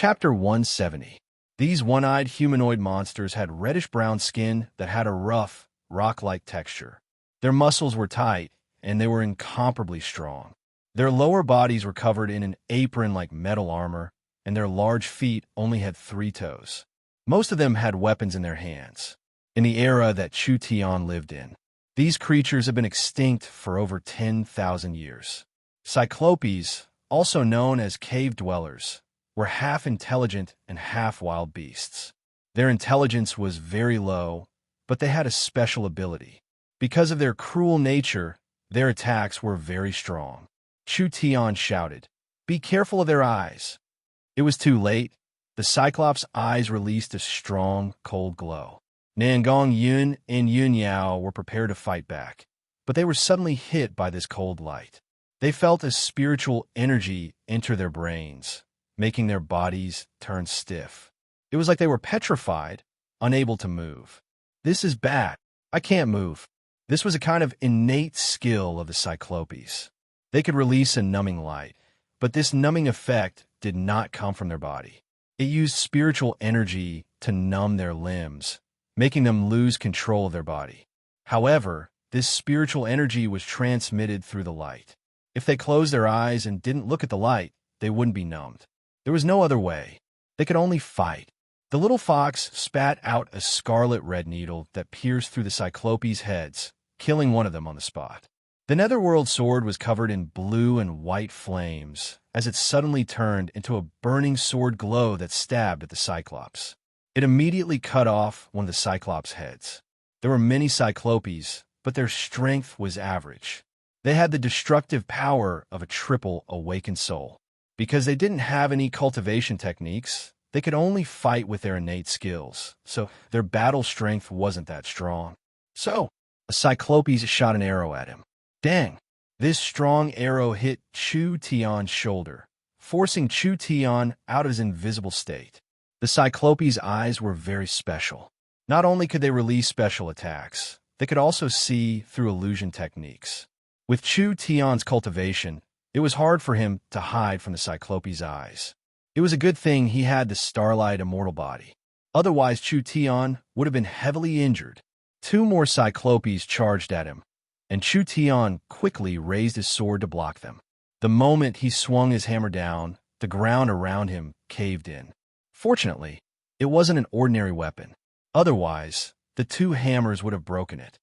Chapter 170. These one-eyed humanoid monsters had reddish-brown skin that had a rough, rock-like texture. Their muscles were tight, and they were incomparably strong. Their lower bodies were covered in an apron like metal armor, and their large feet only had 3 toes. Most of them had weapons in their hands. In the era that Chu Tian lived in, these creatures have been extinct for over 10,000 years. Cyclopes, also known as cave dwellers, were half intelligent and half wild beasts. Their intelligence was very low, but they had a special ability. Because of their cruel nature, their attacks were very strong. Chu Tian shouted, "Be careful of their eyes." It was too late. The Cyclops' eyes released a strong, cold glow. Nangong Yun and Yun Yao were prepared to fight back, but they were suddenly hit by this cold light. They felt a spiritual energy enter their brains, making their bodies turn stiff. It was like they were petrified, unable to move. "This is bad. I can't move." This was a kind of innate skill of the Cyclopes. They could release a numbing light, but this numbing effect did not come from their body. It used spiritual energy to numb their limbs, making them lose control of their body. However, this spiritual energy was transmitted through the light. If they closed their eyes and didn't look at the light, they wouldn't be numbed. There was no other way. They could only fight. The little fox spat out a scarlet red needle that pierced through the Cyclopes' heads, killing one of them on the spot. The Netherworld sword was covered in blue and white flames as it suddenly turned into a burning sword glow that stabbed at the Cyclops. It immediately cut off one of the Cyclops' heads. There were many Cyclopes, but their strength was average. They had the destructive power of a triple awakened soul. Because they didn't have any cultivation techniques, they could only fight with their innate skills, so their battle strength wasn't that strong. So, a Cyclopes shot an arrow at him. Dang! This strong arrow hit Chu Tian's shoulder, forcing Chu Tian out of his invisible state. The Cyclopes' eyes were very special. Not only could they release special attacks, they could also see through illusion techniques. With Chu Tian's cultivation, it was hard for him to hide from the Cyclopes' eyes. It was a good thing he had the Starlight Immortal body. Otherwise, Chu Tian would have been heavily injured. 2 more Cyclopes charged at him, and Chu Tian quickly raised his sword to block them. The moment he swung his hammer down, the ground around him caved in. Fortunately, it wasn't an ordinary weapon. Otherwise, the 2 hammers would have broken it.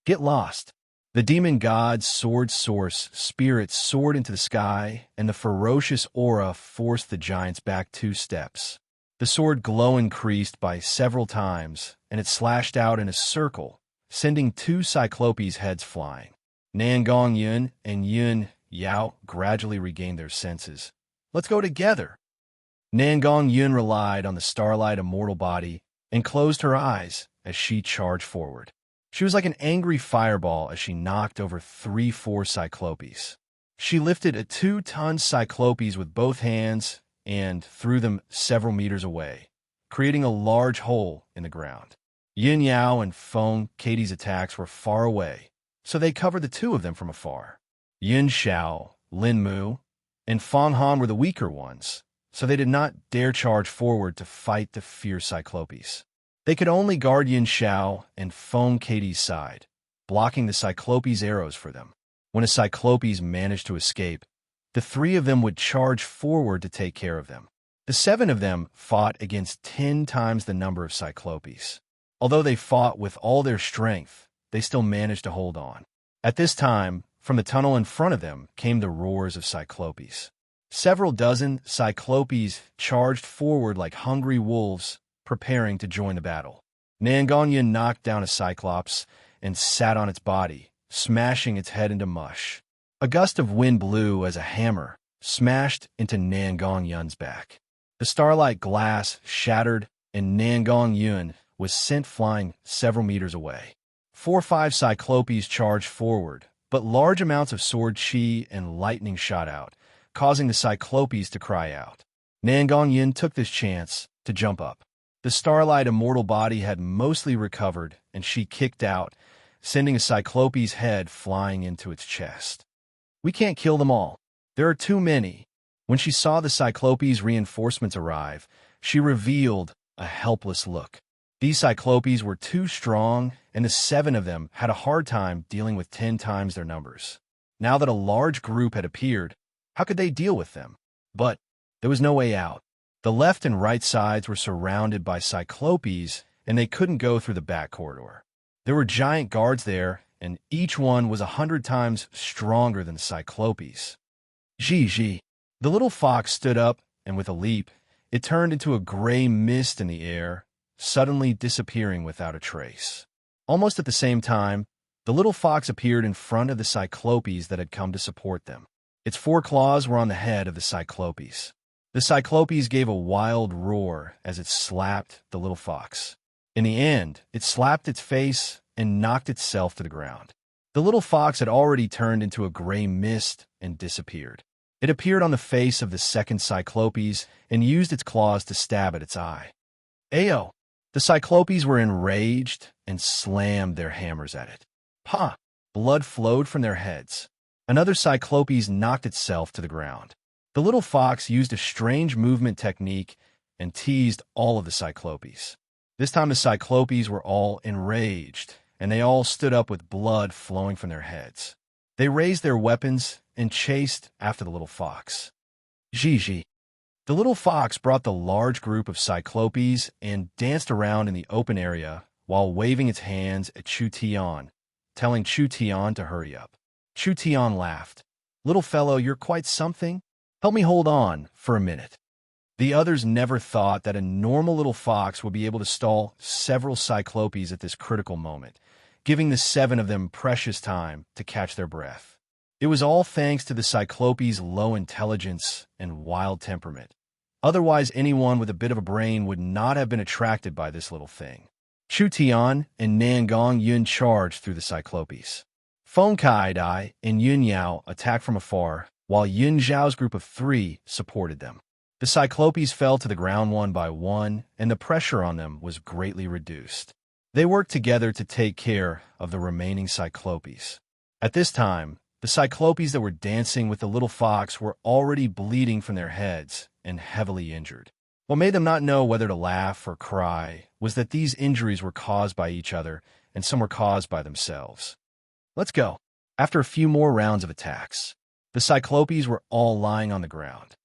Get lost. The demon god's sword source spirit soared into the sky, and the ferocious aura forced the giants back 2 steps. The sword glow increased by several times, and it slashed out in a circle, sending 2 Cyclopes' heads flying. Nangong Yun and Yun Yao gradually regained their senses. "Let's go together." Nangong Yun relied on the Starlight Immortal body and closed her eyes as she charged forward. She was like an angry fireball as she knocked over 3-4 Cyclopes. She lifted a 2-ton Cyclopes with both hands and threw them several meters away, creating a large hole in the ground. Yin Yao and Feng Katie's attacks were far away, so they covered the 2 of them from afar. Yin Xiao, Lin Mu, and Feng Han were the weaker ones, so they did not dare charge forward to fight the fierce Cyclopes. They could only guard Yin Xiao and Feng Katie's side, blocking the Cyclopes' arrows for them. When a Cyclopes managed to escape, the 3 of them would charge forward to take care of them. The 7 of them fought against 10 times the number of Cyclopes. Although they fought with all their strength, they still managed to hold on. At this time, from the tunnel in front of them came the roars of Cyclopes. Several dozen Cyclopes charged forward like hungry wolves, preparing to join the battle. Nangong knocked down a Cyclops and sat on its body, smashing its head into mush. A gust of wind blew as a hammer smashed into Nangong back. The starlight glass shattered, and Nangong was sent flying several meters away. 4 or 5 Cyclopes charged forward, but large amounts of sword chi and lightning shot out, causing the Cyclopes to cry out. Nangong took this chance to jump up. The Starlight Immortal body had mostly recovered, and she kicked out, sending a Cyclopes' head flying into its chest. "We can't kill them all. There are too many." When she saw the Cyclopes' reinforcements arrive, she revealed a helpless look. These Cyclopes were too strong, and the 7 of them had a hard time dealing with 10 times their numbers. Now that a large group had appeared, how could they deal with them? But there was no way out. The left and right sides were surrounded by Cyclopes, and they couldn't go through the back corridor. There were giant guards there, and each one was 100 times stronger than the Cyclopes. Gigi. The little fox stood up, and with a leap, it turned into a gray mist in the air, suddenly disappearing without a trace. Almost at the same time, the little fox appeared in front of the Cyclopes that had come to support them. Its 4 claws were on the head of the Cyclopes. The Cyclopes gave a wild roar as it slapped the little fox. In the end, it slapped its face and knocked itself to the ground. The little fox had already turned into a gray mist and disappeared. It appeared on the face of the second Cyclopes and used its claws to stab at its eye. Ayo! The Cyclopes were enraged and slammed their hammers at it. Pa! Blood flowed from their heads. Another Cyclopes knocked itself to the ground. The little fox used a strange movement technique and teased all of the Cyclopes. This time the Cyclopes were all enraged, and they all stood up with blood flowing from their heads. They raised their weapons and chased after the little fox. Gigi. The little fox brought the large group of Cyclopes and danced around in the open area while waving its hands at Chu Tian, telling Chu Tian to hurry up. Chu Tian laughed. Little fellow, you're quite something. Help me hold on for a minute. The others never thought that a normal little fox would be able to stall several Cyclopes at this critical moment, giving the 7 of them precious time to catch their breath. It was all thanks to the Cyclopes' low intelligence and wild temperament. Otherwise, anyone with a bit of a brain would not have been attracted by this little thing. Chu Tian and Nangong Yun charged through the Cyclopes. Feng Kai-dai and Yun Yao attacked from afar, while Yun Zhao's group of 3 supported them. The Cyclopes fell to the ground one by one, and the pressure on them was greatly reduced. They worked together to take care of the remaining Cyclopes. At this time, the Cyclopes that were dancing with the little fox were already bleeding from their heads and heavily injured. What made them not know whether to laugh or cry was that these injuries were caused by each other, and some were caused by themselves. Let's go. After a few more rounds of attacks, the Cyclopes were all lying on the ground.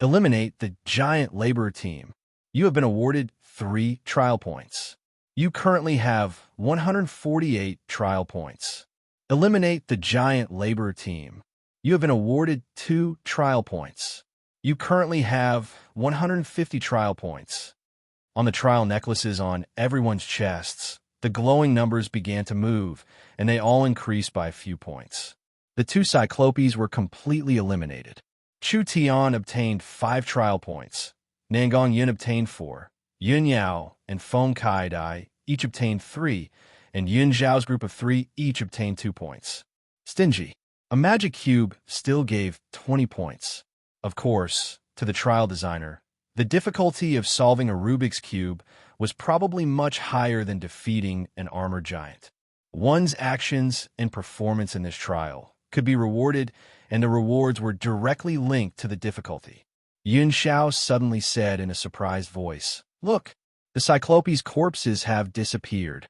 Eliminate the giant laborer team. You have been awarded 3 trial points. You currently have 148 trial points. Eliminate the giant laborer team. You have been awarded 2 trial points. You currently have 150 trial points. On the trial necklaces on everyone's chests, the glowing numbers began to move, and they all increased by a few points. The 2 Cyclopes were completely eliminated. Chu Tian obtained 5 trial points. Nangong Yun obtained 4. Yun Yao and Feng Kai-dai each obtained 3, and Yun Zhao's group of 3 each obtained 2 points. Stingy. A magic cube still gave 20 points. Of course, to the trial designer, the difficulty of solving a Rubik's Cube was probably much higher than defeating an armored giant. One's actions and performance in this trial could be rewarded, and the rewards were directly linked to the difficulty. Yun Xiao suddenly said in a surprised voice, "Look, the Cyclopes' corpses have disappeared."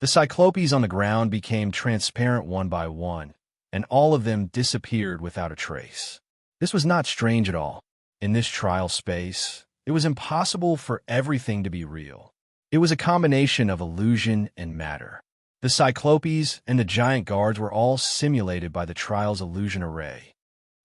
The Cyclopes on the ground became transparent one by one, and all of them disappeared without a trace. This was not strange at all. In this trial space, it was impossible for everything to be real. It was a combination of illusion and matter. The Cyclopes and the giant guards were all simulated by the trial's illusion array.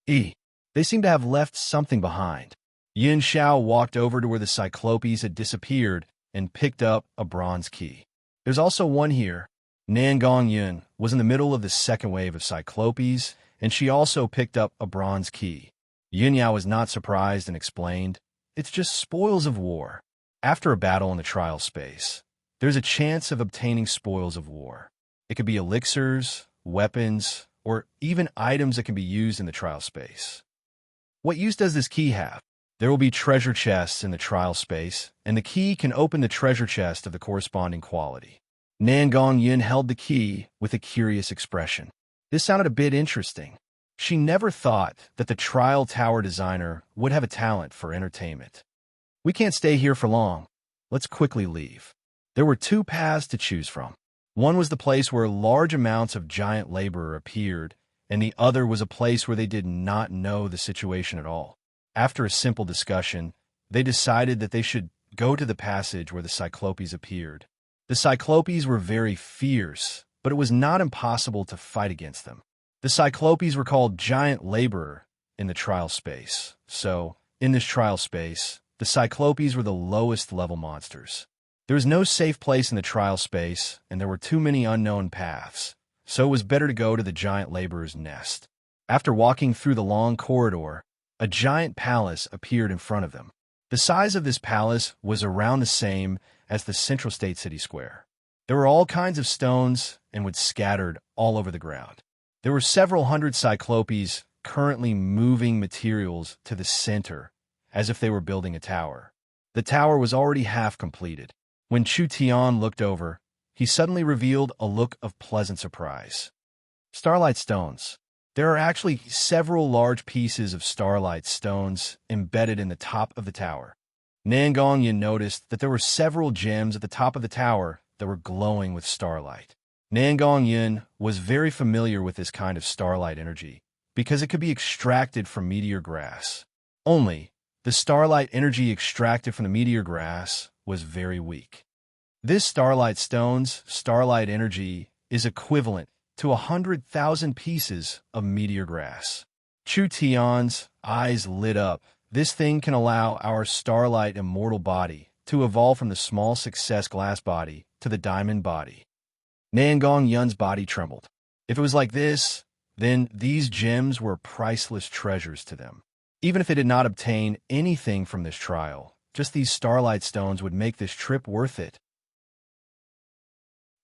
They seemed to have left something behind. Yin Xiao walked over to where the Cyclopes had disappeared and picked up a bronze key. There's also one here. Nangong Yun was in the middle of the second wave of Cyclopes, and she also picked up a bronze key. Yin Yao was not surprised and explained, "It's just spoils of war." After a battle in the trial space, there's a chance of obtaining spoils of war. It could be elixirs, weapons, or even items that can be used in the trial space. What use does this key have? There will be treasure chests in the trial space, and the key can open the treasure chest of the corresponding quality. Nangong Yin held the key with a curious expression. This sounded a bit interesting. She never thought that the trial tower designer would have a talent for entertainment. We can't stay here for long. Let's quickly leave. There were two paths to choose from. One was the place where large amounts of giant labor appeared, and the other was a place where they did not know the situation at all. After a simple discussion, they decided that they should go to the passage where the Cyclopes appeared. The Cyclopes were very fierce, but it was not impossible to fight against them. The Cyclopes were called giant laborer in the trial space. So, in this trial space, the Cyclopes were the lowest level monsters. There was no safe place in the trial space, and there were too many unknown paths, so it was better to go to the giant laborer's nest. After walking through the long corridor, a giant palace appeared in front of them. The size of this palace was around the same as the Central State City Square. There were all kinds of stones and wood scattered all over the ground. There were several hundred Cyclopes currently moving materials to the center, as if they were building a tower. The tower was already half completed. When Chu Tian looked over, he suddenly revealed a look of pleasant surprise. Starlight stones. There are actually several large pieces of starlight stones embedded in the top of the tower. Nangongyan noticed that there were several gems at the top of the tower that were glowing with starlight. Nangongyan was very familiar with this kind of starlight energy because it could be extracted from meteor grass. Only, the starlight energy extracted from the meteor grass was very weak. This starlight stone's starlight energy is equivalent to 100,000 pieces of meteor grass. Chu Tian's eyes lit up. This thing can allow our starlight immortal body to evolve from the small success glass body to the diamond body. Nangongyan's body trembled. If it was like this, then these gems were priceless treasures to them. Even if they did not obtain anything from this trial, just these starlight stones would make this trip worth it.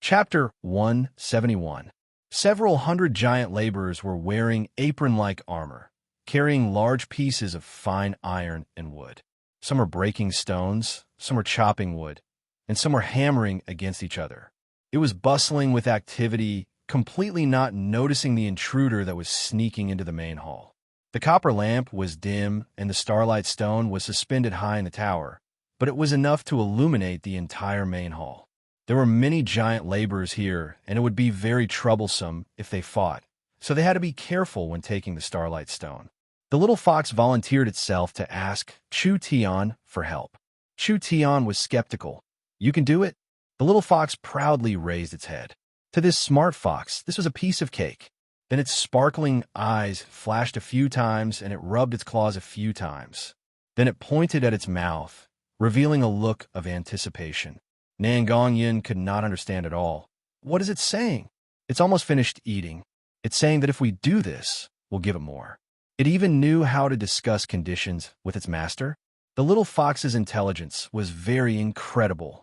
Chapter 171. Several hundred giant laborers were wearing apron-like armor, carrying large pieces of fine iron and wood. Some were breaking stones, some were chopping wood, and some were hammering against each other. It was bustling with activity, completely not noticing the intruder that was sneaking into the main hall. The copper lamp was dim, and the starlight stone was suspended high in the tower, but it was enough to illuminate the entire main hall. There were many giant laborers here, and it would be very troublesome if they fought, so they had to be careful when taking the starlight stone. The little fox volunteered itself to ask Chu Tian for help. Chu Tian was skeptical. "You can do it?" The little fox proudly raised its head. To this smart fox, this was a piece of cake. Then its sparkling eyes flashed a few times, and it rubbed its claws a few times. Then it pointed at its mouth, revealing a look of anticipation. Nangongyan could not understand at all. What is it saying? It's almost finished eating. It's saying that if we do this, we'll give it more. It even knew how to discuss conditions with its master. The little fox's intelligence was very incredible.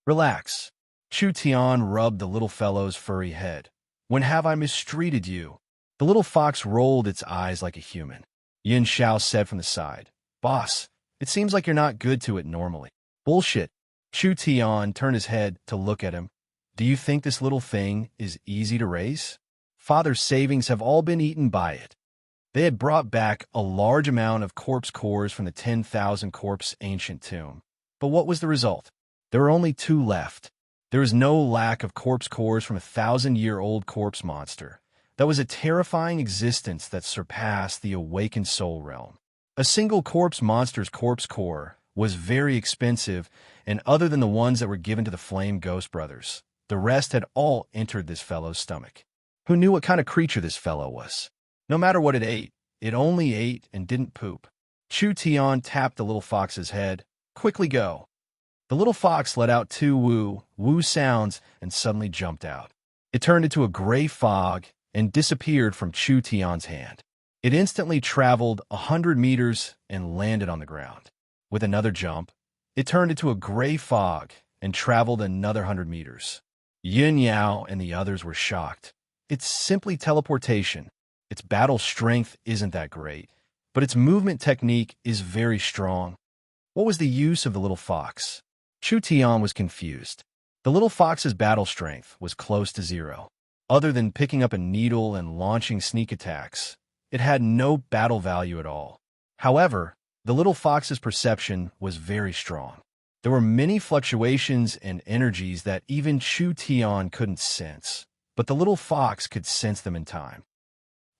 Relax. Chu Tian rubbed the little fellow's furry head. When have I mistreated you? The little fox rolled its eyes like a human. Yin Xiao said from the side, "Boss, it seems like you're not good to it normally." "Bullshit." Chu Tian turned his head to look at him. "Do you think this little thing is easy to raise? Father's savings have all been eaten by it." They had brought back a large amount of corpse cores from the 10,000 corpse ancient tomb. But what was the result? There were only 2 left. There was no lack of corpse cores from a 1,000-year-old corpse monster. That was a terrifying existence that surpassed the awakened soul realm. A single corpse monster's corpse core was very expensive, and other than the ones that were given to the Flame Ghost brothers, the rest had all entered this fellow's stomach. Who knew what kind of creature this fellow was? No matter what it only ate and didn't poop. Chu Tian tapped the little fox's head. "Quickly go." The little fox let out 2 woo sounds and suddenly jumped out. It turned into a gray fog and disappeared from Chu Tian's hand. It instantly traveled 100 meters and landed on the ground. With another jump, it turned into a gray fog and traveled another 100 meters. Yin Yao and the others were shocked. It's simply teleportation. Its battle strength isn't that great, but its movement technique is very strong. What was the use of the little fox? Chu Tian was confused. The little fox's battle strength was close to 0. Other than picking up a needle and launching sneak attacks, it had no battle value at all. However, the little fox's perception was very strong. There were many fluctuations and energies that even Chu Tian couldn't sense, but the little fox could sense them in time.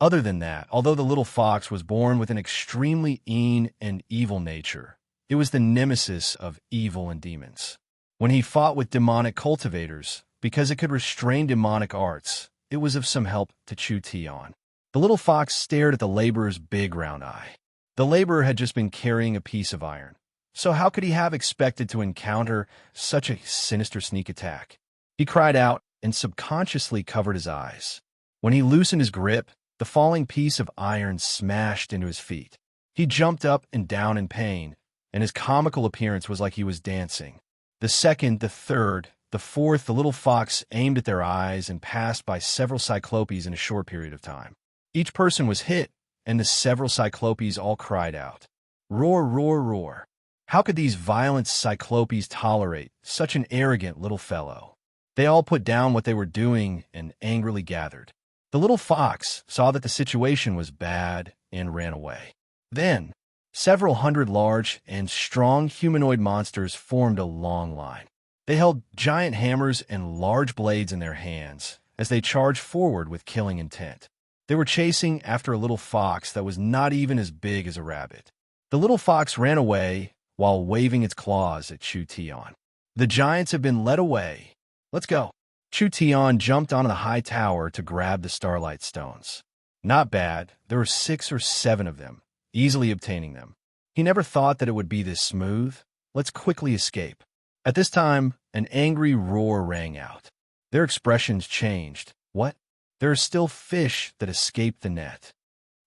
Other than that, although the little fox was born with an extremely mean and evil nature, it was the nemesis of evil and demons. When he fought with demonic cultivators, because it could restrain demonic arts, it was of some help to Chu Tian. The little fox stared at the laborer's big round eye. The laborer had just been carrying a piece of iron, so how could he have expected to encounter such a sinister sneak attack? He cried out and subconsciously covered his eyes. When he loosened his grip, the falling piece of iron smashed into his feet. He jumped up and down in pain, and his comical appearance was like he was dancing. The second, the third, the fourth, the little fox aimed at their eyes and passed by several cyclopes in a short period of time. Each person was hit, and the several cyclopes all cried out, "Roar, roar, roar." How could these violent cyclopes tolerate such an arrogant little fellow? They all put down what they were doing and angrily gathered. The little fox saw that the situation was bad and ran away. Then, several hundred large and strong humanoid monsters formed a long line. They held giant hammers and large blades in their hands as they charged forward with killing intent. They were chasing after a little fox that was not even as big as a rabbit. The little fox ran away while waving its claws at Chu Tian. "The giants have been led away. Let's go." Chu Tian jumped onto the high tower to grab the starlight stones. Not bad, there were 6 or 7 of them, easily obtaining them. He never thought that it would be this smooth. Let's quickly escape. At this time, an angry roar rang out. Their expressions changed. What? There are still fish that escaped the net.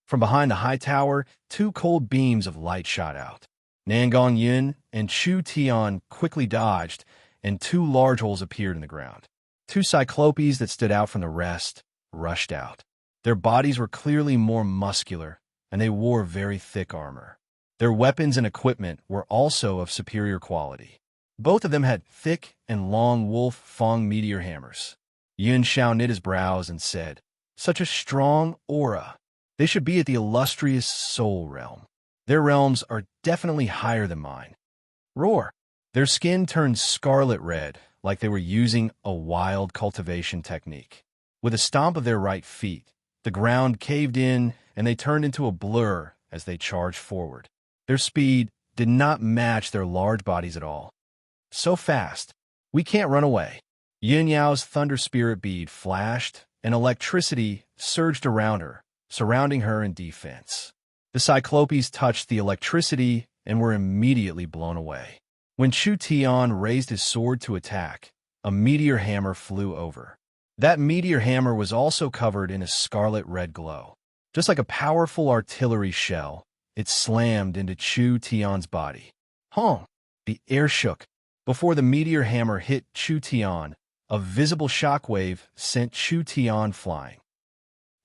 From behind the high tower, 2 cold beams of light shot out. Nangong Yin and Chu Tian quickly dodged, and 2 large holes appeared in the ground. 2 cyclopes that stood out from the rest rushed out. Their bodies were clearly more muscular, and they wore very thick armor. Their weapons and equipment were also of superior quality. Both of them had thick and long wolf fang meteor hammers. Yun Xiao knit his brows and said, "Such a strong aura. They should be at the illustrious soul realm. Their realms are definitely higher than mine." Roar! Their skin turned scarlet red, like they were using a wild cultivation technique. With a stomp of their right feet, the ground caved in and they turned into a blur as they charged forward. Their speed did not match their large bodies at all. "So fast, we can't run away." Yin Yao's thunder spirit bead flashed, and electricity surged around her, surrounding her in defense. The cyclopes touched the electricity and were immediately blown away. When Chu Tian raised his sword to attack, a meteor hammer flew over. That meteor hammer was also covered in a scarlet-red glow. Just like a powerful artillery shell, it slammed into Chu Tian's body. Hong! The air shook. Before the meteor hammer hit Chu Tian, a visible shockwave sent Chu Tian flying.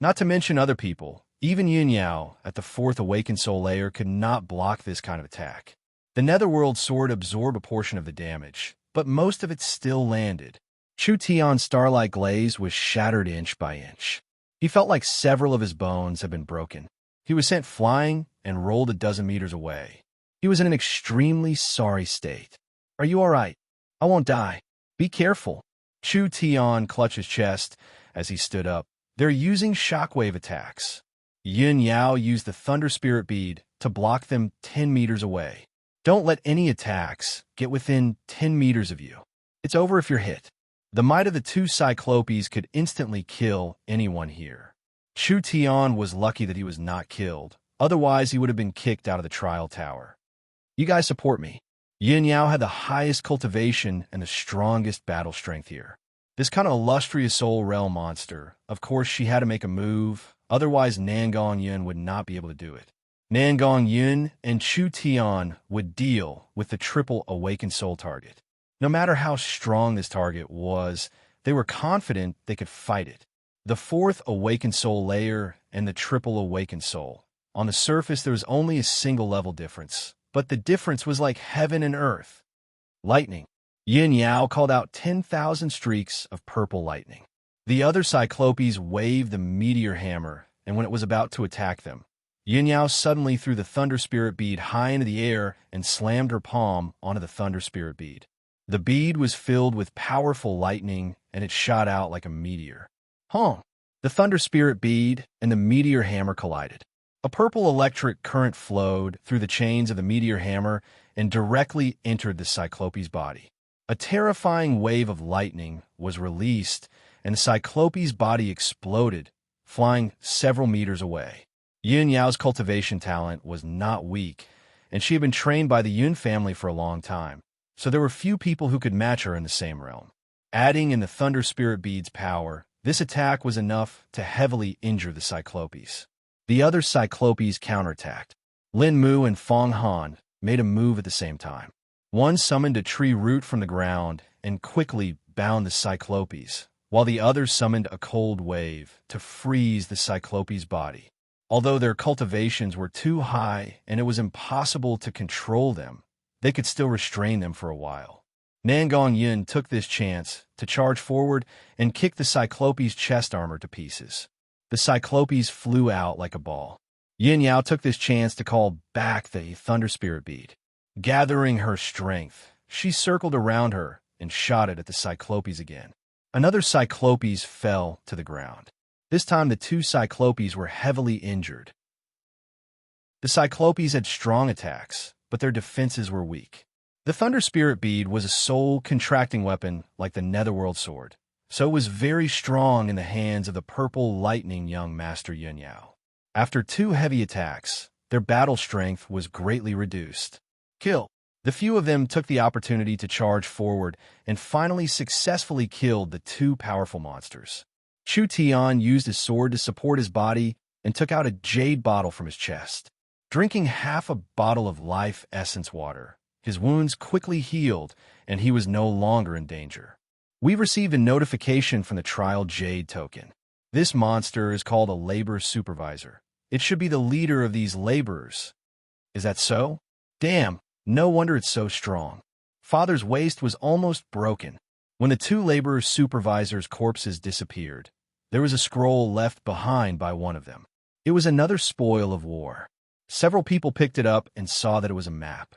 Not to mention other people, even Yin Yao at the 4th awakened soul layer could not block this kind of attack. The netherworld sword absorbed a portion of the damage, but most of it still landed. Chu Tian's starlight glaze was shattered inch by inch. He felt like several of his bones had been broken. He was sent flying and rolled a dozen meters away. He was in an extremely sorry state. "Are you all right? I won't die. Be careful." Chu Tian clutched his chest as he stood up. "They're using shockwave attacks." Yin Yao used the thunder spirit bead to block them 10 meters away. "Don't let any attacks get within 10 meters of you. It's over if you're hit." The might of the 2 cyclopes could instantly kill anyone here. Chu Tian was lucky that he was not killed. Otherwise, he would have been kicked out of the trial tower. "You guys support me." Yin Yao had the highest cultivation and the strongest battle strength here. This kind of illustrious soul realm monster, of course she had to make a move, otherwise Nangong Yin would not be able to do it. Nangong Yin and Chu Tian would deal with the triple awakened soul target. No matter how strong this target was, they were confident they could fight it. The 4th awakened soul layer and the triple awakened soul. On the surface, there was only a single level difference, but the difference was like heaven and earth. Lightning. Yin Yao called out 10,000 streaks of purple lightning. The other cyclopes waved the meteor hammer and when it was about to attack them, Yin Yao suddenly threw the Thunder Spirit bead high into the air and slammed her palm onto the Thunder Spirit bead. The bead was filled with powerful lightning, and it shot out like a meteor. Huh! The Thunder Spirit bead and the meteor hammer collided. A purple electric current flowed through the chains of the meteor hammer and directly entered the Cyclope's body. A terrifying wave of lightning was released, and the Cyclope's body exploded, flying several meters away. Yin Yao's cultivation talent was not weak, and she had been trained by the Yun family for a long time, so there were few people who could match her in the same realm. Adding in the Thunder Spirit bead's power, this attack was enough to heavily injure the Cyclopes. The other Cyclopes counterattacked. Lin Mu and Fong Han made a move at the same time. One summoned a tree root from the ground and quickly bound the Cyclopes, while the other summoned a cold wave to freeze the Cyclope's body. Although their cultivations were too high and it was impossible to control them, they could still restrain them for a while. Nangong Yin took this chance to charge forward and kick the Cyclope's chest armor to pieces. The Cyclopes flew out like a ball. Yin Yao took this chance to call back the Thunder Spirit bead. Gathering her strength, she circled around her and shot it at the Cyclopes again. Another Cyclopes fell to the ground. This time the two Cyclopes were heavily injured. The Cyclopes had strong attacks, but their defenses were weak. The Thunder Spirit bead was a soul-contracting weapon like the Netherworld sword, so it was very strong in the hands of the purple lightning young Master Yin Yao. After two heavy attacks, their battle strength was greatly reduced. Kill. The few of them took the opportunity to charge forward and finally successfully killed the two powerful monsters. Chu Tian used his sword to support his body and took out a jade bottle from his chest. Drinking half a bottle of life essence water, his wounds quickly healed and he was no longer in danger. We received a notification from the trial jade token. This monster is called a labor supervisor. It should be the leader of these laborers. Is that so? Damn, no wonder it's so strong. Father's waist was almost broken. When the two laborer supervisors' corpses disappeared, there was a scroll left behind by one of them. It was another spoil of war. Several people picked it up and saw that it was a map.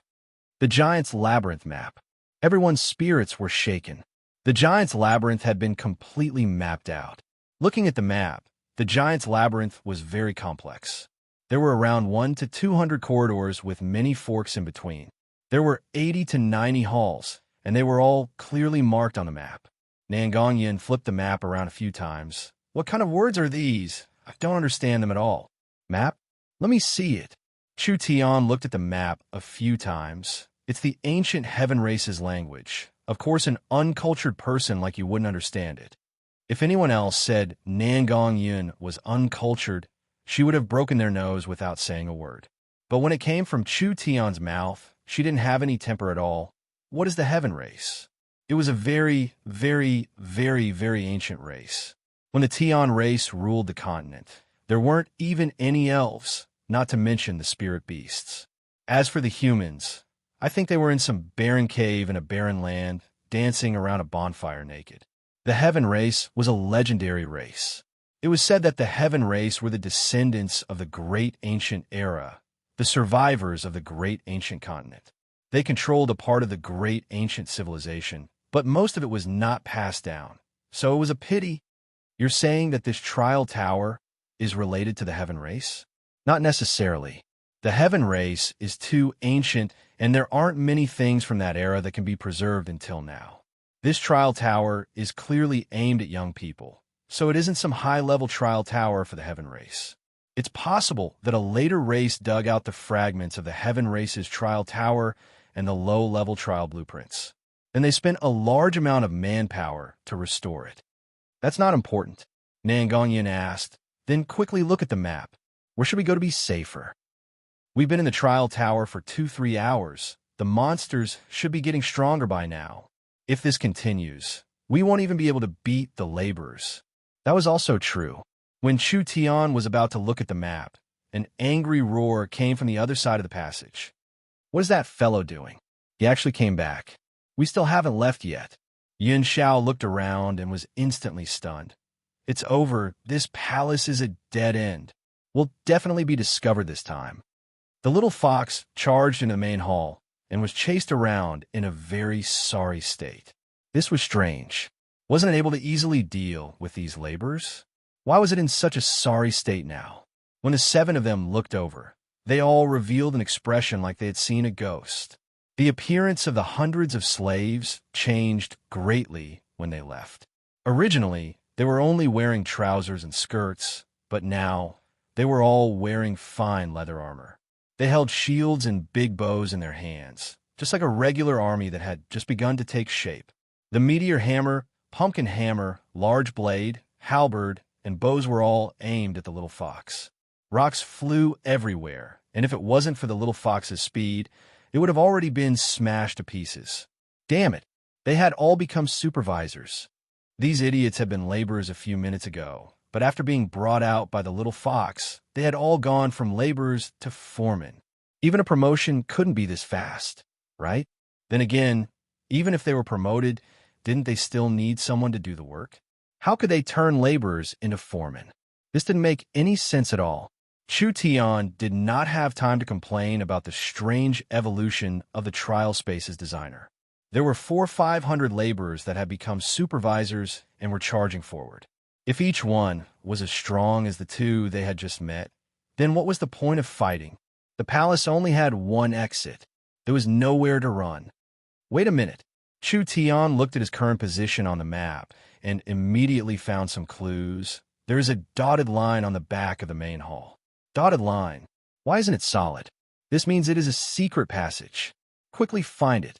The Giant's Labyrinth map. Everyone's spirits were shaken. The Giant's Labyrinth had been completely mapped out. Looking at the map, the Giant's Labyrinth was very complex. There were around 100 to 200 corridors with many forks in between. There were 80 to 90 halls, and they were all clearly marked on the map. Nangong Yin flipped the map around a few times. What kind of words are these? I don't understand them at all. Map? Let me see it. Chu Tian looked at the map a few times. It's the ancient heaven race's language. Of course, an uncultured person like you wouldn't understand it. If anyone else said Nangong Yin was uncultured, she would have broken their nose without saying a word. But when it came from Chu Tian's mouth, she didn't have any temper at all. What is the heaven race? It was a very, very, very, very ancient race. When the Tian race ruled the continent, there weren't even any elves, not to mention the spirit beasts. As for the humans, I think they were in some barren cave in a barren land, dancing around a bonfire naked. The heaven race was a legendary race. It was said that the heaven race were the descendants of the great ancient era, the survivors of the great ancient continent. They controlled a part of the great ancient civilization, but most of it was not passed down. So it was a pity. You're saying that this trial tower is related to the heaven race? Not necessarily. The heaven race is too ancient, and there aren't many things from that era that can be preserved until now. This trial tower is clearly aimed at young people, so it isn't some high-level trial tower for the heaven race. It's possible that a later race dug out the fragments of the heaven race's trial tower and the low-level trial blueprints. Then they spent a large amount of manpower to restore it. That's not important, Nangong Yin asked. Then quickly look at the map. Where should we go to be safer? We've been in the trial tower for 2-3 hours. The monsters should be getting stronger by now. If this continues, we won't even be able to beat the laborers. That was also true. When Chu Tian was about to look at the map, an angry roar came from the other side of the passage. What is that fellow doing? He actually came back. We still haven't left yet. Yin Xiao looked around and was instantly stunned. It's over. This palace is a dead end. will definitely be discovered this time. The little fox charged into the main hall and was chased around in a very sorry state. This was strange. Wasn't it able to easily deal with these laborers? Why was it in such a sorry state now? When the 7 of them looked over, they all revealed an expression like they had seen a ghost. The appearance of the hundreds of slaves changed greatly when they left. Originally, they were only wearing trousers and skirts, but now they were all wearing fine leather armor. They held shields and big bows in their hands, just like a regular army that had just begun to take shape. The meteor hammer, pumpkin hammer, large blade, halberd, and bows were all aimed at the little fox. Rocks flew everywhere, and if it wasn't for the little fox's speed, it would have already been smashed to pieces. Damn it, they had all become supervisors. These idiots had been laborers a few minutes ago, but after being brought out by the little fox, they had all gone from laborers to foremen. Even a promotion couldn't be this fast, right? Then again, even if they were promoted, didn't they still need someone to do the work? How could they turn laborers into foremen? This didn't make any sense at all. Chu Tian did not have time to complain about the strange evolution of the trial space's designer. There were 500 laborers that had become supervisors and were charging forward. If each one was as strong as the 2 they had just met, then what was the point of fighting? The palace only had one exit. There was nowhere to run. Wait a minute. Chu Tian looked at his current position on the map and immediately found some clues. There is a dotted line on the back of the main hall. Dotted line. Why isn't it solid? This means it is a secret passage. Quickly find it.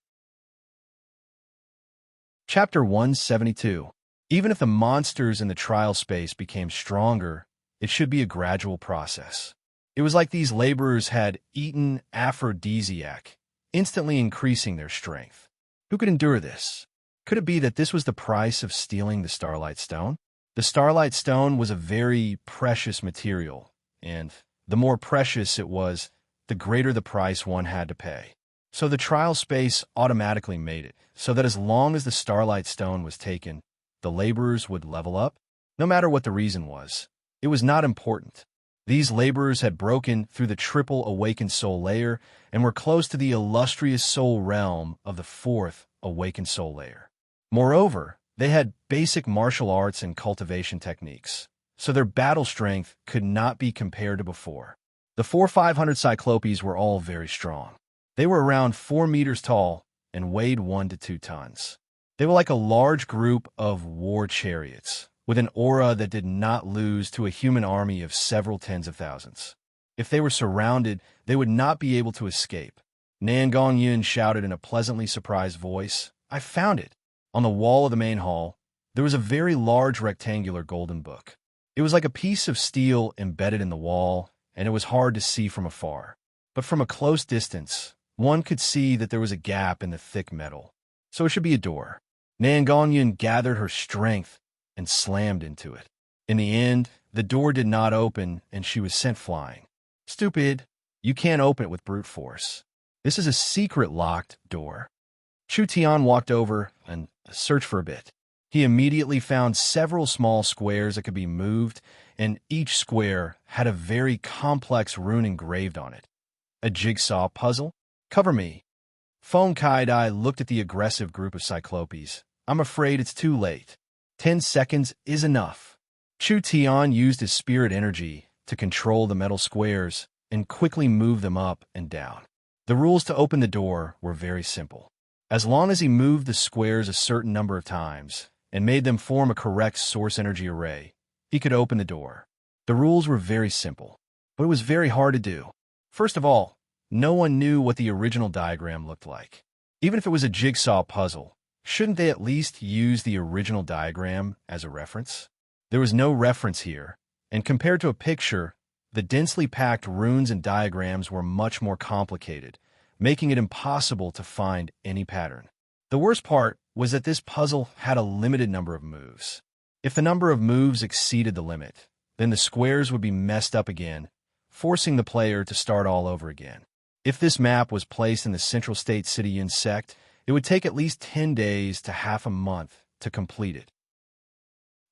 Chapter 172. Even if the monsters in the trial space became stronger, it should be a gradual process. It was like these laborers had eaten aphrodisiac, instantly increasing their strength. Who could endure this? Could it be that this was the price of stealing the Starlight Stone? The Starlight Stone was a very precious material, and the more precious it was, the greater the price one had to pay. So the trial space automatically made it, so that as long as the Starlight Stone was taken, the laborers would level up, no matter what the reason was. It was not important. These laborers had broken through the triple awakened soul layer and were close to the illustrious soul realm of the 4th awakened soul layer. Moreover, they had basic martial arts and cultivation techniques, so their battle strength could not be compared to before. The 500 Cyclopes were all very strong. They were around 4 meters tall and weighed 1 to 2 tons. They were like a large group of war chariots, with an aura that did not lose to a human army of several tens of thousands. If they were surrounded, they would not be able to escape. Nan Gongyun shouted in a pleasantly surprised voice, "I found it!" On the wall of the main hall, there was a very large rectangular golden book. It was like a piece of steel embedded in the wall, and it was hard to see from afar. But from a close distance, one could see that there was a gap in the thick metal. So it should be a door. Nan Gongyun gathered her strength and slammed into it. In the end, the door did not open, and she was sent flying. Stupid! You can't open it with brute force. This is a secret locked door. Chu Tian walked over and searched for a bit. He immediately found several small squares that could be moved, and each square had a very complex rune engraved on it. A jigsaw puzzle? Cover me. Feng Kai-Dai looked at the aggressive group of Cyclopes. I'm afraid it's too late. 10 seconds is enough. Chu Tian used his spirit energy to control the metal squares and quickly move them up and down. The rules to open the door were very simple. As long as he moved the squares a certain number of times and made them form a correct source energy array, he could open the door. The rules were very simple, but it was very hard to do. First of all, no one knew what the original diagram looked like. Even if it was a jigsaw puzzle, shouldn't they at least use the original diagram as a reference? There was no reference here, and compared to a picture, the densely packed runes and diagrams were much more complicated, making it impossible to find any pattern. The worst part was that this puzzle had a limited number of moves. If the number of moves exceeded the limit, then the squares would be messed up again, forcing the player to start all over again. If this map was placed in the Central State City Insect, it would take at least 10 days to half a month to complete it.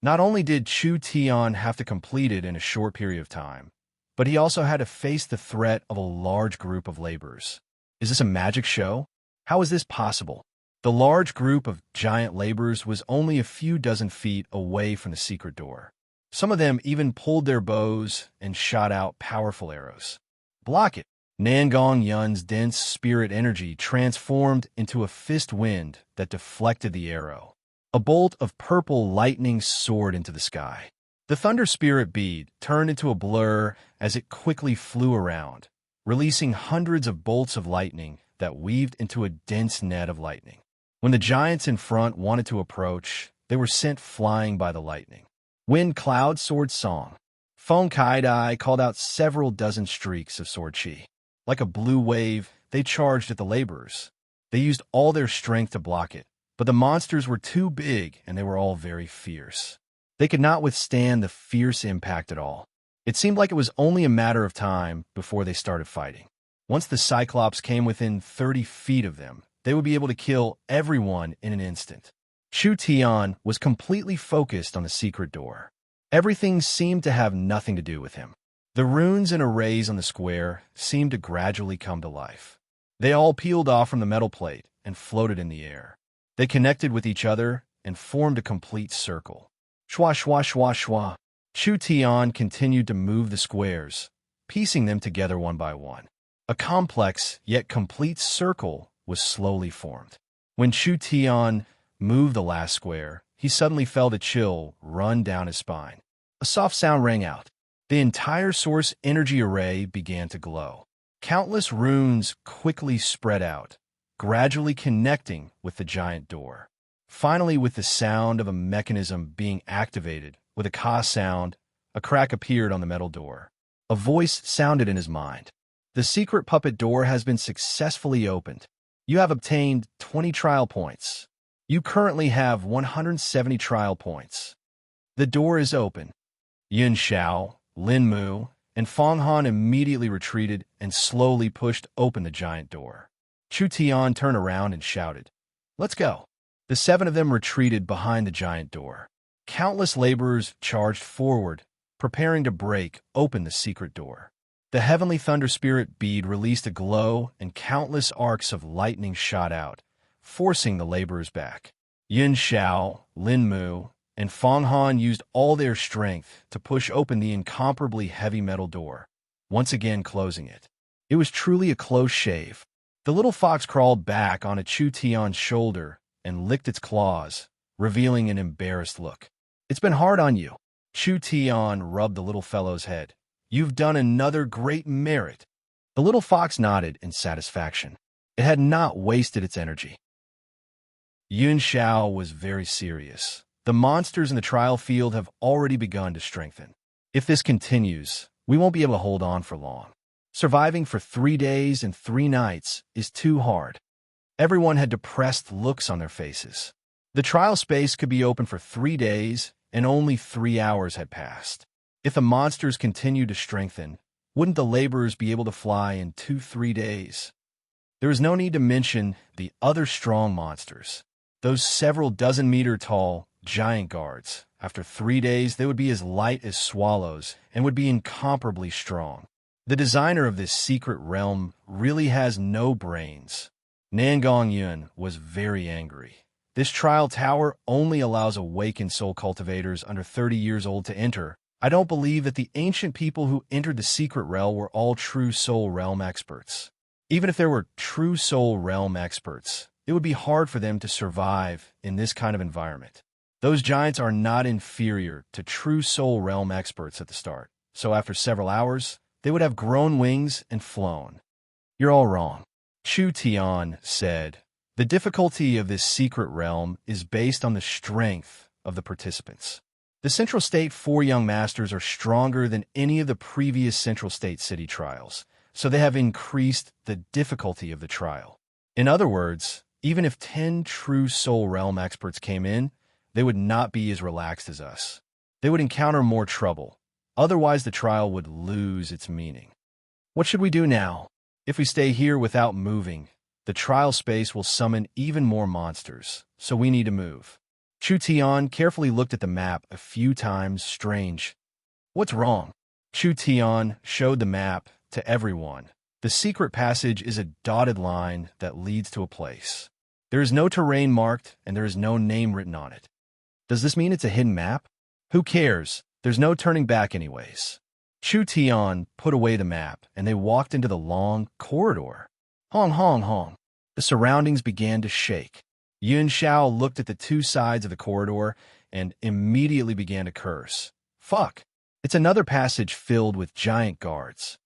Not only did Chu Tian have to complete it in a short period of time, but he also had to face the threat of a large group of laborers. Is this a magic show? How is this possible? The large group of giant laborers was only a few dozen feet away from the secret door. Some of them even pulled their bows and shot out powerful arrows. Block it! Nangong Yun's dense spirit energy transformed into a fist wind that deflected the arrow. A bolt of purple lightning soared into the sky. The thunder spirit bead turned into a blur as it quickly flew around, releasing hundreds of bolts of lightning that weaved into a dense net of lightning. When the giants in front wanted to approach, they were sent flying by the lightning. Wind Cloud Sword Song. Feng Kaidai called out several dozen streaks of sword chi. Like a blue wave, they charged at the laborers. They used all their strength to block it, but the monsters were too big and they were all very fierce. They could not withstand the fierce impact at all. It seemed like it was only a matter of time before they started fighting. Once the Cyclops came within 30 feet of them, they would be able to kill everyone in an instant. Chu Tian was completely focused on the secret door. Everything seemed to have nothing to do with him. The runes and arrays on the square seemed to gradually come to life. They all peeled off from the metal plate and floated in the air. They connected with each other and formed a complete circle. Shwa shwa shwa shwa. Chu Tian continued to move the squares, piecing them together one by one. A complex yet complete circle was slowly formed. When Chu Tian moved the last square, he suddenly felt a chill run down his spine. A soft sound rang out. The entire source energy array began to glow. Countless runes quickly spread out, gradually connecting with the giant door. Finally, with the sound of a mechanism being activated, with a ka sound, a crack appeared on the metal door. A voice sounded in his mind. The secret puppet door has been successfully opened. You have obtained 20 trial points. You currently have 170 trial points. The door is open. Yun Xiao, Lin Mu, and Fang Han immediately retreated and slowly pushed open the giant door. Chu Tian turned around and shouted, "Let's go." The 7 of them retreated behind the giant door. Countless laborers charged forward, preparing to break open the secret door. The heavenly thunder spirit bead released a glow and countless arcs of lightning shot out, forcing the laborers back. Yun Xiao, Lin Mu, and Fang Han used all their strength to push open the incomparably heavy metal door, once again closing it. It was truly a close shave. The little fox crawled back on a Chu Tian's shoulder and licked its claws, revealing an embarrassed look. "It's been hard on you." Chu Tian rubbed the little fellow's head. "You've done another great merit." The little fox nodded in satisfaction. It had not wasted its energy. Yun Xiao was very serious. The monsters in the trial field have already begun to strengthen. If this continues, we won't be able to hold on for long. Surviving for 3 days and 3 nights is too hard. Everyone had depressed looks on their faces. The trial space could be open for 3 days, and only 3 hours had passed. If the monsters continued to strengthen, wouldn't the laborers be able to fly in 2-3 days? There is no need to mention the other strong monsters. Those several dozen-meter-tall giant guards. After 3 days, they would be as light as swallows and would be incomparably strong. The designer of this secret realm really has no brains. Nangong Yun was very angry. This trial tower only allows awakened soul cultivators under 30 years old to enter. I don't believe that the ancient people who entered the secret realm were all true soul realm experts. Even if there were true soul realm experts, it would be hard for them to survive in this kind of environment. Those giants are not inferior to true soul realm experts at the start, so after several hours, they would have grown wings and flown. "You're all wrong," Chu Tian said. "The difficulty of this secret realm is based on the strength of the participants. The Central State 4 young masters are stronger than any of the previous Central State city trials, so they have increased the difficulty of the trial. In other words, even if 10 true soul realm experts came in, they would not be as relaxed as us. They would encounter more trouble. Otherwise, the trial would lose its meaning. What should we do now? If we stay here without moving, the trial space will summon even more monsters, so we need to move." Chu Tian carefully looked at the map a few times. "Strange. What's wrong?" Chu Tian showed the map to everyone. The secret passage is a dotted line that leads to a place. There is no terrain marked, and there is no name written on it. Does this mean it's a hidden map? Who cares? There's no turning back anyways. Chu Tian put away the map, and they walked into the long corridor. Hong, hong, hong. The surroundings began to shake. Yun Xiao looked at the two sides of the corridor and immediately began to curse. Fuck! It's another passage filled with giant guards.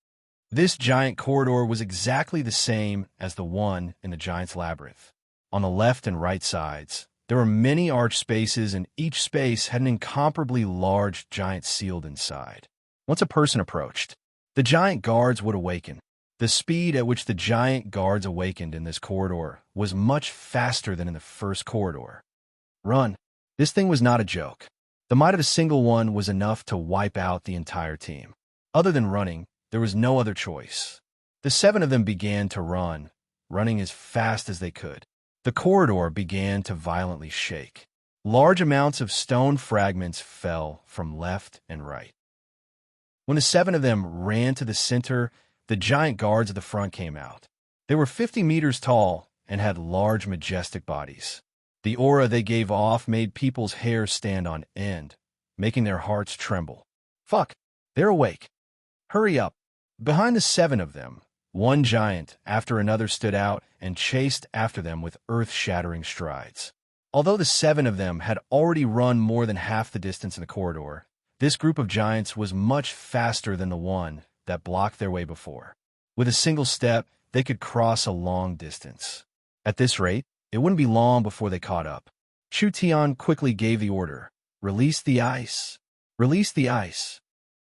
This giant corridor was exactly the same as the one in the Giant's Labyrinth. On the left and right sides, there were many arched spaces, and each space had an incomparably large giant sealed inside. Once a person approached, the giant guards would awaken. The speed at which the giant guards awakened in this corridor was much faster than in the first corridor. Run. This thing was not a joke. The might of a single one was enough to wipe out the entire team. Other than running, there was no other choice. The 7 of them began to run, running as fast as they could. The corridor began to violently shake. Large amounts of stone fragments fell from left and right. When the 7 of them ran to the center, the giant guards at the front came out. They were 50 meters tall and had large, majestic bodies. The aura they gave off made people's hair stand on end, making their hearts tremble. Fuck, they're awake. Hurry up. Behind the 7 of them, one giant after another stood out and chased after them with earth-shattering strides. Although the 7 of them had already run more than half the distance in the corridor, this group of giants was much faster than the one that blocked their way before. With a single step, they could cross a long distance. At this rate, it wouldn't be long before they caught up. Chu Tian quickly gave the order, "Release the ice! Release the ice!"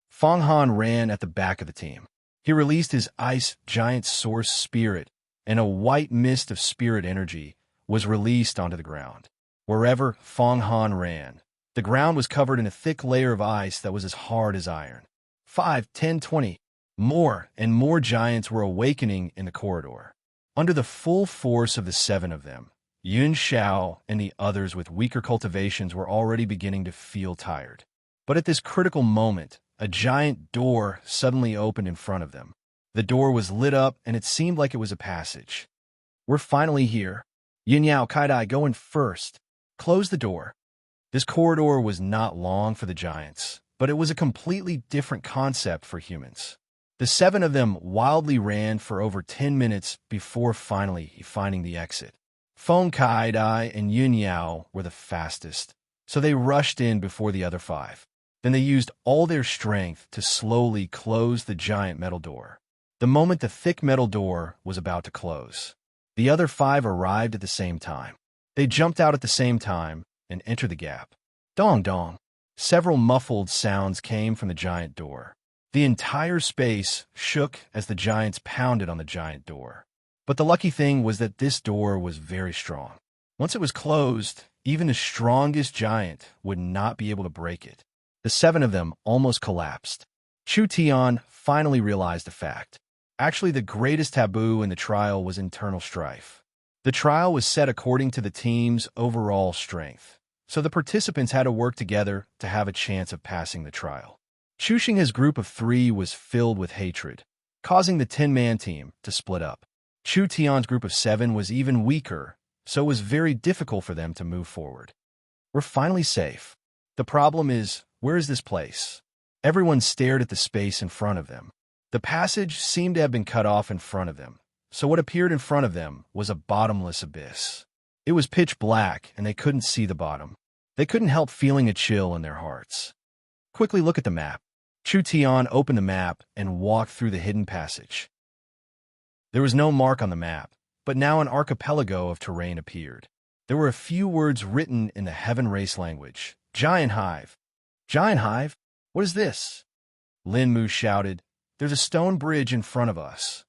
Fang Han ran at the back of the team. He released his ice giant source spirit, and a white mist of spirit energy was released onto the ground. Wherever Fang Han ran, the ground was covered in a thick layer of ice that was as hard as iron. 5, 10, 20. More and more giants were awakening in the corridor. Under the full force of the 7 of them, Yun Xiao and the others with weaker cultivations were already beginning to feel tired. But at this critical moment, a giant door suddenly opened in front of them. The door was lit up, and it seemed like it was a passage. We're finally here. Yin Yao Kaidai, go in first. Close the door. This corridor was not long for the giants, but it was a completely different concept for humans. The 7 of them wildly ran for over 10 minutes before finally finding the exit. Feng Kaidai and Yun Yao were the fastest, so they rushed in before the other 5. Then they used all their strength to slowly close the giant metal door. The moment the thick metal door was about to close, the other 5 arrived at the same time. They jumped out at the same time and entered the gap. Dong dong. Several muffled sounds came from the giant door. The entire space shook as the giants pounded on the giant door. But the lucky thing was that this door was very strong. Once it was closed, even the strongest giant would not be able to break it. The 7 of them almost collapsed. Chu Tian finally realized the fact. Actually, the greatest taboo in the trial was internal strife. The trial was set according to the team's overall strength, so the participants had to work together to have a chance of passing the trial. Chu Xing's group of 3 was filled with hatred, causing the 10-man team to split up. Chu Tian's group of 7 was even weaker, so it was very difficult for them to move forward. We're finally safe. The problem is, where is this place? Everyone stared at the space in front of them. The passage seemed to have been cut off in front of them, so what appeared in front of them was a bottomless abyss. It was pitch black, and they couldn't see the bottom. They couldn't help feeling a chill in their hearts. Quickly look at the map. Chu Tian opened the map and walked through the hidden passage. There was no mark on the map, but now an archipelago of terrain appeared. There were a few words written in the Heaven Race language. Giant Hive. Giant Hive? What is this? Lin Mu shouted. There's a stone bridge in front of us.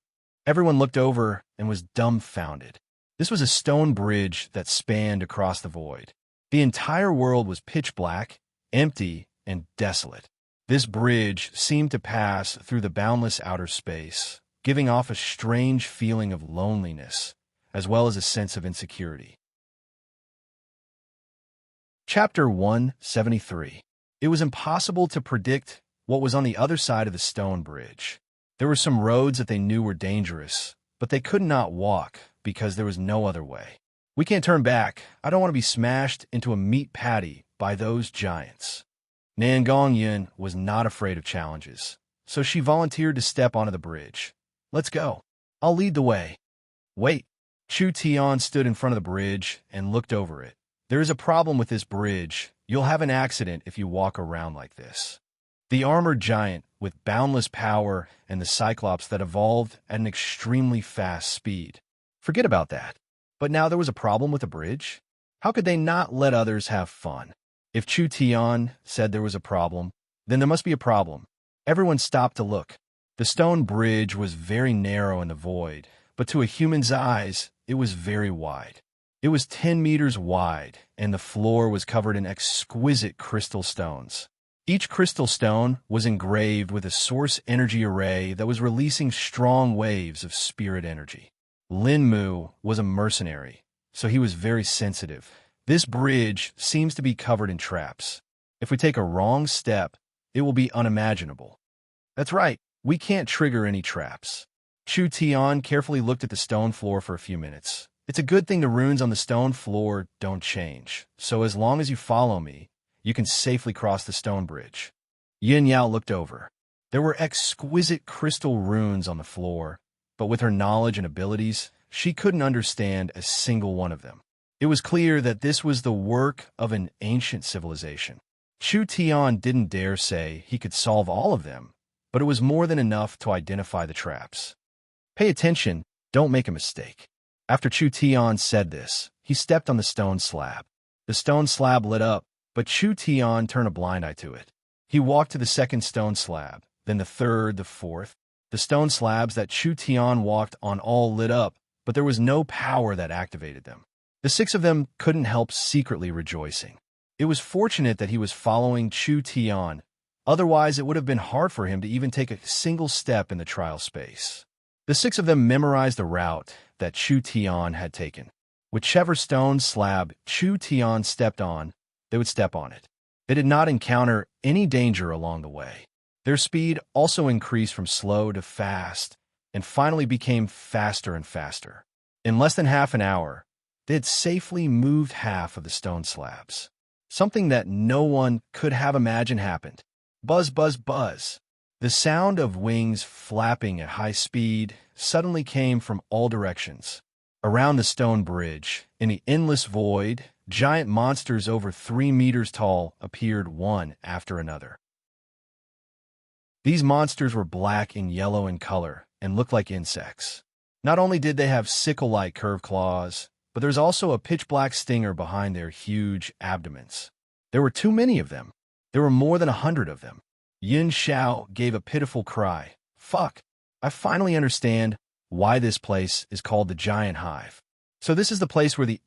Everyone looked over and was dumbfounded. This was a stone bridge that spanned across the void. The entire world was pitch black, empty, and desolate. This bridge seemed to pass through the boundless outer space, giving off a strange feeling of loneliness, as well as a sense of insecurity. Chapter 173. It was impossible to predict what was on the other side of the stone bridge. There were some roads that they knew were dangerous, but they could not walk because there was no other way. We can't turn back. I don't want to be smashed into a meat patty by those giants. Yin was not afraid of challenges, so she volunteered to step onto the bridge. Let's go. I'll lead the way. Wait. Chu Tian stood in front of the bridge and looked over it. There is a problem with this bridge. You'll have an accident if you walk around like this. The armored giant, with boundless power and the Cyclops that evolved at an extremely fast speed. Forget about that. But now there was a problem with the bridge? How could they not let others have fun? If Chu Tian said there was a problem, then there must be a problem. Everyone stopped to look. The stone bridge was very narrow in the void, but to a human's eyes, it was very wide. It was 10 meters wide, and the floor was covered in exquisite crystal stones. Each crystal stone was engraved with a source energy array that was releasing strong waves of spirit energy. Lin Mu was a mercenary, so he was very sensitive. This bridge seems to be covered in traps. If we take a wrong step, it will be unimaginable. That's right, we can't trigger any traps. Chu Tian carefully looked at the stone floor for a few minutes. It's a good thing the runes on the stone floor don't change, so as long as you follow me, you can safely cross the stone bridge. Yin Yao looked over. There were exquisite crystal runes on the floor, but with her knowledge and abilities, she couldn't understand a single one of them. It was clear that this was the work of an ancient civilization. Chu Tian didn't dare say he could solve all of them, but it was more than enough to identify the traps. Pay attention, don't make a mistake. After Chu Tian said this, he stepped on the stone slab. The stone slab lit up, but Chu Tian turned a blind eye to it. He walked to the second stone slab, then the third, the fourth. The stone slabs that Chu Tian walked on all lit up, but there was no power that activated them. The 6 of them couldn't help secretly rejoicing. It was fortunate that he was following Chu Tian, otherwise it would have been hard for him to even take a single step in the trial space. The 6 of them memorized the route that Chu Tian had taken. Whichever stone slab Chu Tian stepped on, they would step on it. They did not encounter any danger along the way. Their speed also increased from slow to fast, and finally became faster and faster. In less than half an hour, they had safely moved half of the stone slabs. Something that no one could have imagined happened. Buzz, buzz, buzz. The sound of wings flapping at high speed suddenly came from all directions. Around the stone bridge, in the endless void, giant monsters over 3 meters tall appeared one after another. These monsters were black and yellow in color and looked like insects. Not only did they have sickle-like curved claws, but there's also a pitch-black stinger behind their huge abdomens. There were too many of them. There were more than 100 of them. Yin Xiao gave a pitiful cry. Fuck, I finally understand why this place is called the Giant Hive. So this is the place where the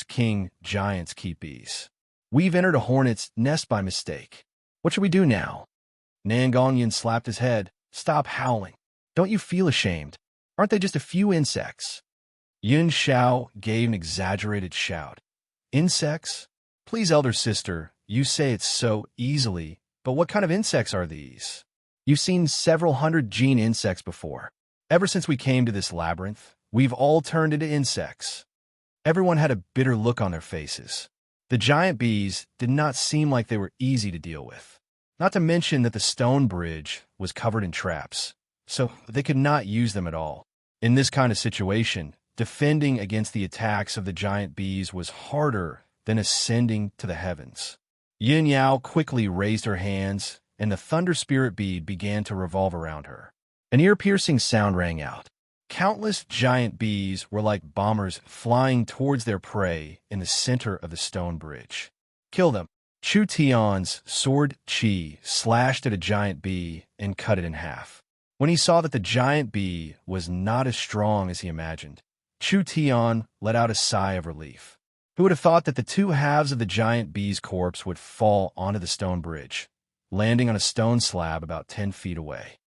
King giants keep bees. We've entered a hornet's nest by mistake. What should we do now? Yin slapped his head. Stop howling. Don't you feel ashamed? Aren't they just a few insects? Yin Xiao gave an exaggerated shout. Insects? Please, elder sister, you say it so easily, but what kind of insects are these? You've seen several hundred gene insects before. Ever since we came to this labyrinth, we've all turned into insects. Everyone had a bitter look on their faces. The giant bees did not seem like they were easy to deal with. Not to mention that the stone bridge was covered in traps, so they could not use them at all. In this kind of situation, defending against the attacks of the giant bees was harder than ascending to the heavens. Yin Yao quickly raised her hands, and the thunder spirit bead began to revolve around her. An ear-piercing sound rang out. Countless giant bees were like bombers flying towards their prey in the center of the stone bridge. Kill them. Chu Tian's sword Qi slashed at a giant bee and cut it in half. When he saw that the giant bee was not as strong as he imagined, Chu Tian let out a sigh of relief. Who would have thought that the 2 halves of the giant bee's corpse would fall onto the stone bridge, landing on a stone slab about 10 feet away?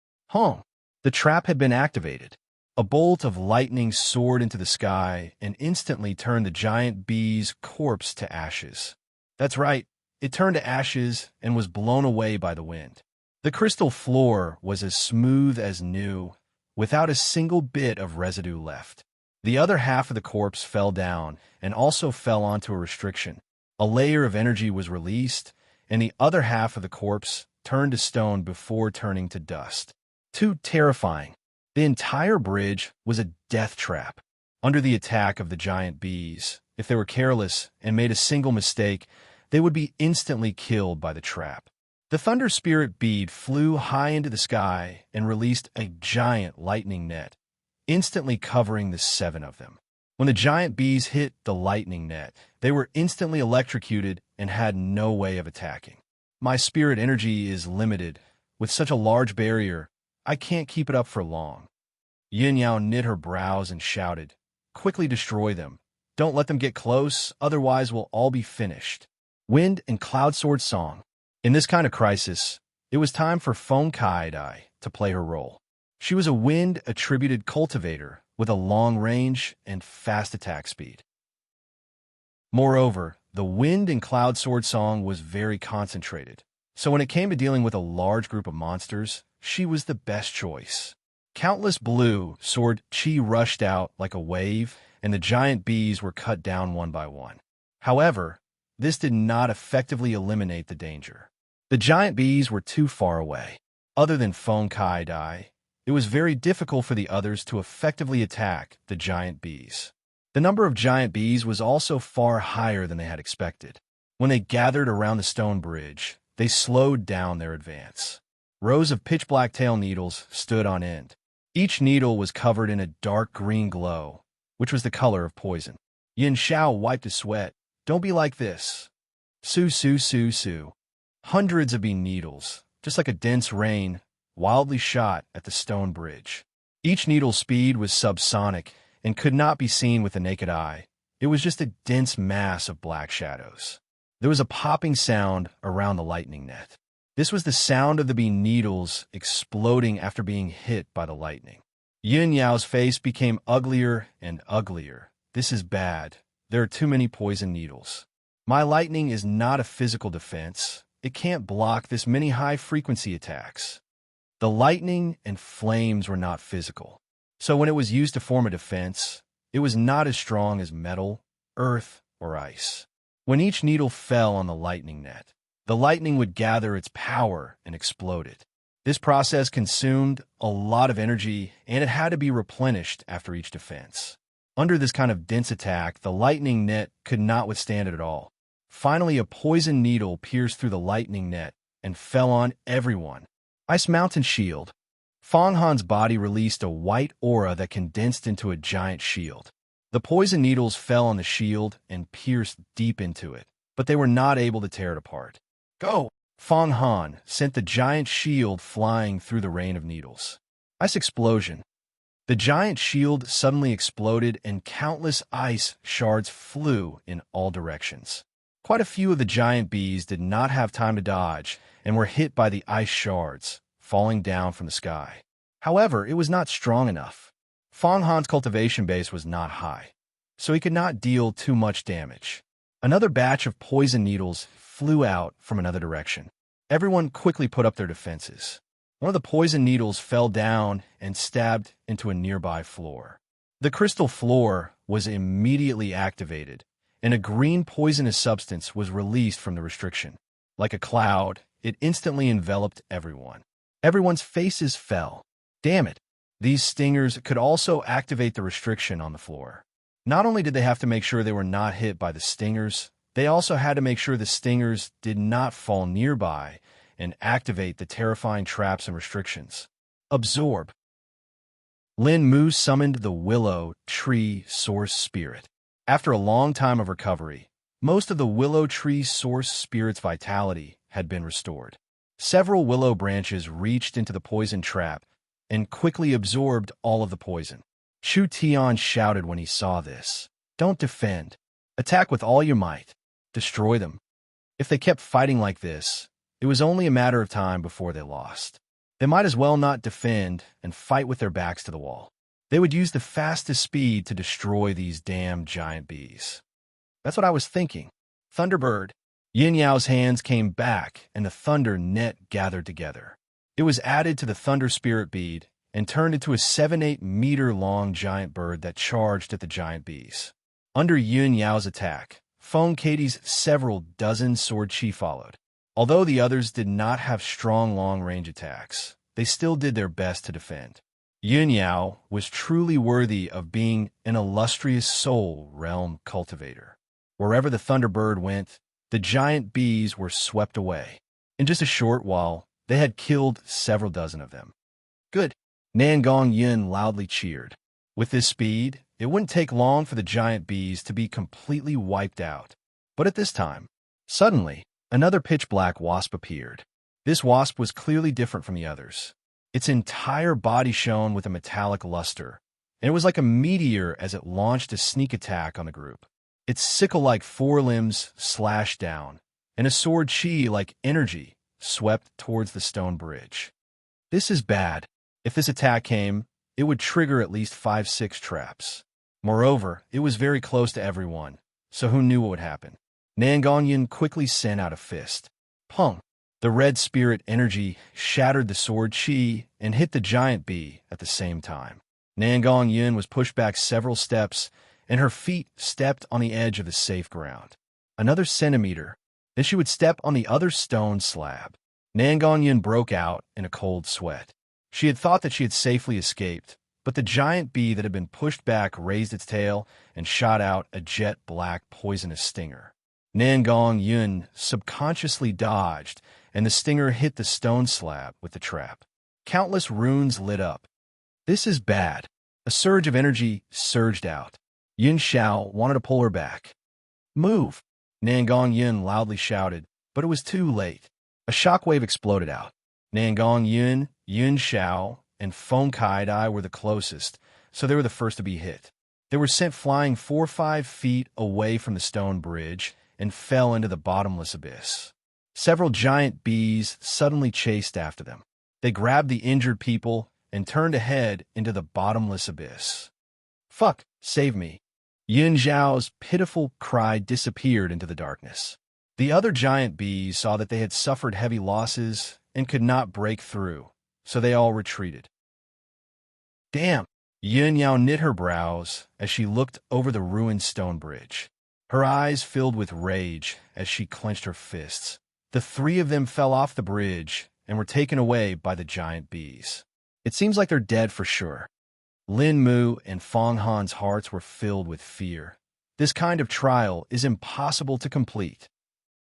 The trap had been activated. A bolt of lightning soared into the sky and instantly turned the giant bee's corpse to ashes. That's right, it turned to ashes and was blown away by the wind. The crystal floor was as smooth as new, without a single bit of residue left. The other half of the corpse fell down and also fell onto a restriction. A layer of energy was released, and the other half of the corpse turned to stone before turning to dust. Too terrifying. The entire bridge was a death trap. Under the attack of the giant bees, if they were careless and made a single mistake, they would be instantly killed by the trap. The thunder spirit bead flew high into the sky and released a giant lightning net, instantly covering the 7 of them. When the giant bees hit the lightning net, they were instantly electrocuted and had no way of attacking. My spirit energy is limited. With such a large barrier, I can't keep it up for long. Yin Yao knit her brows and shouted, "Quickly destroy them. Don't let them get close, otherwise we'll all be finished." Wind and Cloud Sword Song. In this kind of crisis, it was time for Feng Kaidai to play her role. She was a wind-attributed cultivator with a long range and fast attack speed. Moreover, the Wind and Cloud Sword Song was very concentrated, so when it came to dealing with a large group of monsters, she was the best choice. Countless blue sword chi rushed out like a wave, and the giant bees were cut down one by one. However, this did not effectively eliminate the danger. The giant bees were too far away. Other than Feng Kaidai, it was very difficult for the others to effectively attack the giant bees. The number of giant bees was also far higher than they had expected. When they gathered around the stone bridge, they slowed down their advance. Rows of pitch-black tail needles stood on end. Each needle was covered in a dark green glow, which was the color of poison. Yin Xiao wiped his sweat. "Don't be like this. Su, su, su, su." Hundreds of bee needles, just like a dense rain, wildly shot at the stone bridge. Each needle's speed was subsonic and could not be seen with the naked eye. It was just a dense mass of black shadows. There was a popping sound around the lightning net. This was the sound of the bee needles exploding after being hit by the lightning. Yin Yao's face became uglier and uglier. "This is bad. There are too many poison needles. My lightning is not a physical defense. It can't block this many high-frequency attacks." The lightning and flames were not physical, so when it was used to form a defense, it was not as strong as metal, earth, or ice. When each needle fell on the lightning net, the lightning would gather its power and explode it. This process consumed a lot of energy, and it had to be replenished after each defense. Under this kind of dense attack, the lightning net could not withstand it at all. Finally, a poison needle pierced through the lightning net and fell on everyone. Ice Mountain Shield. Fang Han's body released a white aura that condensed into a giant shield. The poison needles fell on the shield and pierced deep into it, but they were not able to tear it apart. "Go!" Fang Han sent the giant shield flying through the rain of needles. Ice Explosion. The giant shield suddenly exploded and countless ice shards flew in all directions. Quite a few of the giant bees did not have time to dodge and were hit by the ice shards, falling down from the sky. However, it was not strong enough. Fang Han's cultivation base was not high, so he could not deal too much damage. Another batch of poison needles flew out from another direction. Everyone quickly put up their defenses. One of the poison needles fell down and stabbed into a nearby floor. The crystal floor was immediately activated, and a green poisonous substance was released from the restriction. Like a cloud, it instantly enveloped everyone. Everyone's faces fell. Damn it! These stingers could also activate the restriction on the floor. Not only did they have to make sure they were not hit by the stingers, they also had to make sure the stingers did not fall nearby and activate the terrifying traps and restrictions. Absorb. Lin Mu summoned the willow tree source spirit. After a long time of recovery, most of the willow tree source spirit's vitality had been restored. Several willow branches reached into the poison trap and quickly absorbed all of the poison. Chu Tian shouted when he saw this. "Don't defend. Attack with all your might. Destroy them." If they kept fighting like this, it was only a matter of time before they lost. They might as well not defend and fight with their backs to the wall. They would use the fastest speed to destroy these damn giant bees. That's what I was thinking. Thunderbird. Yin Yao's hands came back, and the thunder net gathered together. It was added to the thunder spirit bead and turned into a 7-8-meter-long giant bird that charged at the giant bees. Under Yun Yao's attack, Feng Katie's several dozen sword chi followed. Although the others did not have strong long-range attacks, they still did their best to defend. Yun Yao was truly worthy of being an illustrious soul realm cultivator. Wherever the Thunderbird went, the giant bees were swept away. In just a short while, they had killed several dozen of them. Good, Nangong Yun loudly cheered. With this speed, it wouldn't take long for the giant bees to be completely wiped out. But at this time, suddenly, another pitch-black wasp appeared. This wasp was clearly different from the others. Its entire body shone with a metallic luster, and it was like a meteor as it launched a sneak attack on the group. Its sickle-like forelimbs slashed down, and a sword chi like energy swept towards the stone bridge. This is bad. If this attack came, it would trigger at least 5-6 traps. Moreover, it was very close to everyone, so who knew what would happen? Nangongyan quickly sent out a fist. Pung! The red spirit energy shattered the sword chi and hit the giant bee at the same time. Nangongyan was pushed back several steps, and her feet stepped on the edge of the safe ground. Another centimeter, then she would step on the other stone slab. Nangongyan broke out in a cold sweat. She had thought that she had safely escaped, but the giant bee that had been pushed back raised its tail and shot out a jet-black poisonous stinger. Nangong-yun subconsciously dodged, and the stinger hit the stone slab with the trap. Countless runes lit up. This is bad. A surge of energy surged out. Yun Xiao wanted to pull her back. Move! Nangong-yun loudly shouted, but it was too late. A shockwave exploded out. Nangong-yun, Yun Xiao, and Feng Kai-dai were the closest, so they were the first to be hit. They were sent flying 4-5 feet away from the stone bridge and fell into the bottomless abyss. Several giant bees suddenly chased after them. They grabbed the injured people and turned ahead into the bottomless abyss. Fuck, save me. Yun Xiao's pitiful cry disappeared into the darkness. The other giant bees saw that they had suffered heavy losses and could not break through, so they all retreated. Damn! Yun Yao knit her brows as she looked over the ruined stone bridge. Her eyes filled with rage as she clenched her fists. The three of them fell off the bridge and were taken away by the giant bees. It seems like they're dead for sure. Lin Mu and Fong Han's hearts were filled with fear. This kind of trial is impossible to complete.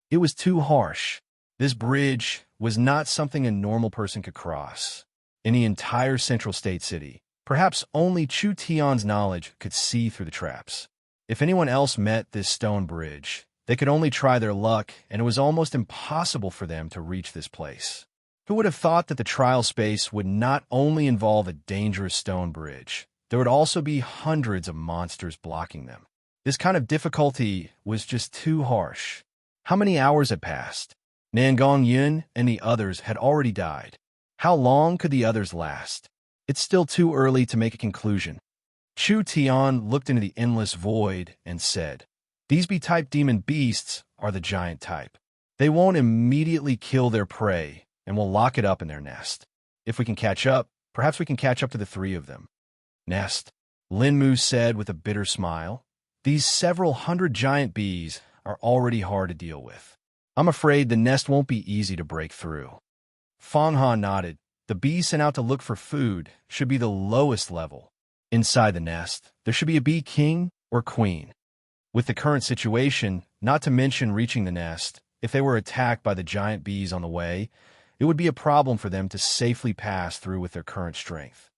It was too harsh. This bridge was not something a normal person could cross. In the entire central state city, perhaps only Chu Tian's knowledge could see through the traps. If anyone else met this stone bridge, they could only try their luck, and it was almost impossible for them to reach this place. Who would have thought that the trial space would not only involve a dangerous stone bridge, there would also be hundreds of monsters blocking them. This kind of difficulty was just too harsh. How many hours had passed? Nangong Yun and the others had already died. How long could the others last? It's still too early to make a conclusion. Chu Tian looked into the endless void and said, "These B-type demon beasts are the giant type. They won't immediately kill their prey and will lock it up in their nest. If we can catch up, perhaps we can catch up to the three of them." Nest, Lin Mu said with a bitter smile. These several hundred giant bees are already hard to deal with. I'm afraid the nest won't be easy to break through. Fong Han nodded. The bees sent out to look for food should be the lowest level. Inside the nest, there should be a bee king or queen. With the current situation, not to mention reaching the nest, if they were attacked by the giant bees on the way, it would be a problem for them to safely pass through with their current strength.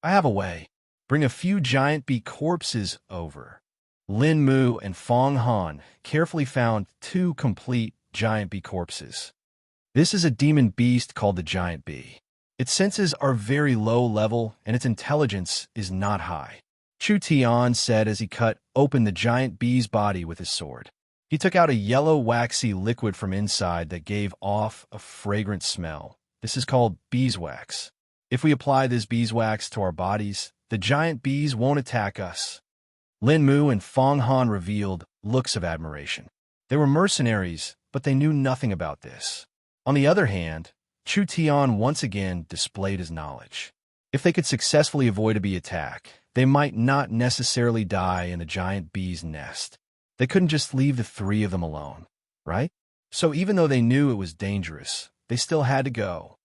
I have a way. Bring a few giant bee corpses over. Lin Mu and Fong Han carefully found 2 complete giant bee corpses. This is a demon beast called the giant bee. Its senses are very low level and its intelligence is not high. Chu Tian said as he cut open the giant bee's body with his sword. He took out a yellow waxy liquid from inside that gave off a fragrant smell. This is called beeswax. If we apply this beeswax to our bodies, the giant bees won't attack us. Lin Mu and Fong Han revealed looks of admiration. They were mercenaries, but they knew nothing about this. On the other hand, Chu Tian once again displayed his knowledge. If they could successfully avoid a bee attack, they might not necessarily die in the giant bee's nest. They couldn't just leave the three of them alone, right? So even though they knew it was dangerous, they still had to go.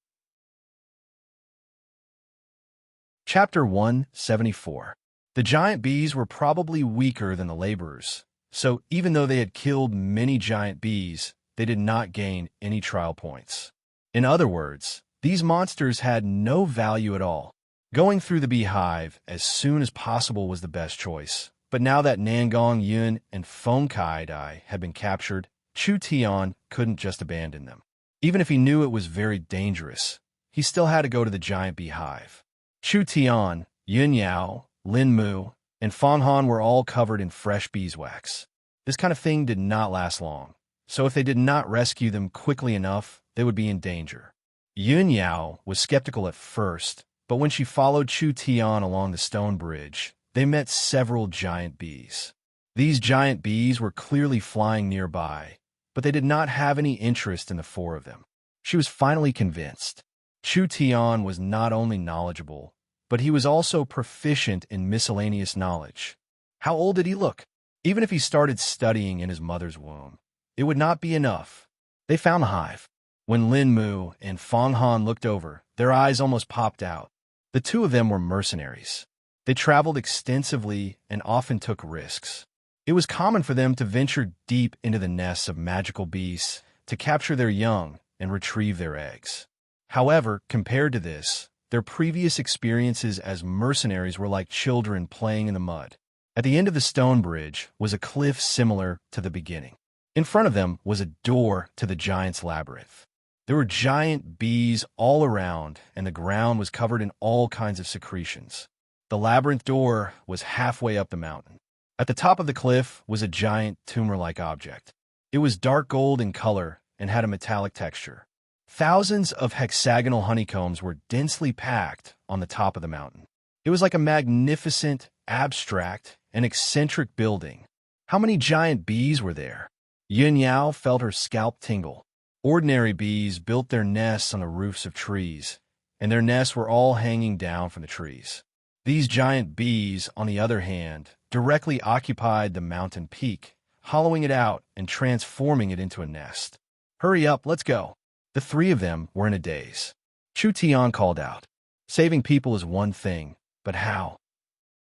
Chapter 174. The giant bees were probably weaker than the laborers, so even though they had killed many giant bees, they did not gain any trial points. In other words, these monsters had no value at all. Going through the beehive as soon as possible was the best choice. But now that Nangong Yun and Feng Kai Dai had been captured, Chu Tian couldn't just abandon them. Even if he knew it was very dangerous, he still had to go to the giant beehive. Chu Tian, Yun Yao, Lin Mu, and Fang Han were all covered in fresh beeswax. This kind of thing did not last long, so if they did not rescue them quickly enough, they would be in danger. Yun Yao was skeptical at first, but when she followed Chu Tian along the stone bridge, they met several giant bees. These giant bees were clearly flying nearby, but they did not have any interest in the four of them. She was finally convinced. Chu Tian was not only knowledgeable, but he was also proficient in miscellaneous knowledge. How old did he look? Even if he started studying in his mother's womb, it would not be enough. They found the hive. When Lin Mu and Fang Han looked over, their eyes almost popped out. The two of them were mercenaries. They traveled extensively and often took risks. It was common for them to venture deep into the nests of magical beasts to capture their young and retrieve their eggs. However, compared to this, their previous experiences as mercenaries were like children playing in the mud. At the end of the stone bridge was a cliff similar to the beginning. In front of them was a door to the giant's labyrinth. There were giant bees all around, and the ground was covered in all kinds of secretions. The labyrinth door was halfway up the mountain. At the top of the cliff was a giant tumor-like object. It was dark gold in color and had a metallic texture. Thousands of hexagonal honeycombs were densely packed on the top of the mountain. It was like a magnificent, abstract, and eccentric building. How many giant bees were there? Yun Yao felt her scalp tingle. Ordinary bees built their nests on the roofs of trees, and their nests were all hanging down from the trees. These giant bees, on the other hand, directly occupied the mountain peak, hollowing it out and transforming it into a nest. Hurry up, let's go. The three of them were in a daze. Chu Tian called out, saving people is one thing, but how?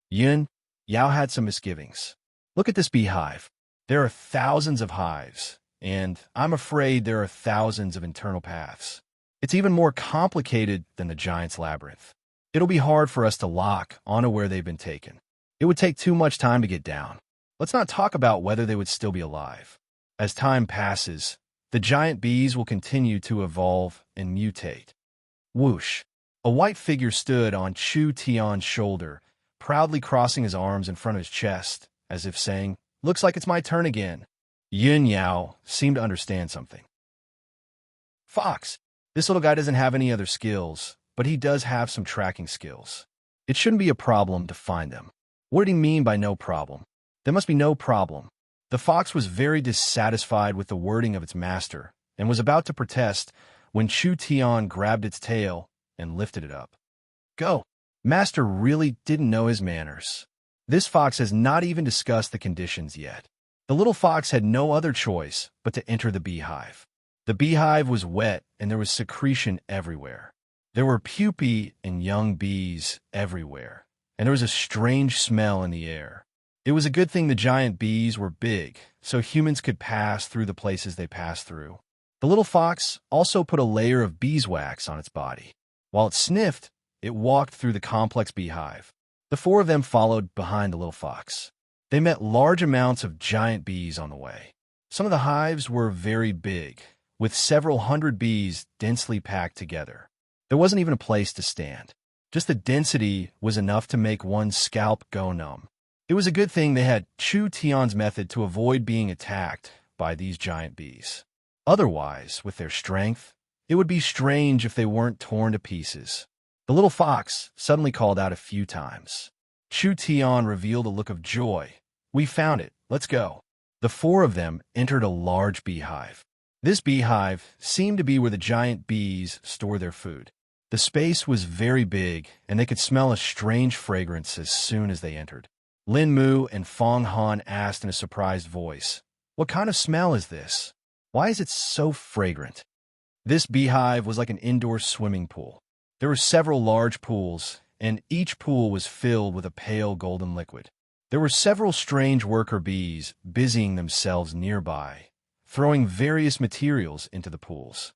Yun Yao had some misgivings. Look at this beehive. There are thousands of hives, and I'm afraid there are thousands of internal paths. It's even more complicated than the giant's labyrinth. It'll be hard for us to lock onto where they've been taken. It would take too much time to get down. Let's not talk about whether they would still be alive. As time passes, the giant bees will continue to evolve and mutate. Whoosh! A white figure stood on Chu Tian's shoulder, proudly crossing his arms in front of his chest, as if saying, "Looks like it's my turn again." Yun Yao seemed to understand something. Fox, this little guy doesn't have any other skills, but he does have some tracking skills. It shouldn't be a problem to find them. What did he mean by no problem? There must be no problem. The fox was very dissatisfied with the wording of its master and was about to protest when Chu Tian grabbed its tail and lifted it up. Go! Master really didn't know his manners. This fox has not even discussed the conditions yet. The little fox had no other choice but to enter the beehive. The beehive was wet and there was secretion everywhere. There were pupae and young bees everywhere, and there was a strange smell in the air. It was a good thing the giant bees were big, so humans could pass through the places they passed through. The little fox also put a layer of beeswax on its body. While it sniffed, it walked through the complex beehive. The four of them followed behind the little fox. They met large amounts of giant bees on the way. Some of the hives were very big, with several hundred bees densely packed together. There wasn't even a place to stand. Just the density was enough to make one's scalp go numb. It was a good thing they had Chu Tian's method to avoid being attacked by these giant bees. Otherwise, with their strength, it would be strange if they weren't torn to pieces. The little fox suddenly called out a few times. Chu Tian revealed a look of joy. We found it. Let's go. The four of them entered a large beehive. This beehive seemed to be where the giant bees store their food. The space was very big, and they could smell a strange fragrance as soon as they entered. Lin Mu and Fong Han asked in a surprised voice, "What kind of smell is this? Why is it so fragrant?" This beehive was like an indoor swimming pool. There were several large pools, and each pool was filled with a pale golden liquid. There were several strange worker bees busying themselves nearby, throwing various materials into the pools.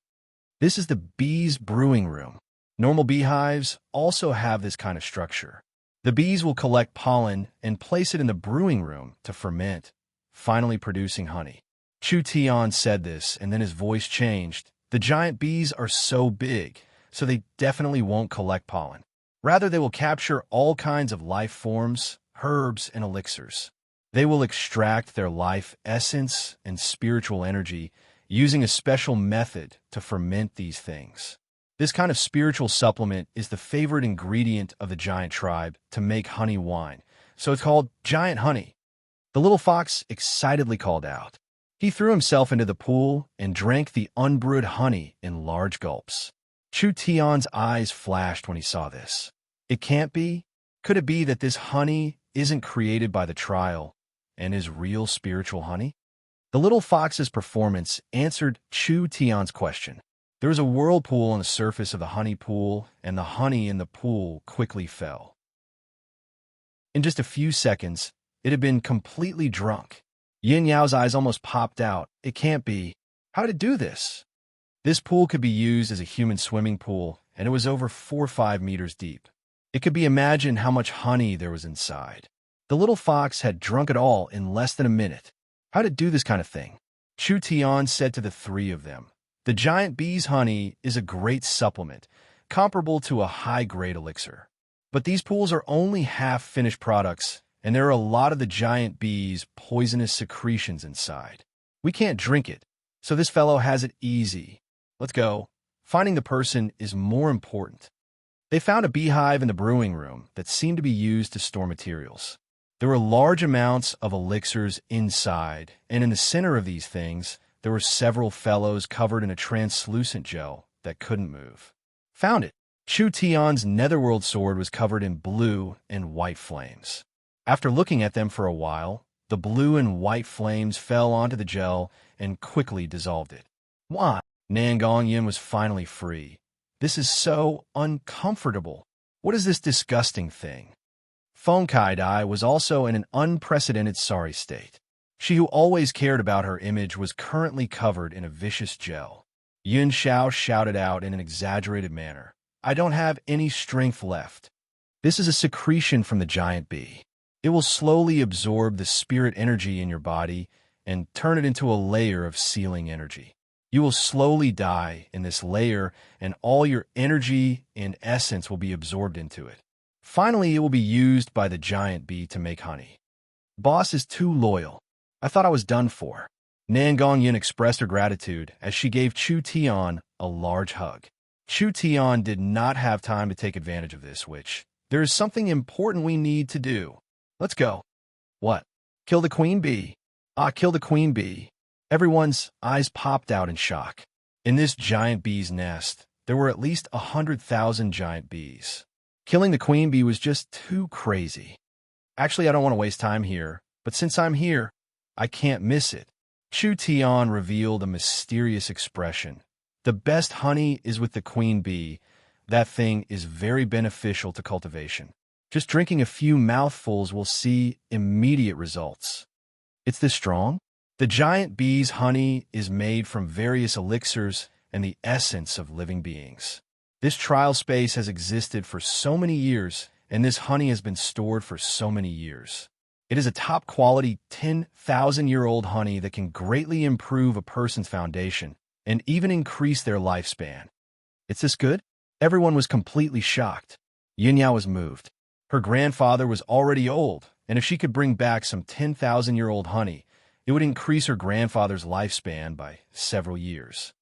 This is the bees' brewing room. Normal beehives also have this kind of structure. The bees will collect pollen and place it in the brewing room to ferment, finally producing honey. Chu Tian said this, and then his voice changed. The giant bees are so big, so they definitely won't collect pollen. Rather, they will capture all kinds of life forms, herbs, and elixirs. They will extract their life essence and spiritual energy using a special method to ferment these things. This kind of spiritual supplement is the favorite ingredient of the giant tribe to make honey wine, so it's called giant honey. The little fox excitedly called out. He threw himself into the pool and drank the unbrewed honey in large gulps. Chu Tian's eyes flashed when he saw this. It can't be? Could it be that this honey isn't created by the trial and is real spiritual honey? The little fox's performance answered Chu Tian's question. There was a whirlpool on the surface of the honey pool, and the honey in the pool quickly fell. In just a few seconds, it had been completely drunk. Yin Yao's eyes almost popped out. It can't be. How did it do this? This pool could be used as a human swimming pool, and it was over 4 or 5 meters deep. It could be imagined how much honey there was inside. The little fox had drunk it all in less than a minute. How did it do this kind of thing? Chu Tian said to the three of them, "The giant bee's honey is a great supplement, comparable to a high-grade elixir. But these pools are only half-finished products, and there are a lot of the giant bee's poisonous secretions inside. We can't drink it, so this fellow has it easy. Let's go. Finding the person is more important." They found a beehive in the brewing room that seemed to be used to store materials. There were large amounts of elixirs inside, and in the center of these things, there were several fellows covered in a translucent gel that couldn't move. Found it. Chu Tian's netherworld sword was covered in blue and white flames. After looking at them for a while, the blue and white flames fell onto the gel and quickly dissolved it. Why? Nangong Yin was finally free. This is so uncomfortable. What is this disgusting thing? Feng Kai-dai was also in an unprecedented sorry state. She who always cared about her image was currently covered in a vicious gel. Yun Xiao shouted out in an exaggerated manner, "I don't have any strength left." This is a secretion from the giant bee. It will slowly absorb the spirit energy in your body and turn it into a layer of sealing energy. You will slowly die in this layer, and all your energy and essence will be absorbed into it. Finally, it will be used by the giant bee to make honey. Boss is too loyal. I thought I was done for. Nangong Yin expressed her gratitude as she gave Chu Tian a large hug. Chu Tian did not have time to take advantage of this, there is something important we need to do. Let's go. What? Kill the queen bee? Kill the queen bee. Everyone's eyes popped out in shock. In this giant bee's nest, there were at least 100,000 giant bees. Killing the queen bee was just too crazy. Actually, I don't want to waste time here, but since I'm here, I can't miss it. Chu Tian revealed a mysterious expression. The best honey is with the queen bee. That thing is very beneficial to cultivation. Just drinking a few mouthfuls will see immediate results. It's this strong? The giant bee's honey is made from various elixirs and the essence of living beings. This trial space has existed for so many years, and this honey has been stored for so many years. It is a top-quality 10,000-year-old honey that can greatly improve a person's foundation and even increase their lifespan. It's this good? Everyone was completely shocked. Yin Yao was moved. Her grandfather was already old, and if she could bring back some 10,000-year-old honey, it would increase her grandfather's lifespan by several years.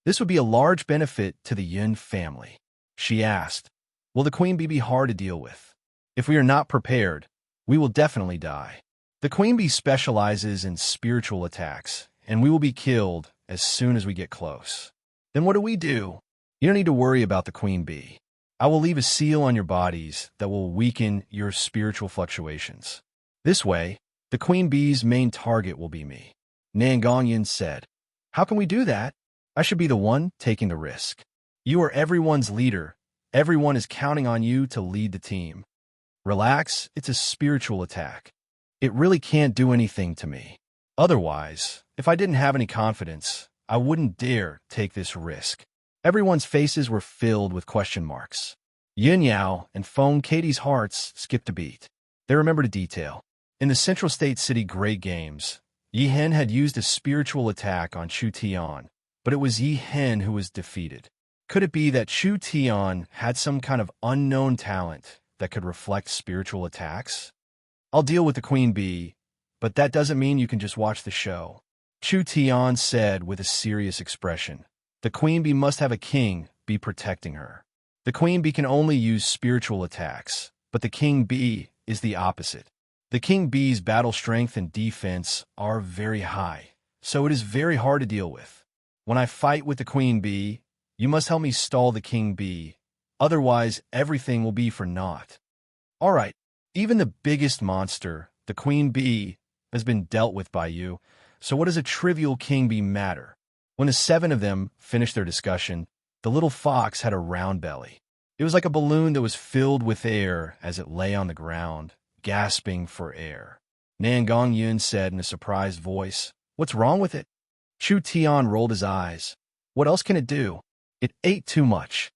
This would be a large benefit to the Yin family. She asked, "Will the queen bee be hard to deal with? If we are not prepared, we will definitely die." The queen bee specializes in spiritual attacks, and we will be killed as soon as we get close. Then what do we do? You don't need to worry about the queen bee. I will leave a seal on your bodies that will weaken your spiritual fluctuations. This way, the queen bee's main target will be me. Nangongyan said, How can we do that? I should be the one taking the risk. You are everyone's leader. Everyone is counting on you to lead the team. Relax, it's a spiritual attack. It really can't do anything to me. Otherwise, if I didn't have any confidence, I wouldn't dare take this risk. Everyone's faces were filled with question marks. Yin Yao and Feng Katie's hearts skipped a beat. They remembered a detail. In the Central State City Great Games, Yi Hen had used a spiritual attack on Chu Tian, but it was Yi Hen who was defeated. Could it be that Chu Tian had some kind of unknown talent that could reflect spiritual attacks? I'll deal with the queen bee, but that doesn't mean you can just watch the show. Chu Tian said with a serious expression. The queen bee must have a king be protecting her. The queen bee can only use spiritual attacks, but the king bee is the opposite. The king bee's battle strength and defense are very high, so it is very hard to deal with. When I fight with the queen bee, you must help me stall the king bee, otherwise everything will be for naught. All right, even the biggest monster, the queen bee, has been dealt with by you, so what does a trivial king bee matter? When the 7 of them finished their discussion, the little fox had a round belly. It was like a balloon that was filled with air as it lay on the ground, gasping for air. Nangongyan said in a surprised voice, What's wrong with it? Chu Tian rolled his eyes. What else can it do? It ate too much.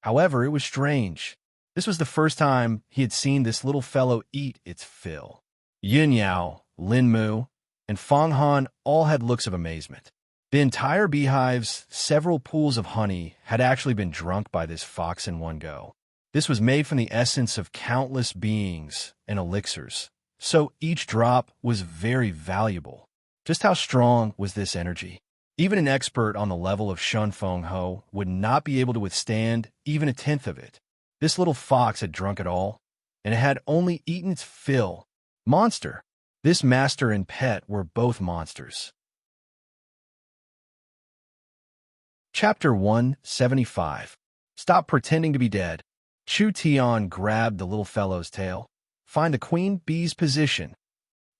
However, it was strange. This was the first time he had seen this little fellow eat its fill. Yin Yao, Lin Mu, and Fang Han all had looks of amazement. The entire beehive's several pools of honey had actually been drunk by this fox in one go. This was made from the essence of countless beings and elixirs, so each drop was very valuable. Just how strong was this energy? Even an expert on the level of Shun Feng Ho would not be able to withstand even a tenth of it. This little fox had drunk it all, and it had only eaten its fill. Monster! This master and pet were both monsters. Chapter 175. Stop pretending to be dead. Chu Tian grabbed the little fellow's tail. Find the queen bee's position.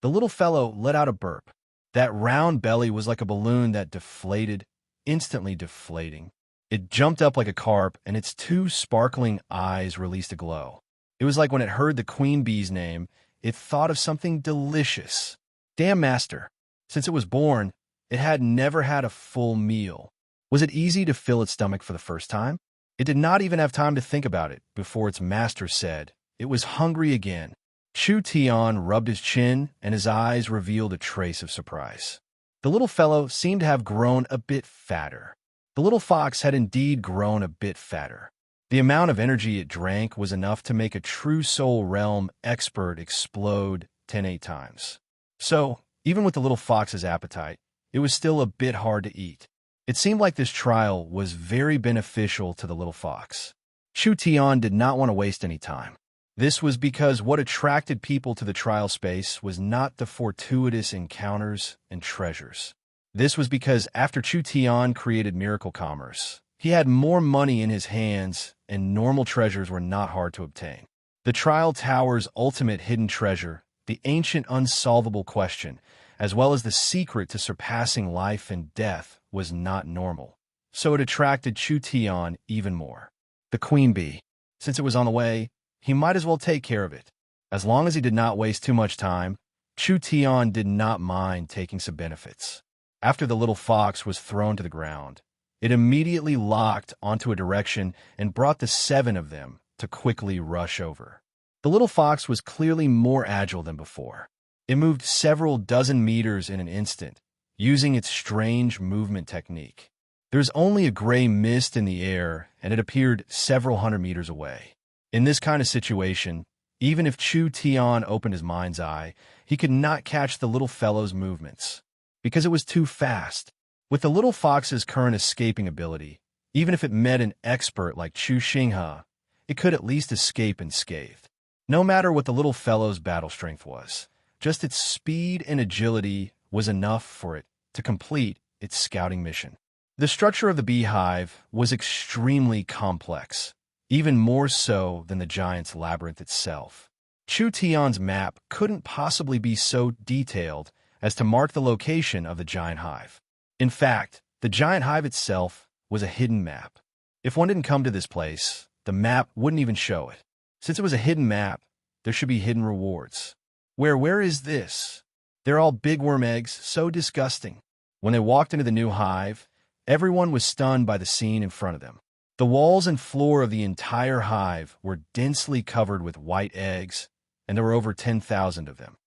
The little fellow let out a burp. That round belly was like a balloon that deflated, instantly deflating. It jumped up like a carp, and its 2 sparkling eyes released a glow. It was like when it heard the queen bee's name, it thought of something delicious. Damn master. Since it was born, it had never had a full meal. Was it easy to fill its stomach for the first time? It did not even have time to think about it before its master said it was hungry again. Chu Tian rubbed his chin, and his eyes revealed a trace of surprise. The little fellow seemed to have grown a bit fatter. The little fox had indeed grown a bit fatter. The amount of energy it drank was enough to make a true soul realm expert explode 10 times. So, even with the little fox's appetite, it was still a bit hard to eat. It seemed like this trial was very beneficial to the little fox. Chu Tian did not want to waste any time. This was because what attracted people to the trial space was not the fortuitous encounters and treasures. This was because after Chu Tian created miracle commerce, he had more money in his hands and normal treasures were not hard to obtain. The trial tower's ultimate hidden treasure, the ancient unsolvable question, as well as the secret to surpassing life and death, was not normal. So it attracted Chu Tian even more. The queen bee. Since it was on the way, he might as well take care of it. As long as he did not waste too much time, Chu Tian did not mind taking some benefits. After the little fox was thrown to the ground, it immediately locked onto a direction and brought the 7 of them to quickly rush over. The little fox was clearly more agile than before. It moved several dozen meters in an instant, using its strange movement technique. There's only a gray mist in the air, and it appeared several hundred meters away. In this kind of situation, even if Chu Tian opened his mind's eye, he could not catch the little fellow's movements, because it was too fast. With the little fox's current escaping ability, even if it met an expert like Chu Xinghe, it could at least escape unscathed. No matter what the little fellow's battle strength was, just its speed and agility was enough for it to complete its scouting mission. The structure of the beehive was extremely complex, even more so than the giant's labyrinth itself. Chu Tian's map couldn't possibly be so detailed as to mark the location of the giant hive. In fact, the giant hive itself was a hidden map. If one didn't come to this place, the map wouldn't even show it. Since it was a hidden map, there should be hidden rewards. Where is this? They're all big worm eggs, so disgusting. When they walked into the new hive, everyone was stunned by the scene in front of them. The walls and floor of the entire hive were densely covered with white eggs, and there were over 10,000 of them.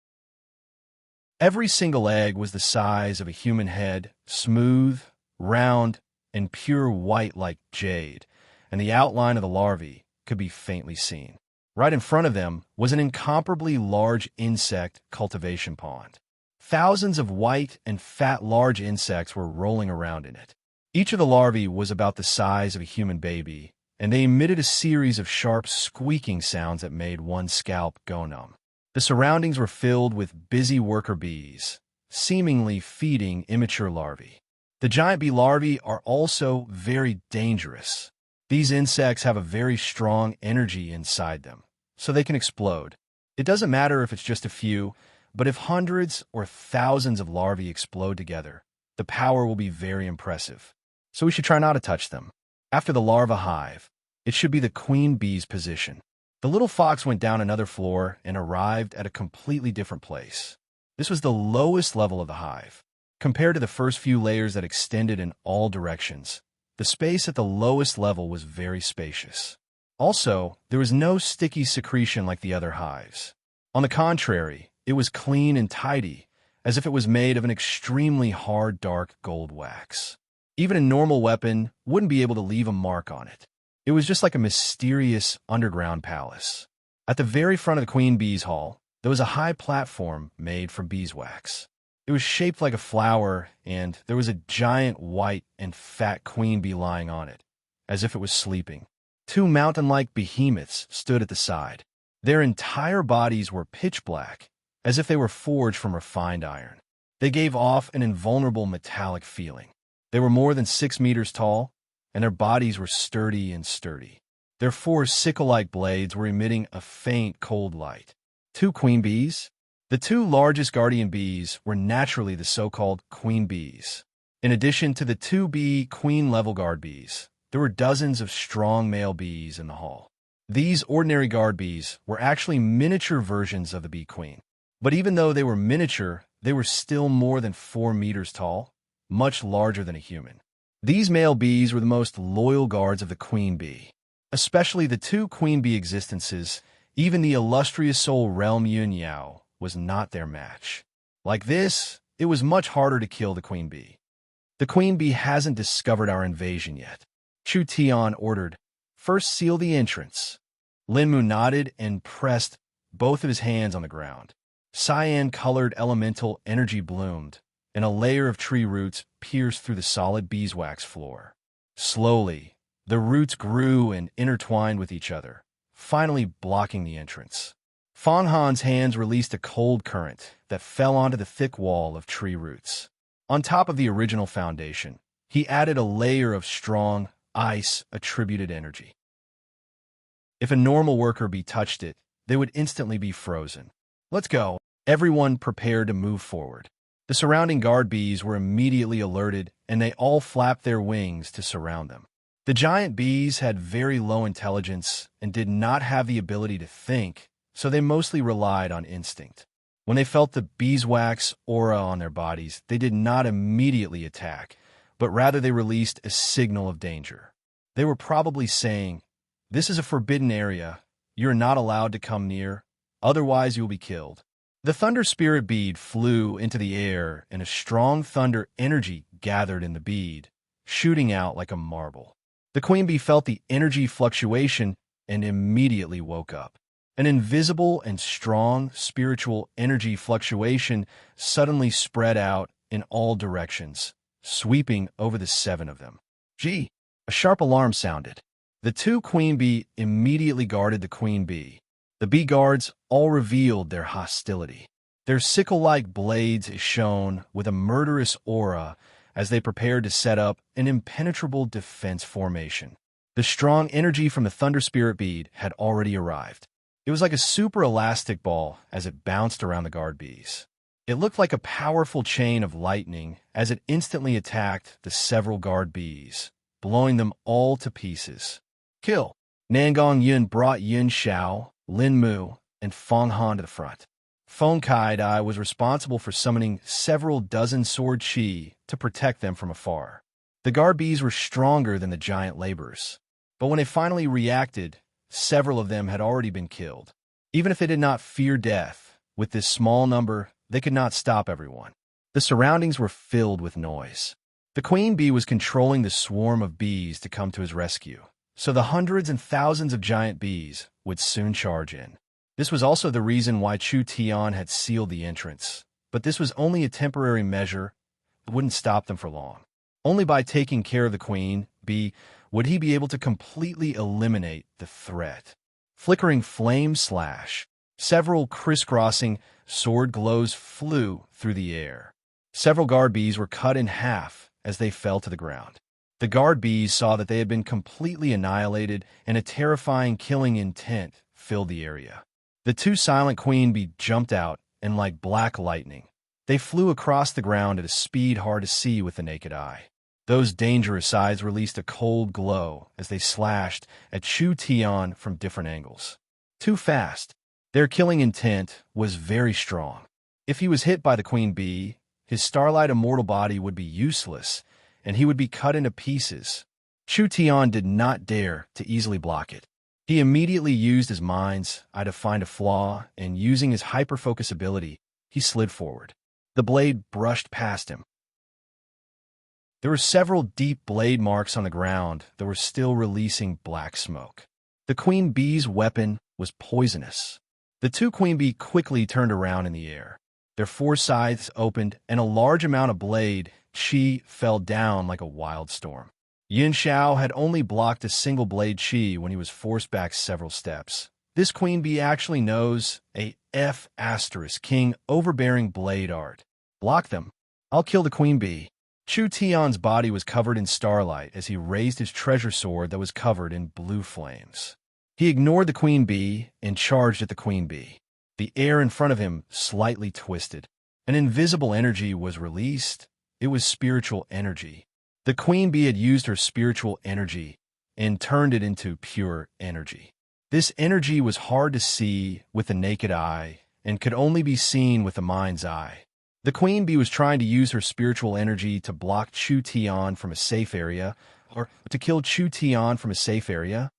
Every single egg was the size of a human head, smooth, round, and pure white like jade, and the outline of the larvae could be faintly seen. Right in front of them was an incomparably large insect cultivation pond. Thousands of white and fat large insects were rolling around in it. Each of the larvae was about the size of a human baby, and they emitted a series of sharp squeaking sounds that made one's scalp go numb. The surroundings were filled with busy worker bees, seemingly feeding immature larvae. The giant bee larvae are also very dangerous. These insects have a very strong energy inside them, so they can explode. It doesn't matter if it's just a few, but if hundreds or thousands of larvae explode together, the power will be very impressive. So we should try not to touch them. After the larva hive, it should be the queen bee's position. The little fox went down another floor and arrived at a completely different place. This was the lowest level of the hive. Compared to the first few layers that extended in all directions, the space at the lowest level was very spacious. Also, there was no sticky secretion like the other hives. On the contrary, it was clean and tidy, as if it was made of an extremely hard, dark gold wax. Even a normal weapon wouldn't be able to leave a mark on it. It was just like a mysterious underground palace. At the very front of the queen bee's hall, there was a high platform made from beeswax. It was shaped like a flower, and there was a giant white and fat queen bee lying on it, as if it was sleeping. Two mountain-like behemoths stood at the side. Their entire bodies were pitch black, as if they were forged from refined iron. They gave off an invulnerable metallic feeling. They were more than 6 meters tall, and their bodies were sturdy. Their 4 sickle-like blades were emitting a faint, cold light. 2 queen bees? The 2 largest guardian bees were naturally the so-called queen bees. In addition to the 2 bee queen-level guard bees, there were dozens of strong male bees in the hall. These ordinary guard bees were actually miniature versions of the bee queen. But even though they were miniature, they were still more than 4 meters tall, much larger than a human. These male bees were the most loyal guards of the queen bee. Especially the 2 queen bee existences, even the illustrious soul realm Yun Yao was not their match. Like this, it was much harder to kill the queen bee. The queen bee hasn't discovered our invasion yet. Chu Tian ordered, "First seal the entrance." Lin Mu nodded and pressed both of his hands on the ground. Cyan-colored elemental energy bloomed, and a layer of tree roots pierced through the solid beeswax floor. Slowly, the roots grew and intertwined with each other, finally blocking the entrance. Fan Han's hands released a cold current that fell onto the thick wall of tree roots. On top of the original foundation, he added a layer of strong, ice-attributed energy. If a normal worker bee touched it, they would instantly be frozen. "Let's go." Everyone prepared to move forward. The surrounding guard bees were immediately alerted, and they all flapped their wings to surround them. The giant bees had very low intelligence and did not have the ability to think, so they mostly relied on instinct. When they felt the beeswax aura on their bodies, they did not immediately attack, but rather they released a signal of danger. They were probably saying, "This is a forbidden area. You're not allowed to come near, otherwise you'll be killed." The thunder spirit bead flew into the air, and a strong thunder energy gathered in the bead, shooting out like a marble. The queen bee felt the energy fluctuation and immediately woke up. An invisible and strong spiritual energy fluctuation suddenly spread out in all directions, sweeping over the 7 of them. Gee! A sharp alarm sounded. The 2 queen bee immediately guarded the queen bee. The bee guards all revealed their hostility. Their sickle-like blades shone with a murderous aura as they prepared to set up an impenetrable defense formation. The strong energy from the Thunder Spirit bead had already arrived. It was like a super elastic ball as it bounced around the guard bees. It looked like a powerful chain of lightning as it instantly attacked the several guard bees, blowing them all to pieces. Kill! Nangong Yun brought Yun Xiao, Lin Mu, and Feng Han to the front. Feng Kai-Dai was responsible for summoning several dozen sword chi to protect them from afar. The guard bees were stronger than the giant laborers, but when they finally reacted, several of them had already been killed. Even if they did not fear death, with this small number, they could not stop everyone. The surroundings were filled with noise. The queen bee was controlling the swarm of bees to come to his rescue, so the hundreds and thousands of giant bees would soon charge in. This was also the reason why Chu Tian had sealed the entrance, but this was only a temporary measure. It wouldn't stop them for long. Only by taking care of the queen bee would he be able to completely eliminate the threat. Flickering flame slash. Several crisscrossing sword glows flew through the air. Several guard bees were cut in half as they fell to the ground. The guard bees saw that they had been completely annihilated, and a terrifying killing intent filled the area. The two silent queen bee jumped out, and like black lightning, they flew across the ground at a speed hard to see with the naked eye. Those dangerous eyes released a cold glow as they slashed at Chu Tian from different angles. Too fast. Their killing intent was very strong. If he was hit by the queen bee, his starlight immortal body would be useless, and he would be cut into pieces. Chu Tian did not dare to easily block it. He immediately used his mind's eye to find a flaw, and using his hyperfocus ability, he slid forward. The blade brushed past him. There were several deep blade marks on the ground that were still releasing black smoke. The queen bee's weapon was poisonous. The two queen bee quickly turned around in the air. Their four scythes opened, and a large amount of blade chi fell down like a wild storm. Yin Xiao had only blocked a single blade chi when he was forced back several steps. This queen bee actually knows a F** king overbearing blade art. Block them. I'll kill the queen bee. Chu Tian's body was covered in starlight as he raised his treasure sword that was covered in blue flames. He ignored the queen bee and charged at the queen bee. The air in front of him slightly twisted. An invisible energy was released. It was spiritual energy. The queen bee had used her spiritual energy and turned it into pure energy. This energy was hard to see with the naked eye and could only be seen with the mind's eye. The queen bee was trying to use her spiritual energy to block Chu Tian from a safe area, or to kill Chu Tian from a safe area.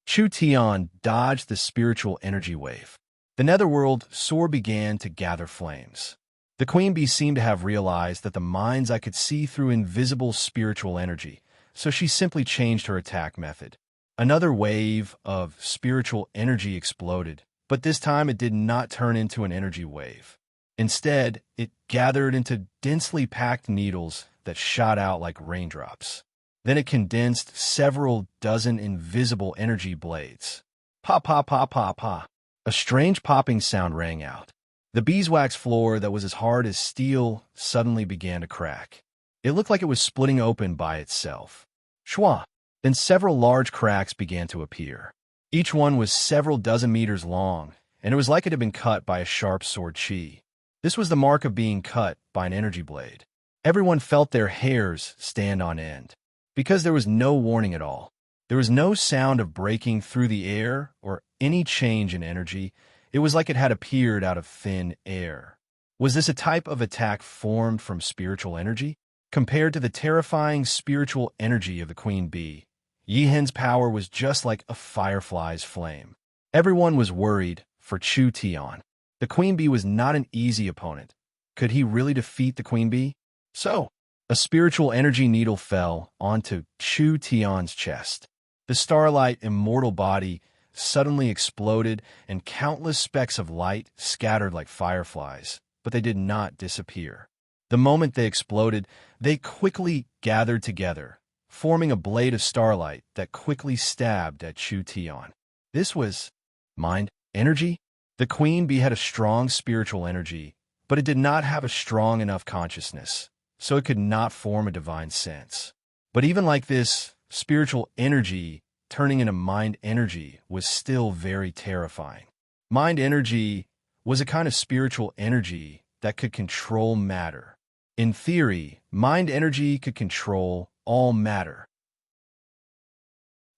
Chu Tian dodged the spiritual energy wave. The netherworld sword began to gather flames. The queen bee seemed to have realized that the mind's eye could see through invisible spiritual energy, so she simply changed her attack method. Another wave of spiritual energy exploded, but this time it did not turn into an energy wave. Instead, it gathered into densely packed needles that shot out like raindrops. Then it condensed several dozen invisible energy blades. Pa pa pa pa pa. A strange popping sound rang out. The beeswax floor that was as hard as steel suddenly began to crack. It looked like it was splitting open by itself. Shwa! Then several large cracks began to appear. Each one was several dozen meters long, and it was like it had been cut by a sharp sword chi. This was the mark of being cut by an energy blade. Everyone felt their hairs stand on end. Because there was no warning at all. There was no sound of breaking through the air or any change in energy. It was like it had appeared out of thin air. Was this a type of attack formed from spiritual energy? Compared to the terrifying spiritual energy of the queen bee, Yi Hen's power was just like a firefly's flame. Everyone was worried for Chu Tian. The queen bee was not an easy opponent. Could he really defeat the queen bee? So, a spiritual energy needle fell onto Chu Tian's chest. The starlight immortal body suddenly exploded, and countless specks of light scattered like fireflies, but they did not disappear. The moment they exploded, they quickly gathered together, forming a blade of starlight that quickly stabbed at Chu Tian. This was mind energy? The queen bee had a strong spiritual energy, but it did not have a strong enough consciousness, so it could not form a divine sense. But even like this, spiritual energy turning into mind energy was still very terrifying. Mind energy was a kind of spiritual energy that could control matter. In theory, mind energy could control all matter.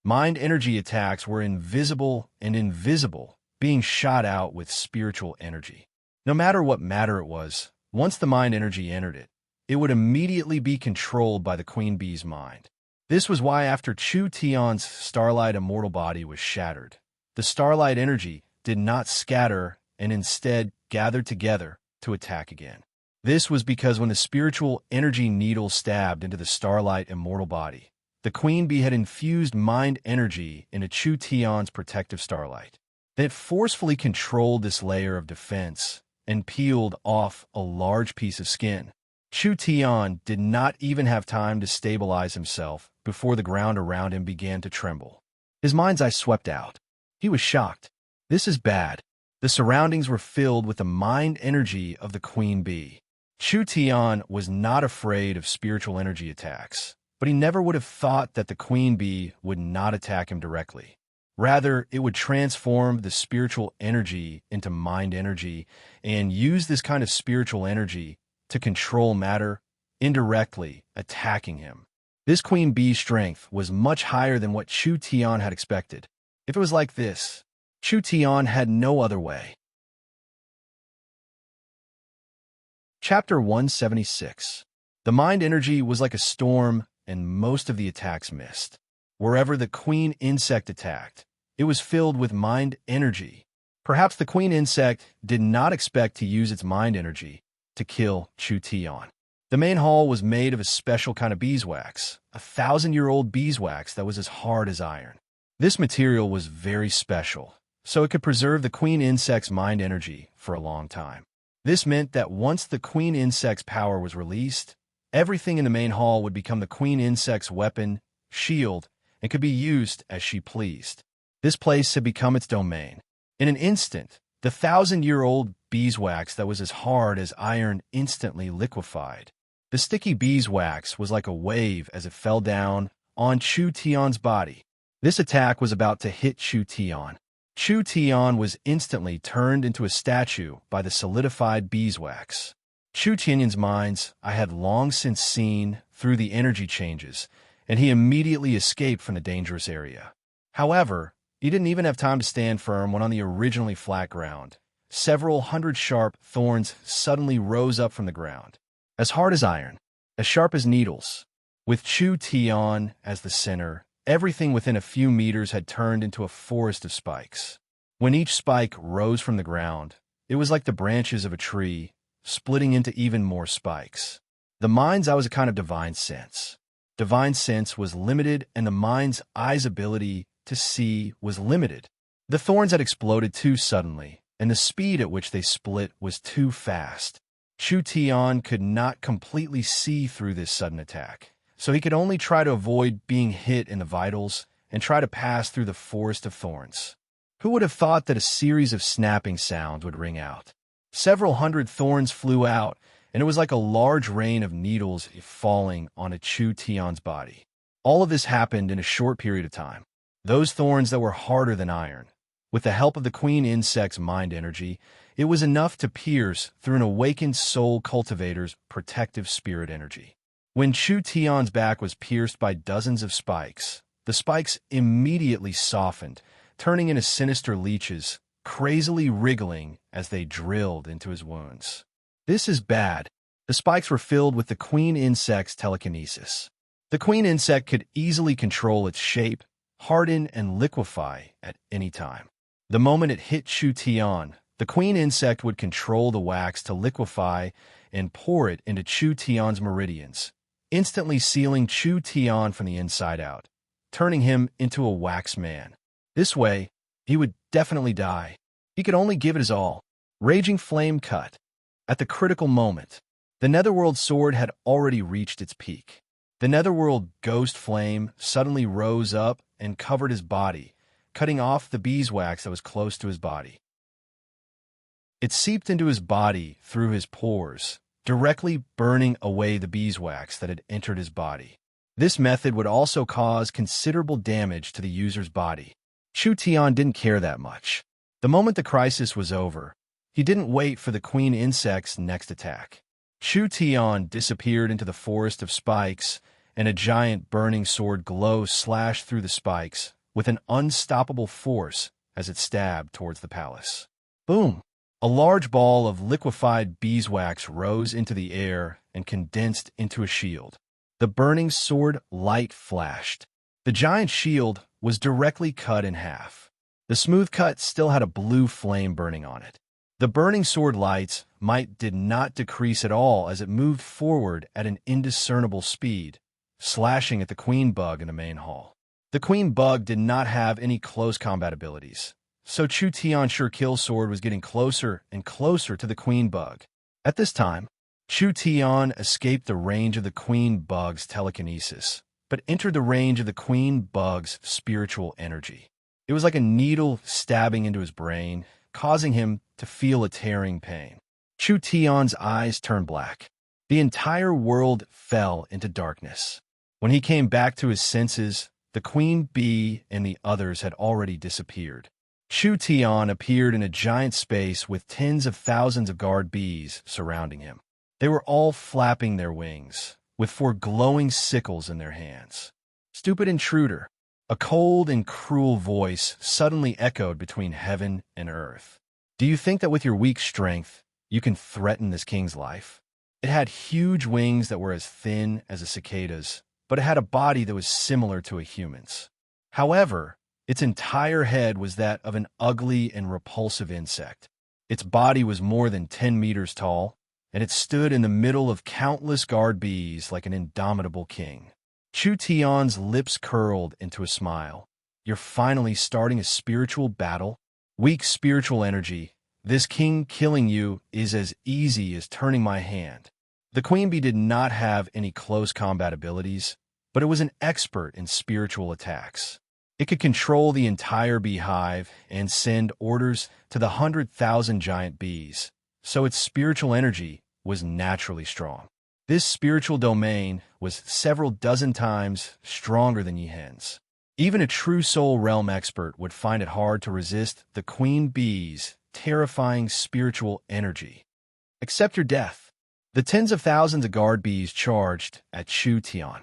Mind energy attacks were invisible and invisible, being shot out with spiritual energy. No matter what matter it was, once the mind energy entered it, it would immediately be controlled by the queen bee's mind. This was why after Chu Tian's starlight immortal body was shattered, the starlight energy did not scatter and instead gathered together to attack again. This was because when the spiritual energy needle stabbed into the starlight immortal body, the queen bee had infused mind energy into Chu Tian's protective starlight. Then it forcefully controlled this layer of defense and peeled off a large piece of skin. Chu Tian did not even have time to stabilize himself before the ground around him began to tremble. His mind's eye swept out. He was shocked. This is bad. The surroundings were filled with the mind energy of the queen bee. Chu Tian was not afraid of spiritual energy attacks, but he never would have thought that the queen bee would not attack him directly. Rather, it would transform the spiritual energy into mind energy and use this kind of spiritual energy to control matter, indirectly attacking him. This queen bee's strength was much higher than what Chu Tian had expected. If it was like this, Chu Tian had no other way. Chapter 176. The mind energy was like a storm, and most of the attacks missed. Wherever the queen insect attacked, it was filled with mind energy. Perhaps the queen insect did not expect to use its mind energy to kill Chu Tian. The main hall was made of a special kind of beeswax, a 1,000-year-old beeswax that was as hard as iron. This material was very special, so it could preserve the queen insect's mind energy for a long time. This meant that once the queen insect's power was released, everything in the main hall would become the queen insect's weapon, shield, and could be used as she pleased. This place had become its domain. In an instant, the 1,000-year-old beeswax that was as hard as iron instantly liquefied. The sticky beeswax was like a wave as it fell down on Chu Tian's body. This attack was about to hit Chu Tian. Chu Tian was instantly turned into a statue by the solidified beeswax. Chu Tian's mind's eye had long since seen through the energy changes, and he immediately escaped from the dangerous area. However, he didn't even have time to stand firm when on the originally flat ground, several hundred sharp thorns suddenly rose up from the ground, as hard as iron, as sharp as needles. With Chu Tian as the center, everything within a few meters had turned into a forest of spikes. When each spike rose from the ground, it was like the branches of a tree, splitting into even more spikes. The mind's eye was a kind of divine sense. Divine sense was limited, and the mind's eye's ability to see was limited. The thorns had exploded too suddenly, and the speed at which they split was too fast. Chu Tian could not completely see through this sudden attack, so he could only try to avoid being hit in the vitals and try to pass through the forest of thorns. Who would have thought that a series of snapping sounds would ring out? Several hundred thorns flew out, and it was like a large rain of needles falling on Chu Tian's body. All of this happened in a short period of time. Those thorns that were harder than iron. With the help of the queen insect's mind energy, it was enough to pierce through an awakened soul cultivator's protective spirit energy. When Chu Tian's back was pierced by dozens of spikes, the spikes immediately softened, turning into sinister leeches, crazily wriggling as they drilled into his wounds. This is bad. The spikes were filled with the queen insect's telekinesis. The queen insect could easily control its shape, harden, and liquefy at any time. The moment it hit Chu Tian, the queen insect would control the wax to liquefy and pour it into Chu Tian's meridians, instantly sealing Chu Tian from the inside out, turning him into a wax man. This way, he would definitely die. He could only give it his all. Raging flame cut. At the critical moment, the Netherworld sword had already reached its peak. The Netherworld ghost flame suddenly rose up and covered his body, cutting off the beeswax that was close to his body. It seeped into his body through his pores, directly burning away the beeswax that had entered his body. This method would also cause considerable damage to the user's body. Chu Tian didn't care that much. The moment the crisis was over, he didn't wait for the queen insect's next attack. Chu Tian disappeared into the forest of spikes, and a giant burning sword glow slashed through the spikes with an unstoppable force as it stabbed towards the palace. Boom! A large ball of liquefied beeswax rose into the air and condensed into a shield. The burning sword light flashed. The giant shield was directly cut in half. The smooth cut still had a blue flame burning on it. The burning sword light's might did not decrease at all as it moved forward at an indiscernible speed, slashing at the queen bug in the main hall. The queen bug did not have any close combat abilities, so Chu Tian's sure kill sword was getting closer and closer to the queen bug. At this time, Chu Tian escaped the range of the queen bug's telekinesis, but entered the range of the queen bug's spiritual energy. It was like a needle stabbing into his brain, causing him to feel a tearing pain. Chu Tian's eyes turned black. The entire world fell into darkness. When he came back to his senses, the queen bee and the others had already disappeared. Chu Tian appeared in a giant space with tens of thousands of guard bees surrounding him. They were all flapping their wings, with 4 glowing sickles in their hands. "Stupid intruder," a cold and cruel voice suddenly echoed between heaven and earth. "Do you think that with your weak strength, you can threaten this king's life?" It had huge wings that were as thin as a cicada's, but it had a body that was similar to a human's. However, its entire head was that of an ugly and repulsive insect. Its body was more than 10 meters tall, and it stood in the middle of countless guard bees like an indomitable king. Chu Tian's lips curled into a smile. "You're finally starting a spiritual battle? Weak spiritual energy. This king killing you is as easy as turning my hand." The queen bee did not have any close combat abilities, but it was an expert in spiritual attacks. It could control the entire beehive and send orders to the 100,000 giant bees, so its spiritual energy was naturally strong. This spiritual domain was several dozen times stronger than Yihen's. Even a true soul realm expert would find it hard to resist the queen bee's terrifying spiritual energy. "Accept your death." The tens of thousands of guard bees charged at Chu Tian.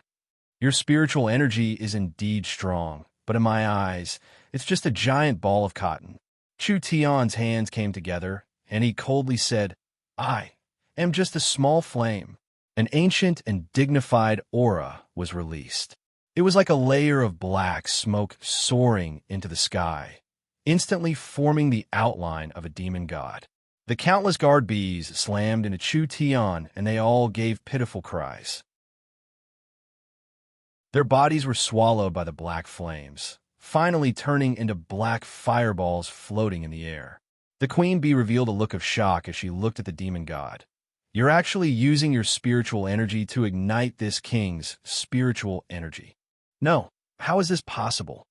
"Your spiritual energy is indeed strong, but in my eyes, it's just a giant ball of cotton." Chu Tian's hands came together, and he coldly said, "I am just a small flame." An ancient and dignified aura was released. It was like a layer of black smoke soaring into the sky, instantly forming the outline of a demon god. The countless guard bees slammed into Chu Tian, and they all gave pitiful cries. Their bodies were swallowed by the black flames, finally turning into black fireballs floating in the air. The queen bee revealed a look of shock as she looked at the demon god. "You're actually using your spiritual energy to ignite this king's spiritual energy." "No, how is this possible?"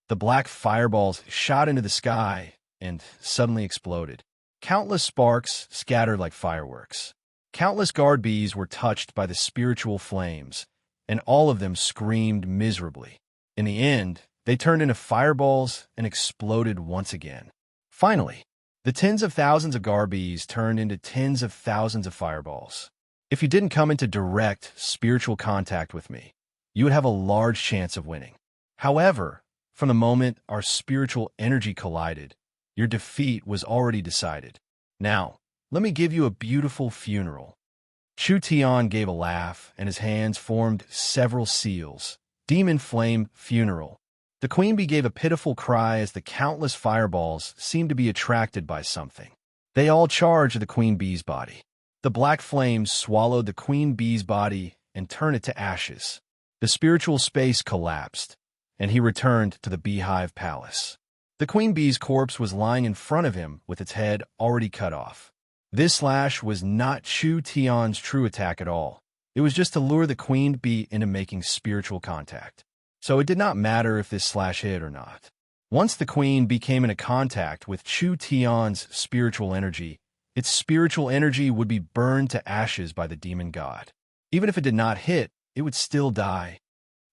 The black fireballs shot into the sky and suddenly exploded. Countless sparks scattered like fireworks. Countless guard bees were touched by the spiritual flames, and all of them screamed miserably. In the end, they turned into fireballs and exploded once again. Finally, the tens of thousands of guard bees turned into tens of thousands of fireballs. "If you didn't come into direct spiritual contact with me, you would have a large chance of winning. However, from the moment our spiritual energy collided, your defeat was already decided. Now, let me give you a beautiful funeral." Chu Tian gave a laugh, and his hands formed several seals. "Demon Flame Funeral." The queen bee gave a pitiful cry as the countless fireballs seemed to be attracted by something. They all charged the queen bee's body. The black flames swallowed the queen bee's body and turned it to ashes. The spiritual space collapsed, and he returned to the beehive palace. The queen bee's corpse was lying in front of him with its head already cut off. This slash was not Chu Tian's true attack at all. It was just to lure the queen bee into making spiritual contact. So it did not matter if this slash hit or not. Once the queen bee came into contact with Chu Tian's spiritual energy, its spiritual energy would be burned to ashes by the demon god. Even if it did not hit, it would still die.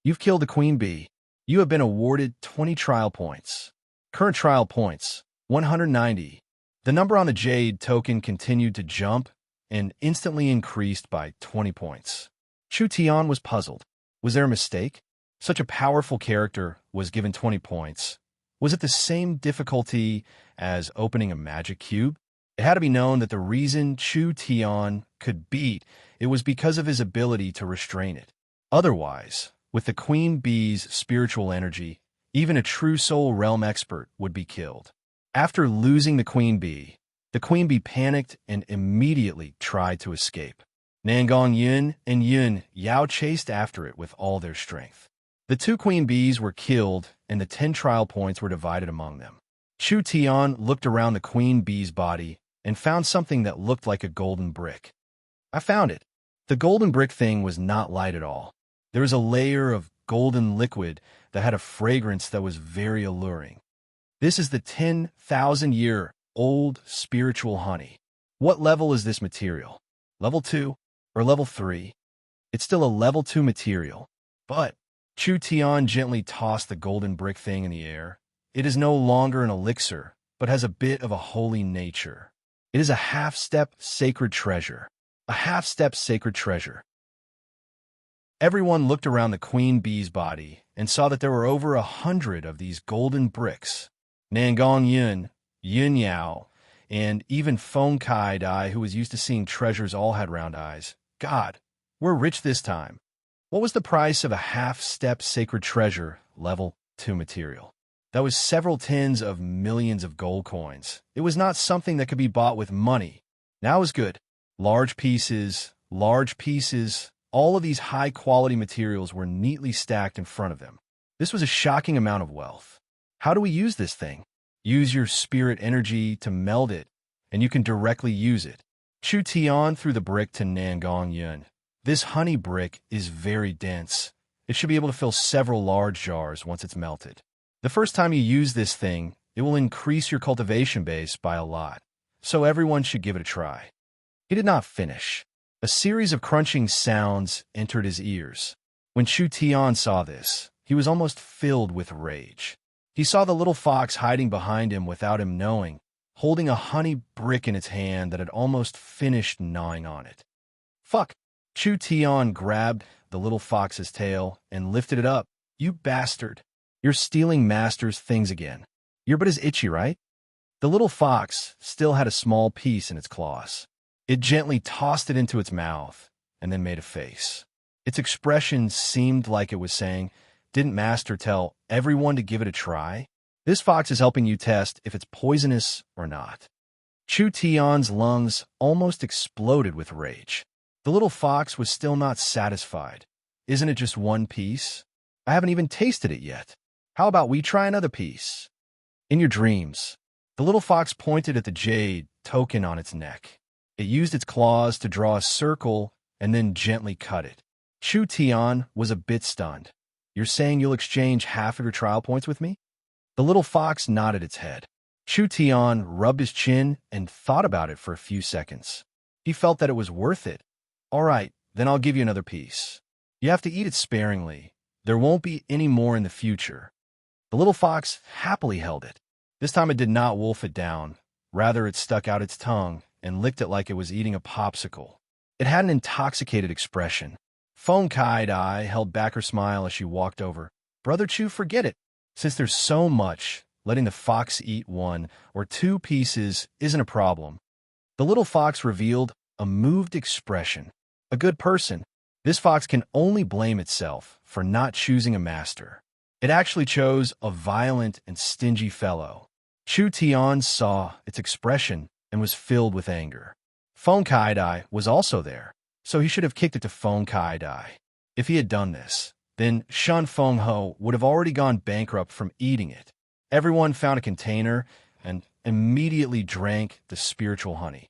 You've killed the queen bee. You have been awarded 20 trial points. Current trial points, 190. The number on the jade token continued to jump and instantly increased by 20 points. Chu Tian was puzzled. Was there a mistake? Such a powerful character was given 20 points. Was it the same difficulty as opening a magic cube? It had to be known that the reason Chu Tian could beat it was because of his ability to restrain it. Otherwise, with the queen bee's spiritual energy, even a true soul realm expert would be killed. After losing the queen bee panicked and immediately tried to escape. Nangong Yun and Yun Yao chased after it with all their strength. The two queen bees were killed, and the 10 trial points were divided among them. Chu Tian looked around the queen bee's body and found something that looked like a golden brick. I found it. The golden brick thing was not light at all. There was a layer of golden liquid that had a fragrance that was very alluring. This is the 10,000-year-old spiritual honey. What level is this material? Level 2 or level 3? It's still a level 2 material. But Chu Tian gently tossed the golden brick thing in the air. It is no longer an elixir, but has a bit of a holy nature. It is a half-step sacred treasure. A half-step sacred treasure. Everyone looked around the queen bee's body and saw that there were over 100 of these golden bricks. Nangong Yun, Yun Yao, and even Feng Kai Dai, who was used to seeing treasures, all had round eyes. God, we're rich this time. What was the price of a half-step sacred treasure, level 2 material? That was several tens of millions of gold coins. It was not something that could be bought with money. Now it was good. Large pieces, all of these high-quality materials were neatly stacked in front of them. This was a shocking amount of wealth. How do we use this thing? Use your spirit energy to meld it, and you can directly use it. Chu Tian threw the brick to Nangong Yun. This honey brick is very dense. It should be able to fill several large jars once it's melted. The first time you use this thing, it will increase your cultivation base by a lot, so everyone should give it a try. He did not finish. A series of crunching sounds entered his ears. When Chu Tian saw this, he was almost filled with rage. He saw the little fox hiding behind him without him knowing, holding a honey brick in its hand that had almost finished gnawing on it. Fuck! Chu Tian grabbed the little fox's tail and lifted it up. You bastard! You're stealing master's things again. Your butt is itchy, right? The little fox still had a small piece in its claws. It gently tossed it into its mouth and then made a face. Its expression seemed like it was saying, "Didn't Master tell everyone to give it a try? This fox is helping you test if it's poisonous or not." Chu Tian's lungs almost exploded with rage. The little fox was still not satisfied. Isn't it just one piece? I haven't even tasted it yet. How about we try another piece? In your dreams, the little fox pointed at the jade token on its neck. It used its claws to draw a circle and then gently cut it. Chu Tian was a bit stunned. You're saying you'll exchange half of your trial points with me? The little fox nodded its head. Chu Tian rubbed his chin and thought about it for a few seconds. He felt that it was worth it. All right, then I'll give you another piece. You have to eat it sparingly. There won't be any more in the future. The little fox happily held it. This time it did not wolf it down. Rather, it stuck out its tongue and licked it like it was eating a popsicle. It had an intoxicated expression. Feng Kai Dai held back her smile as she walked over. Brother Chu, forget it. Since there's so much, letting the fox eat 1 or 2 pieces isn't a problem. The little fox revealed a moved expression. A good person. This fox can only blame itself for not choosing a master. It actually chose a violent and stingy fellow. Chu Tian saw its expression and was filled with anger. Feng Kai Dai was also there, so he should have kicked it to Feng Kai Dai. If he had done this, then Shun Feng Ho would have already gone bankrupt from eating it. Everyone found a container and immediately drank the spiritual honey.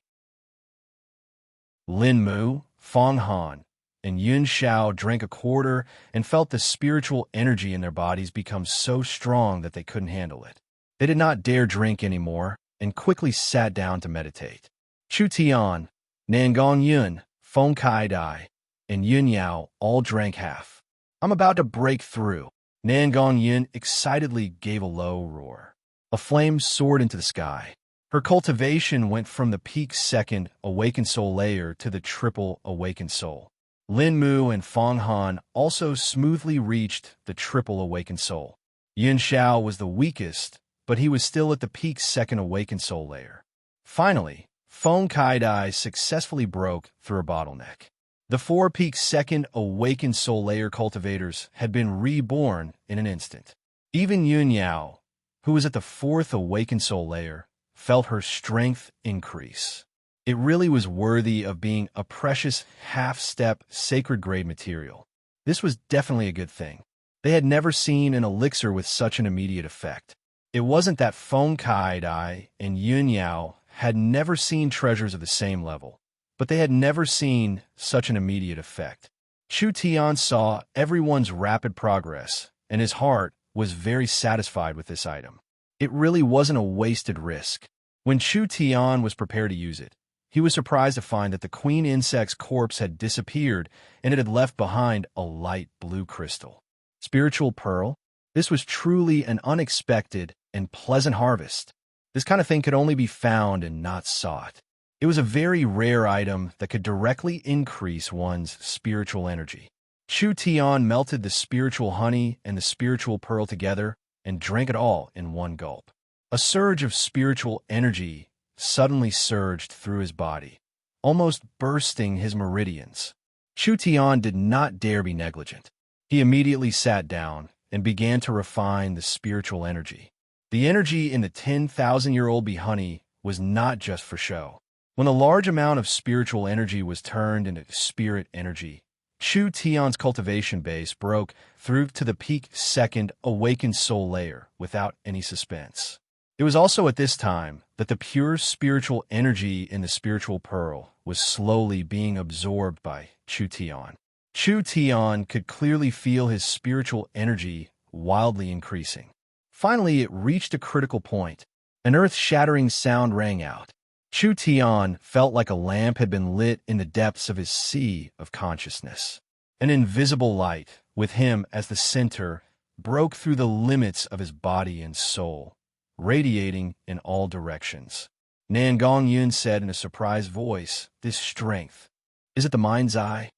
Lin Mu, Feng Han, and Yun Xiao drank a quarter and felt the spiritual energy in their bodies become so strong that they couldn't handle it. They did not dare drink anymore and quickly sat down to meditate. Chu Tian, Nangong Yun, Feng Kai Dai, and Yun Yao all drank half. I'm about to break through. Nangong Yun excitedly gave a low roar. A flame soared into the sky. Her cultivation went from the peak second awakened soul layer to the triple awakened soul. Lin Mu and Fong Han also smoothly reached the triple awakened soul. Yin Xiao was the weakest, but he was still at the peak second awakened soul layer. Finally, Feng Kai Dai successfully broke through a bottleneck. The 4 peak second awakened soul layer cultivators had been reborn in an instant. Even Yun Yao, who was at the 4th awakened soul layer, felt her strength increase. It really was worthy of being a precious half-step sacred grade material. This was definitely a good thing. They had never seen an elixir with such an immediate effect. It wasn't that Feng Kai Dai and Yun Yao had never seen treasures of the same level, but they had never seen such an immediate effect. Chu Tian saw everyone's rapid progress, and his heart was very satisfied with this item. It really wasn't a wasted risk. When Chu Tian was prepared to use it, he was surprised to find that the queen insect's corpse had disappeared and it had left behind a light blue crystal. Spiritual pearl? This was truly an unexpected and pleasant harvest. This kind of thing could only be found and not sought. It was a very rare item that could directly increase one's spiritual energy. Chu Tian melted the spiritual honey and the spiritual pearl together and drank it all in one gulp. A surge of spiritual energy suddenly surged through his body, almost bursting his meridians. Chu Tian did not dare be negligent. He immediately sat down and began to refine the spiritual energy. The energy in the 10,000-year-old bee honey was not just for show. When a large amount of spiritual energy was turned into spirit energy, Chu Tian's cultivation base broke through to the peak second awakened soul layer without any suspense. It was also at this time that the pure spiritual energy in the spiritual pearl was slowly being absorbed by Chu Tian. Chu Tian could clearly feel his spiritual energy wildly increasing. Finally, it reached a critical point. An earth-shattering sound rang out. Chu Tian felt like a lamp had been lit in the depths of his sea of consciousness. An invisible light, with him as the center, broke through the limits of his body and soul, radiating in all directions. Nangong Yun said in a surprised voice, "This strength, is it the mind's eye?"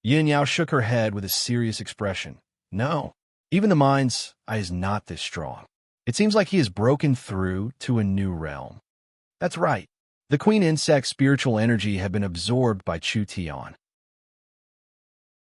Yin Yao shook her head with a serious expression. "No, even the mind's eye is not this strong. It seems like he has broken through to a new realm." That's right. The queen insect's spiritual energy had been absorbed by Chu Tian.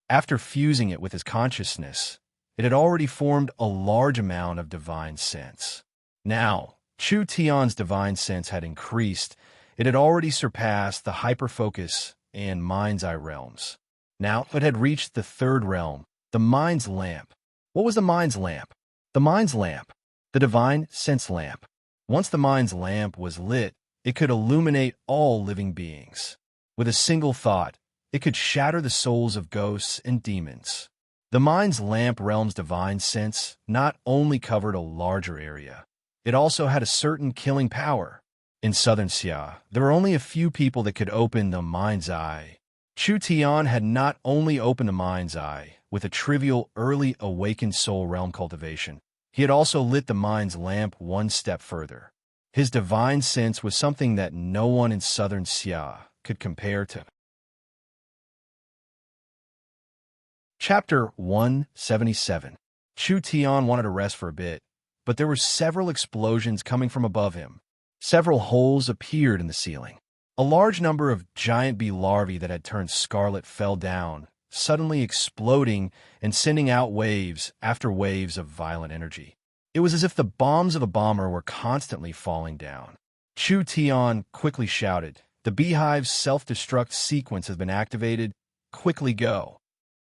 After fusing it with his consciousness, it had already formed a large amount of divine sense. Now, Chu Tian's divine sense had increased. It had already surpassed the hyperfocus and mind's eye realms. Now it had reached the 3rd realm, the mind's lamp. What was the mind's lamp? The mind's lamp, the divine sense lamp. Once the mind's lamp was lit, it could illuminate all living beings. With a single thought, it could shatter the souls of ghosts and demons. The mind's lamp realm's divine sense not only covered a larger area, it also had a certain killing power. In southern Xia, there were only a few people that could open the mind's eye. Chu Tian had not only opened the mind's eye with a trivial early awakened soul realm cultivation, he had also lit the mind's lamp one step further. His divine sense was something that no one in southern Xia could compare to. Chapter 177. Chu Tian wanted to rest for a bit, but there were several explosions coming from above him. Several holes appeared in the ceiling. A large number of giant bee larvae that had turned scarlet fell down, suddenly exploding and sending out waves after waves of violent energy. It was as if the bombs of a bomber were constantly falling down. Chu Tian quickly shouted, "The beehive's self-destruct sequence has been activated. Quickly go."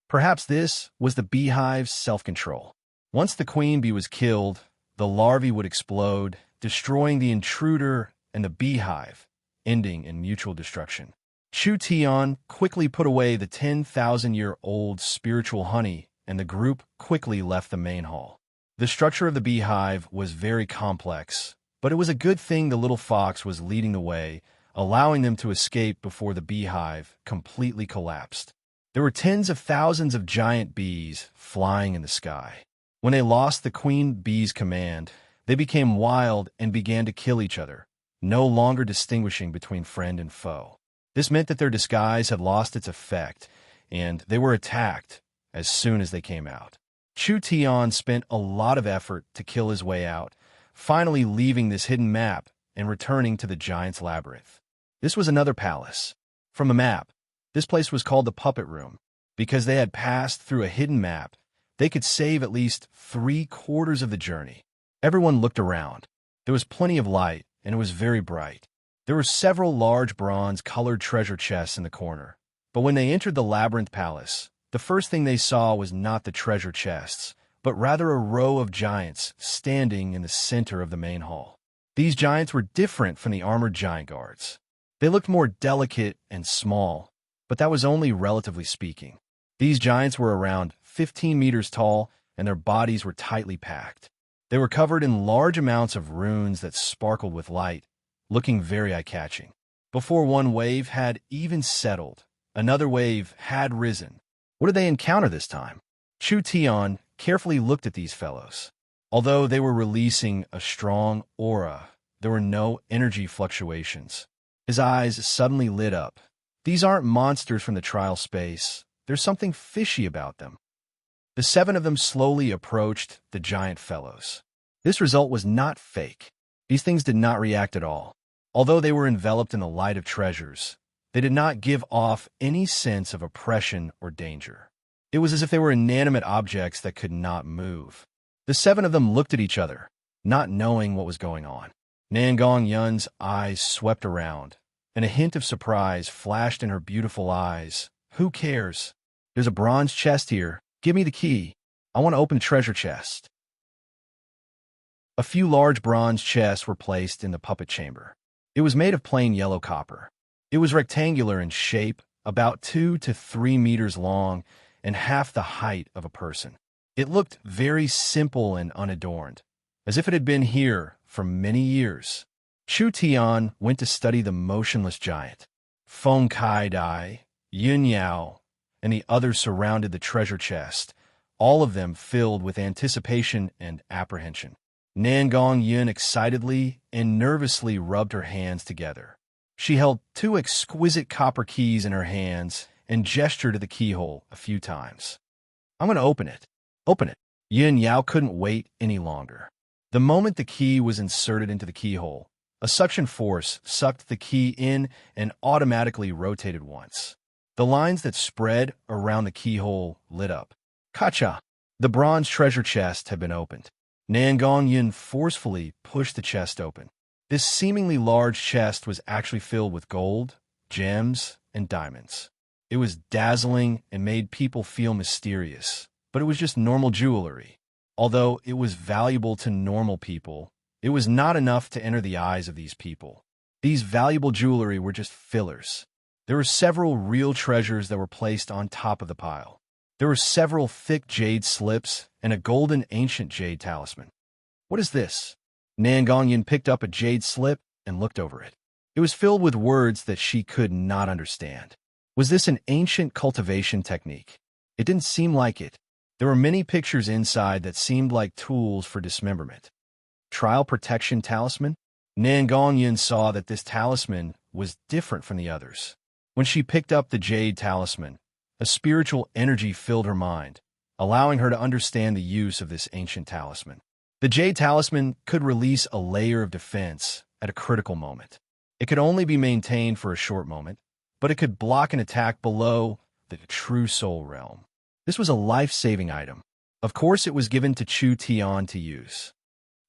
Perhaps this was the beehive's self-control. Once the queen bee was killed, the larvae would explode, destroying the intruder and the beehive, ending in mutual destruction. Chu Tian quickly put away the 10,000-year-old spiritual honey, and the group quickly left the main hall. The structure of the beehive was very complex, but it was a good thing the little fox was leading the way, allowing them to escape before the beehive completely collapsed. There were tens of thousands of giant bees flying in the sky. When they lost the queen bee's command, they became wild and began to kill each other, no longer distinguishing between friend and foe. This meant that their disguise had lost its effect, and they were attacked as soon as they came out. Chu Tian spent a lot of effort to kill his way out, finally leaving this hidden map and returning to the giant's labyrinth. This was another palace. From a map, this place was called the Puppet Room. Because they had passed through a hidden map, they could save at least 3/4 of the journey. Everyone looked around. There was plenty of light, and it was very bright. There were several large bronze-colored treasure chests in the corner. But when they entered the labyrinth palace, the first thing they saw was not the treasure chests, but rather a row of giants standing in the center of the main hall. These giants were different from the armored giant guards. They looked more delicate and small, but that was only relatively speaking. These giants were around 15 meters tall, and their bodies were tightly packed. They were covered in large amounts of runes that sparkled with light, looking very eye-catching. Before one wave had even settled, another wave had risen. What did they encounter this time? Chu Tian carefully looked at these fellows. Although they were releasing a strong aura, there were no energy fluctuations. His eyes suddenly lit up. These aren't monsters from the trial space. There's something fishy about them. The 7 of them slowly approached the giant fellows. This result was not fake. These things did not react at all. Although they were enveloped in the light of treasures, they did not give off any sense of oppression or danger. It was as if they were inanimate objects that could not move. The 7 of them looked at each other, not knowing what was going on. Nangong Yun's eyes swept around, and a hint of surprise flashed in her beautiful eyes. Who cares? There's a bronze chest here. Give me the key. I want to open the treasure chest. A few large bronze chests were placed in the puppet chamber. It was made of plain yellow copper. It was rectangular in shape, about 2 to 3 meters long, and half the height of a person. It looked very simple and unadorned, as if it had been here for many years. Chu Tian went to study the motionless giant. Feng Kai Dai, Yun Yao, and the others surrounded the treasure chest, all of them filled with anticipation and apprehension. Nangong Yun excitedly and nervously rubbed her hands together. She held 2 exquisite copper keys in her hands and gestured to the keyhole a few times. I'm going to open it. Open it. Yun Yao couldn't wait any longer. The moment the key was inserted into the keyhole, a suction force sucked the key in and automatically rotated once. The lines that spread around the keyhole lit up. Kacha! The bronze treasure chest had been opened. Nangong Yun forcefully pushed the chest open. This seemingly large chest was actually filled with gold, gems, and diamonds. It was dazzling and made people feel mysterious, but it was just normal jewelry. Although it was valuable to normal people, it was not enough to enter the eyes of these people. These valuable jewelry were just fillers. There were several real treasures that were placed on top of the pile. There were several thick jade slips and a golden ancient jade talisman. What is this? Nangong Yin picked up a jade slip and looked over it. It was filled with words that she could not understand. Was this an ancient cultivation technique? It didn't seem like it. There were many pictures inside that seemed like tools for dismemberment. Trial protection talisman? Nangong Yin saw that this talisman was different from the others. When she picked up the jade talisman, a spiritual energy filled her mind, allowing her to understand the use of this ancient talisman. The jade talisman could release a layer of defense at a critical moment. It could only be maintained for a short moment, but it could block an attack below the true soul realm. This was a life-saving item. Of course, it was given to Chu Tian to use.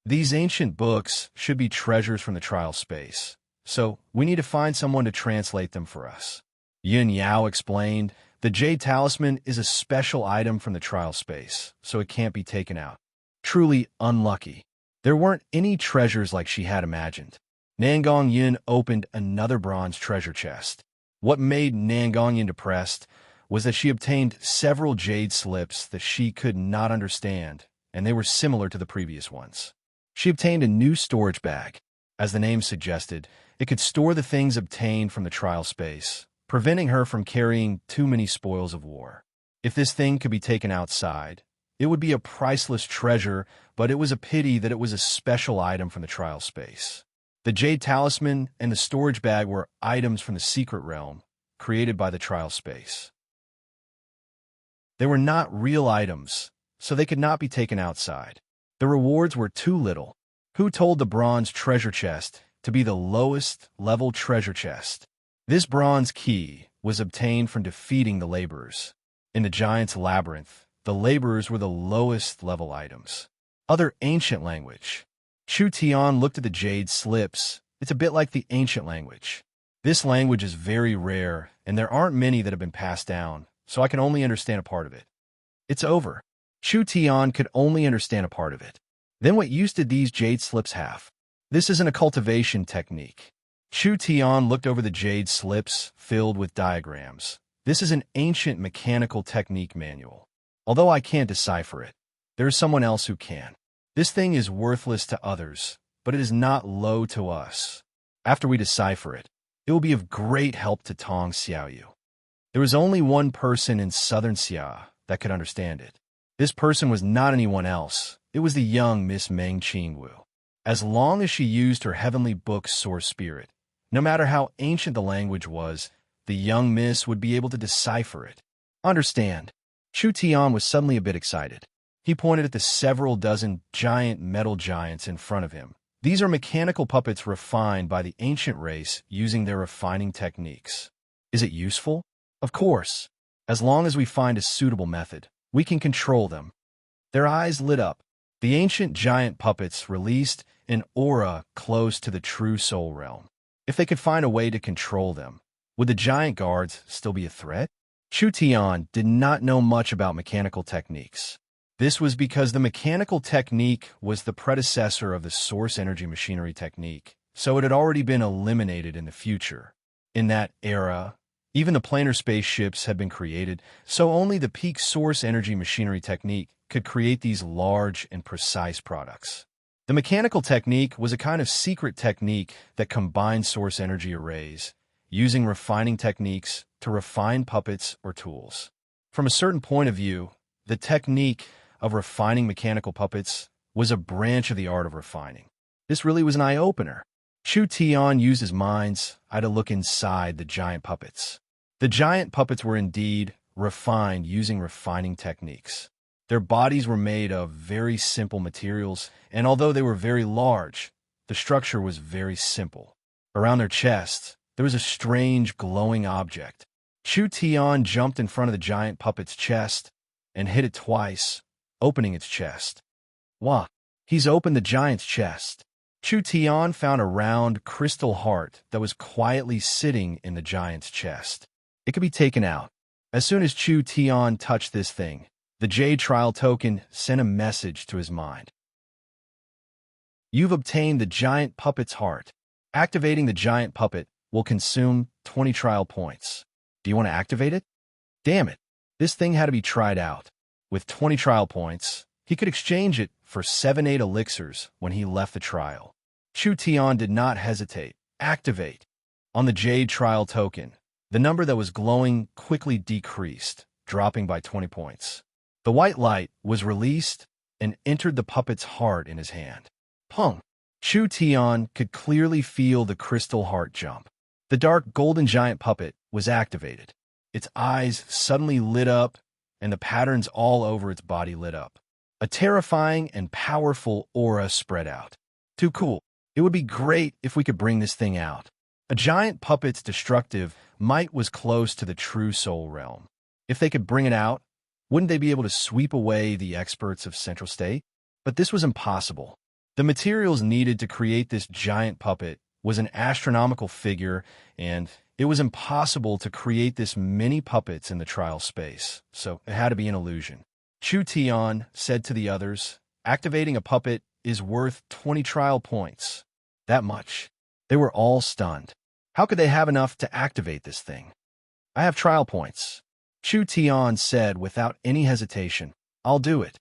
These ancient books should be treasures from the trial space, so we need to find someone to translate them for us. Yun Yao explained, the jade talisman is a special item from the trial space, so it can't be taken out. Truly unlucky. There weren't any treasures like she had imagined. Nangong Yin opened another bronze treasure chest. What made Nangong Yin depressed was that she obtained several jade slips that she could not understand, and they were similar to the previous ones. She obtained a new storage bag. As the name suggested, It could store the things obtained from the trial space, preventing her from carrying too many spoils of war. If this thing could be taken outside, it would be a priceless treasure, but it was a pity that it was a special item from the trial space. The jade talisman and the storage bag were items from the secret realm, created by the trial space. They were not real items, so they could not be taken outside. The rewards were too little. Who told the bronze treasure chest to be the lowest level treasure chest? This bronze key was obtained from defeating the laborers. In the giant's labyrinth, the laborers were the lowest level items. Other ancient language. Chu Tian looked at the jade slips. It's a bit like the ancient language. This language is very rare, and there aren't many that have been passed down, so I can only understand a part of it. It's over. Chu Tian could only understand a part of it. Then what use did these jade slips have? This isn't a cultivation technique. Chu Tian looked over the jade slips filled with diagrams. This is an ancient mechanical technique manual. Although I can't decipher it, there is someone else who can. This thing is worthless to others, but it is not low to us. After we decipher it, it will be of great help to Tong Xiaoyu. There was only one person in southern Xia that could understand it. This person was not anyone else. It was the young Miss Meng Qingwu. As long as she used her heavenly book's source spirit, no matter how ancient the language was, the young miss would be able to decipher it. Understand. Chu Tian was suddenly a bit excited. He pointed at the several dozen giant metal giants in front of him. These are mechanical puppets refined by the ancient race using their refining techniques. Is it useful? Of course. As long as we find a suitable method, we can control them. Their eyes lit up. The ancient giant puppets released an aura close to the true soul realm. If they could find a way to control them, would the giant guards still be a threat? Chu Tian did not know much about mechanical techniques. This was because the mechanical technique was the predecessor of the source energy machinery technique, so it had already been eliminated in the future. In that era, even the planar spaceships had been created, so only the peak source energy machinery technique could create these large and precise products. The mechanical technique was a kind of secret technique that combined source energy arrays, using refining techniques to refine puppets or tools. From a certain point of view, the technique of refining mechanical puppets was a branch of the art of refining. This really was an eye-opener. Chu Tian used his mind's eye to look inside the giant puppets. The giant puppets were indeed refined using refining techniques. Their bodies were made of very simple materials, and although they were very large, the structure was very simple. Around their chests, there was a strange glowing object. Chu Tian jumped in front of the giant puppet's chest and hit it twice, opening its chest. Wah! He's opened the giant's chest. Chu Tian found a round crystal heart that was quietly sitting in the giant's chest. It could be taken out. As soon as Chu Tian touched this thing, the Jade Trial token sent a message to his mind. You've obtained the giant puppet's heart. Activating the giant puppet will consume 20 trial points. Do you want to activate it? Damn it, this thing had to be tried out. With 20 trial points, he could exchange it for 7-8 elixirs when he left the trial. Chu Tian did not hesitate. Activate. On the Jade Trial token, the number that was glowing quickly decreased, dropping by 20 points. The white light was released and entered the puppet's heart in his hand. Pung! Chu Tian could clearly feel the crystal heart jump. The dark golden giant puppet was activated. Its eyes suddenly lit up, and the patterns all over its body lit up. A terrifying and powerful aura spread out. Too cool. It would be great if we could bring this thing out. A giant puppet's destructive might was close to the true soul realm. If they could bring it out, wouldn't they be able to sweep away the experts of Central State? But this was impossible. The materials needed to create this giant puppet was an astronomical figure, and it was impossible to create this many puppets in the trial space, so it had to be an illusion. Chu Tian said to the others, activating a puppet is worth 20 trial points. That much. They were all stunned. How could they have enough to activate this thing? I have trial points. Chu Tian said without any hesitation, I'll do it.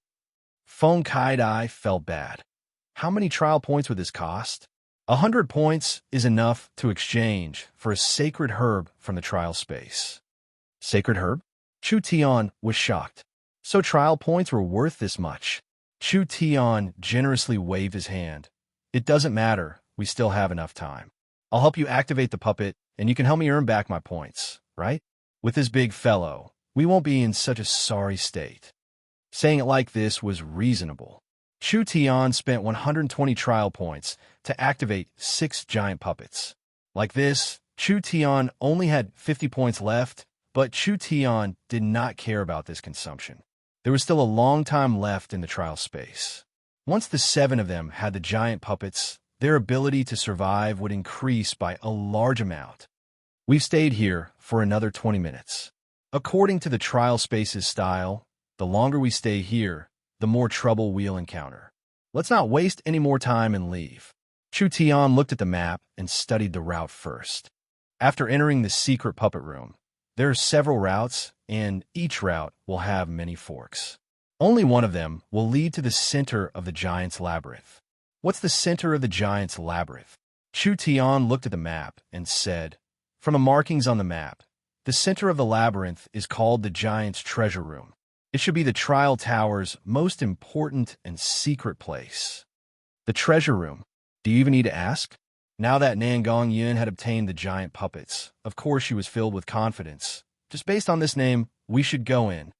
Feng Kaidai felt bad. How many trial points would this cost? 100 points is enough to exchange for a sacred herb from the trial space. Sacred herb? Chu Tian was shocked. So trial points were worth this much. Chu Tian generously waved his hand. It doesn't matter, we still have enough time. I'll help you activate the puppet, and you can help me earn back my points, right? With this big fellow, we won't be in such a sorry state. Saying it like this was reasonable. Chu Tian spent 120 trial points to activate 6 giant puppets. Like this, Chu Tian only had 50 points left, but Chu Tian did not care about this consumption. There was still a long time left in the trial space. Once the 7 of them had the giant puppets, their ability to survive would increase by a large amount. We've stayed here for another 20 minutes. According to the trial space's style, the longer we stay here, the more trouble we'll encounter. Let's not waste any more time and leave. Chu Tian looked at the map and studied the route first. After entering the secret puppet room, there are several routes, and each route will have many forks. Only one of them will lead to the center of the giant's labyrinth. What's the center of the giant's labyrinth? Chu Tian looked at the map and said, from the markings on the map, the center of the labyrinth is called the giant's treasure room. It should be the trial tower's most important and secret place. The treasure room. Do you even need to ask? Now that Nan Gongyin had obtained the giant puppets, of course she was filled with confidence. Just based on this name, we should go in.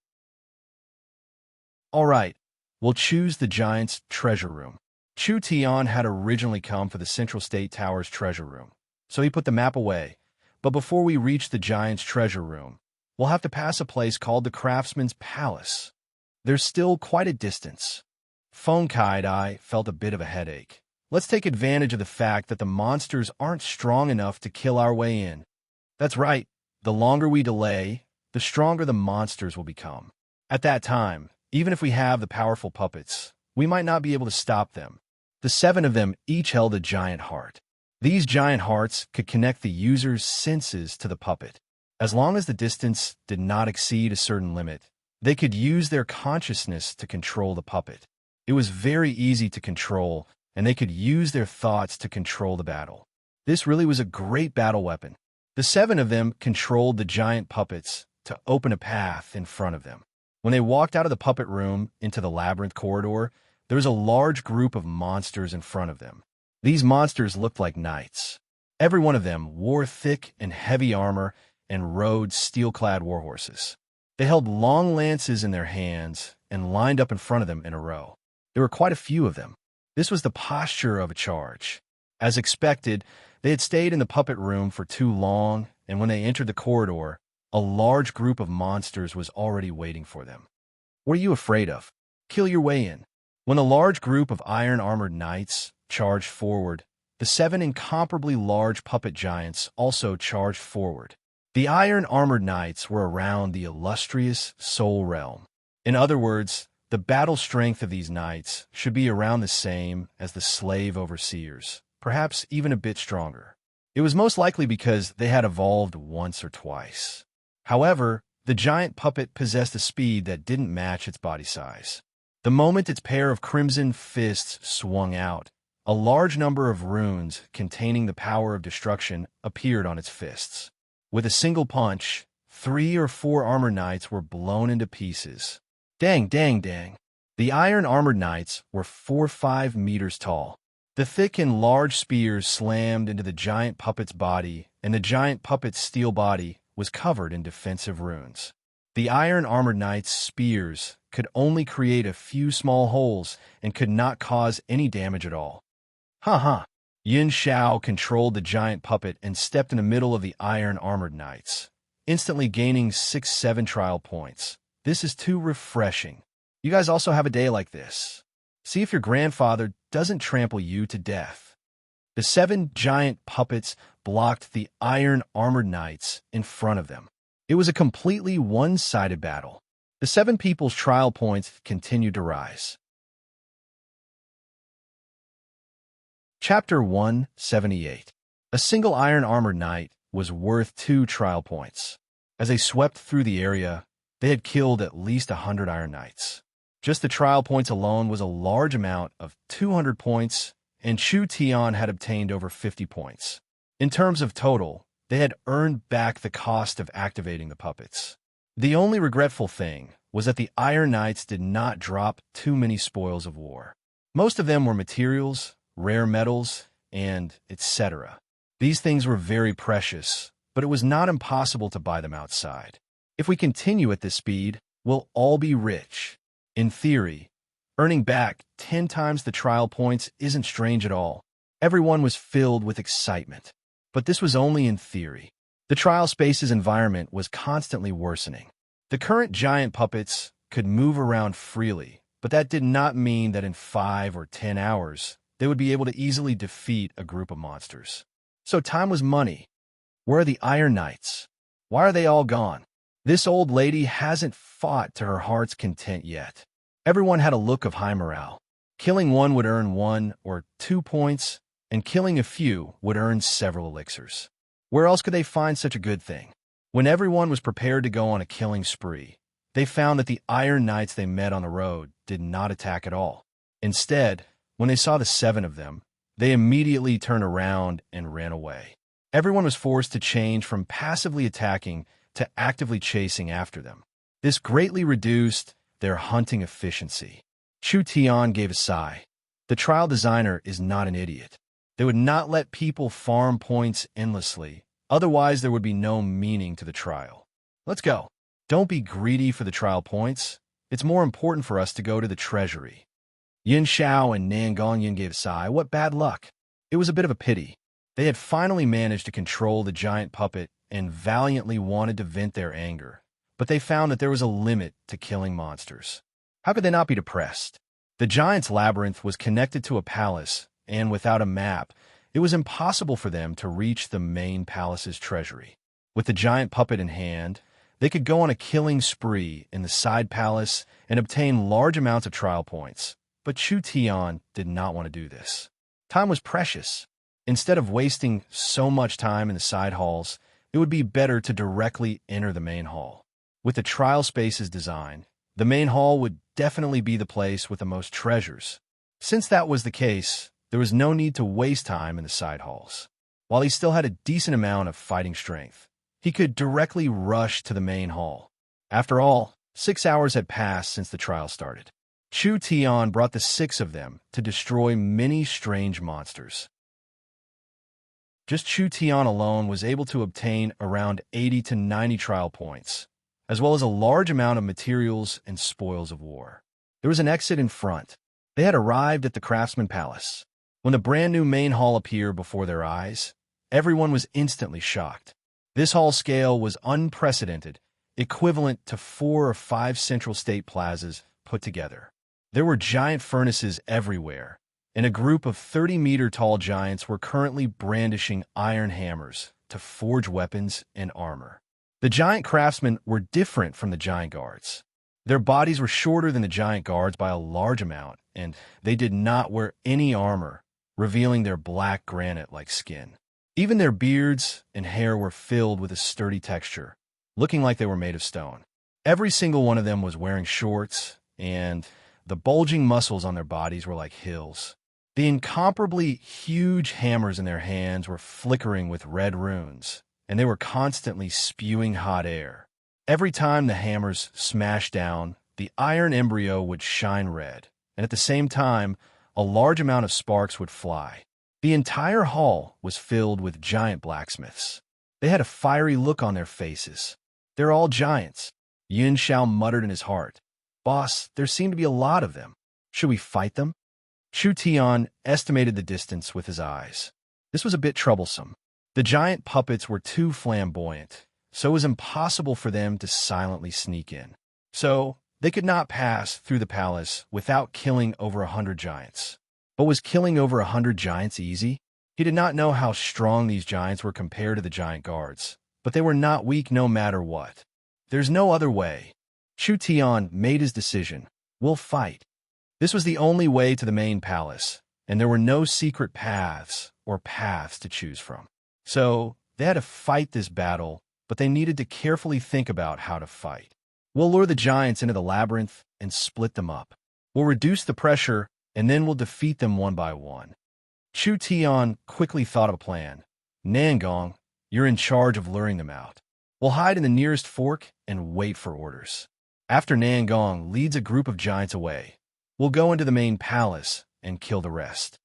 All right, we'll choose the giant's treasure room. Chu Tian had originally come for the Central State Tower's treasure room, so he put the map away. But before we reach the giant's treasure room, we'll have to pass a place called the Craftsman's Palace. There's still quite a distance. Feng Kai-dai felt a bit of a headache. Let's take advantage of the fact that the monsters aren't strong enough to kill our way in. That's right. The longer we delay, the stronger the monsters will become. At that time, even if we have the powerful puppets, we might not be able to stop them. The 7 of them each held a giant heart. These giant hearts could connect the user's senses to the puppet. As long as the distance did not exceed a certain limit, they could use their consciousness to control the puppet. It was very easy to control, and they could use their thoughts to control the battle. This really was a great battle weapon. The 7 of them controlled the giant puppets to open a path in front of them. When they walked out of the puppet room into the labyrinth corridor, there was a large group of monsters in front of them. These monsters looked like knights. Every one of them wore thick and heavy armor and rode steel-clad warhorses. They held long lances in their hands and lined up in front of them in a row. There were quite a few of them. This was the posture of a charge. As expected, they had stayed in the puppet room for too long, and when they entered the corridor, a large group of monsters was already waiting for them. What are you afraid of? Kill your way in. When a large group of iron-armored knights charged forward, the 7 incomparably large puppet giants also charged forward. The iron-armored knights were around the illustrious Soul Realm. In other words, the battle strength of these knights should be around the same as the slave overseers, perhaps even a bit stronger. It was most likely because they had evolved once or twice. However, the giant puppet possessed a speed that didn't match its body size. The moment its pair of crimson fists swung out, a large number of runes containing the power of destruction appeared on its fists. With a single punch, 3 or 4 armor knights were blown into pieces. Dang, dang, dang. The iron-armored knights were 4-5 meters tall. The thick and large spears slammed into the giant puppet's body, and the giant puppet's steel body was covered in defensive runes. The iron-armored knights' spears could only create a few small holes and could not cause any damage at all. Ha. Yin Xiao controlled the giant puppet and stepped in the middle of the iron-armored knights, instantly gaining 6-7 trial points. This is too refreshing. You guys also have a day like this. See if your grandfather doesn't trample you to death. The 7 giant puppets blocked the iron-armored knights in front of them. It was a completely one-sided battle. The 7 people's trial points continued to rise. Chapter 178. A single iron-armored knight was worth 2 trial points. As they swept through the area, they had killed at least 100 iron knights. Just the trial points alone was a large amount of 200 points and Chu Tian had obtained over 50 points. In terms of total, they had earned back the cost of activating the puppets. The only regretful thing was that the Iron Knights did not drop too many spoils of war. Most of them were materials, rare metals, and etc. These things were very precious, but it was not impossible to buy them outside. If we continue at this speed, we'll all be rich. In theory, earning back 10 times the trial points isn't strange at all. Everyone was filled with excitement. But this was only in theory. The trial space's environment was constantly worsening. The current giant puppets could move around freely, but that did not mean that in 5 or 10 hours, they would be able to easily defeat a group of monsters. So time was money. Where are the Iron Knights? Why are they all gone? This old lady hasn't fought to her heart's content yet. Everyone had a look of high morale. Killing one would earn 1 or 2 points, and killing a few would earn several elixirs. Where else could they find such a good thing? When everyone was prepared to go on a killing spree, they found that the Iron Knights they met on the road did not attack at all. Instead, when they saw the 7 of them, they immediately turned around and ran away. Everyone was forced to change from passively attacking to actively chasing after them. This greatly reduced their hunting efficiency. Chu Tian gave a sigh. The trial designer is not an idiot. They would not let people farm points endlessly, otherwise there would be no meaning to the trial. Let's go. Don't be greedy for the trial points. It's more important for us to go to the treasury. Yin Xiao and Nan Gongyan gave a sigh. What bad luck. It was a bit of a pity. They had finally managed to control the giant puppet and valiantly wanted to vent their anger, but they found that there was a limit to killing monsters. How could they not be depressed? The giant's labyrinth was connected to a palace, and without a map, it was impossible for them to reach the main palace's treasury. With the giant puppet in hand, they could go on a killing spree in the side palace and obtain large amounts of trial points. But Chu Tian did not want to do this. Time was precious. Instead of wasting so much time in the side halls, it would be better to directly enter the main hall. With the trial space's design, the main hall would definitely be the place with the most treasures. Since that was the case, there was no need to waste time in the side halls. While he still had a decent amount of fighting strength, he could directly rush to the main hall. After all, 6 hours had passed since the trial started. Chu Tian brought the 6 of them to destroy many strange monsters. Just Chu Tian alone was able to obtain around 80 to 90 trial points, as well as a large amount of materials and spoils of war. There was an exit in front. They had arrived at the Craftsman Palace. When the brand new main hall appeared before their eyes, everyone was instantly shocked. This hall scale was unprecedented, equivalent to 4 or 5 central state plazas put together. There were giant furnaces everywhere, and a group of 30-meter-tall giants were currently brandishing iron hammers to forge weapons and armor. The giant craftsmen were different from the giant guards. Their bodies were shorter than the giant guards by a large amount, and they did not wear any armor, revealing their black granite-like skin. Even their beards and hair were filled with a sturdy texture, looking like they were made of stone. Every single one of them was wearing shorts, and the bulging muscles on their bodies were like hills. The incomparably huge hammers in their hands were flickering with red runes, and they were constantly spewing hot air. Every time the hammers smashed down, the iron embryo would shine red, and at the same time, a large amount of sparks would fly. The entire hall was filled with giant blacksmiths. They had a fiery look on their faces. They're all giants. Yin Xiao muttered in his heart. Boss, there seem to be a lot of them. Should we fight them? Chu Tian estimated the distance with his eyes. This was a bit troublesome. The giant puppets were too flamboyant, so it was impossible for them to silently sneak in. So, they could not pass through the palace without killing over 100 giants. But was killing over 100 giants easy? He did not know how strong these giants were compared to the giant guards, but they were not weak no matter what. There's no other way. Chu Tian made his decision. We'll fight. This was the only way to the main palace, and there were no secret paths or paths to choose from. So, they had to fight this battle, but they needed to carefully think about how to fight. We'll lure the giants into the labyrinth and split them up. We'll reduce the pressure, and then we'll defeat them one by one. Chu Tian quickly thought of a plan. Nangong, you're in charge of luring them out. We'll hide in the nearest fork and wait for orders. After Nangong leads a group of giants away, we'll go into the main palace and kill the rest.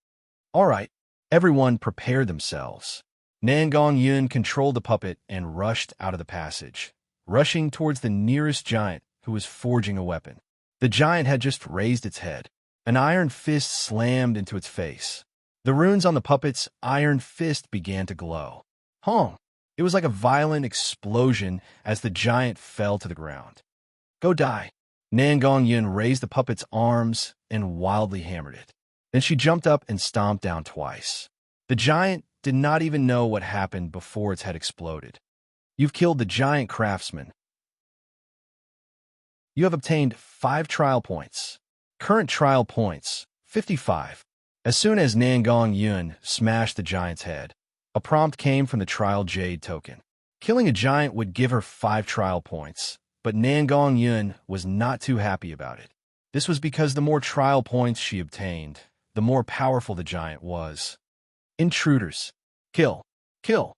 All right, everyone prepared themselves. Nangong Yun controlled the puppet and rushed out of the passage, rushing towards the nearest giant who was forging a weapon. The giant had just raised its head. An iron fist slammed into its face. The runes on the puppet's iron fist began to glow. Hong! It was like a violent explosion as the giant fell to the ground. Go die. Nangong Yun raised the puppet's arms and wildly hammered it. Then she jumped up and stomped down twice. The giant did not even know what happened before its head exploded. You've killed the giant craftsman. You have obtained 5 trial points. Current trial points, 55. As soon as Nangong Yun smashed the giant's head, a prompt came from the trial jade token. Killing a giant would give her 5 trial points, but Nangong Yun was not too happy about it. This was because the more trial points she obtained, the more powerful the giant was. Intruders. Kill. Kill.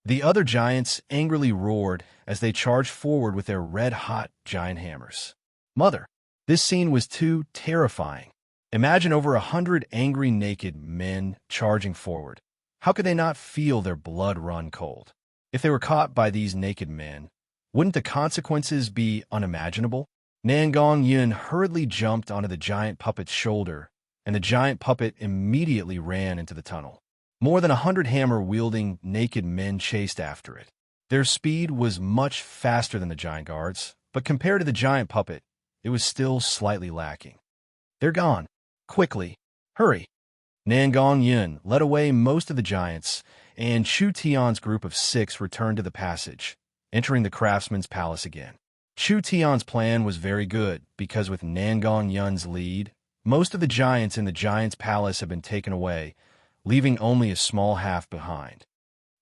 The other giants angrily roared as they charged forward with their red-hot giant hammers. Mother, this scene was too terrifying. Imagine over 100 angry naked men charging forward. How could they not feel their blood run cold? If they were caught by these naked men, wouldn't the consequences be unimaginable? Nangong Yun hurriedly jumped onto the giant puppet's shoulder, and the giant puppet immediately ran into the tunnel. More than 100 hammer-wielding naked men chased after it. Their speed was much faster than the giant guards, but compared to the giant puppet, it was still slightly lacking. They're gone. Quickly. Hurry. Nangong Yun led away most of the giants, and Chu Tian's group of 6 returned to the passage, entering the craftsman's palace again. Chu Tian's plan was very good, because with Nangong Yun's lead, most of the giants in the giant's palace had been taken away, leaving only a small half behind.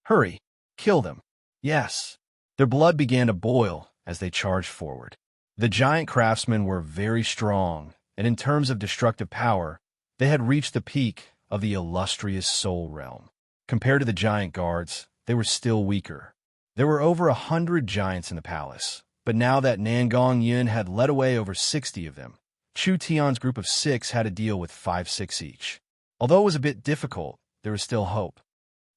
Hurry. Kill them. Yes. Their blood began to boil as they charged forward. The giant craftsmen were very strong, and in terms of destructive power, they had reached the peak of the illustrious Soul Realm. Compared to the giant guards, they were still weaker. There were over 100 giants in the palace, but now that Nangong Yun had led away over 60 of them, Chu Tian's group of 6 had to deal with 5-6 each. Although it was a bit difficult, there was still hope.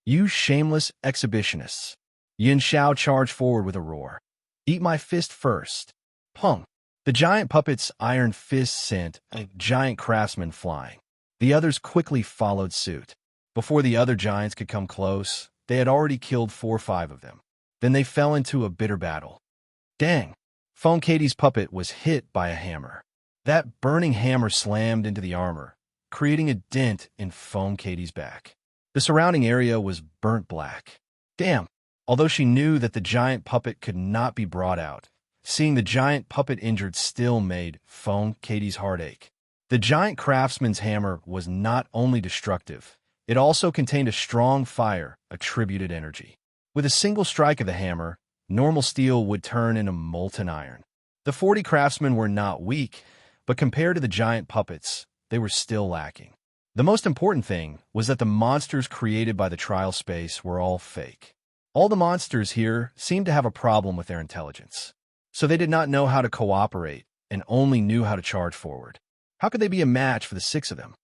You shameless exhibitionists. Yin Xiao charged forward with a roar. Eat my fist first. Pung. The giant puppet's iron fist sent a giant craftsman flying. The others quickly followed suit. Before the other giants could come close, they had already killed 4 or 5 of them. Then they fell into a bitter battle. Dang! Phone Katie's puppet was hit by a hammer. That burning hammer slammed into the armor, creating a dent in Phone Katie's back. The surrounding area was burnt black. Damn! Although she knew that the giant puppet could not be brought out, seeing the giant puppet injured still made Phone Katie's heart ache. The giant craftsman's hammer was not only destructive, it also contained a strong fire-attributed energy. With a single strike of the hammer, normal steel would turn into molten iron. The 40 craftsmen were not weak, but compared to the giant puppets, they were still lacking. The most important thing was that the monsters created by the trial space were all fake. All the monsters here seemed to have a problem with their intelligence, so they did not know how to cooperate and only knew how to charge forward. How could they be a match for the 6 of them?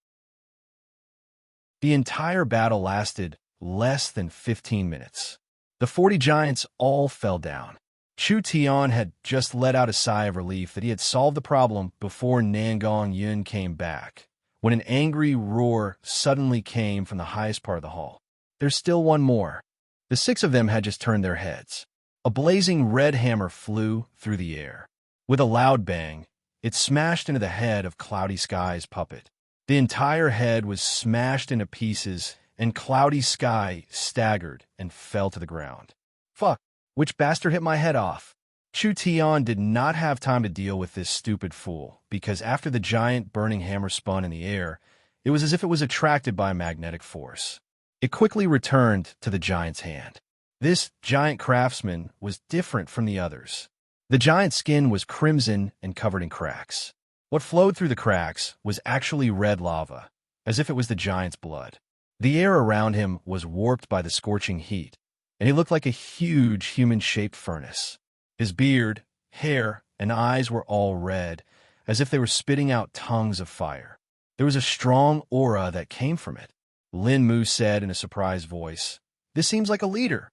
The entire battle lasted less than 15 minutes. The 40 giants all fell down. Chu Tian had just let out a sigh of relief that he had solved the problem before Nangong Yun came back, when an angry roar suddenly came from the highest part of the hall. There's still one more. The 6 of them had just turned their heads. A blazing red hammer flew through the air. With a loud bang, it smashed into the head of Cloudy Sky's puppet. The entire head was smashed into pieces, and Cloudy Sky staggered and fell to the ground. Fuck, which bastard hit my head off? Chu Tian did not have time to deal with this stupid fool, because after the giant burning hammer spun in the air, it was as if it was attracted by a magnetic force. It quickly returned to the giant's hand. This giant craftsman was different from the others. The giant's skin was crimson and covered in cracks. What flowed through the cracks was actually red lava, as if it was the giant's blood. The air around him was warped by the scorching heat, and he looked like a huge human-shaped furnace. His beard, hair, and eyes were all red, as if they were spitting out tongues of fire. There was a strong aura that came from it. Lin Mu said in a surprised voice, "This seems like a leader."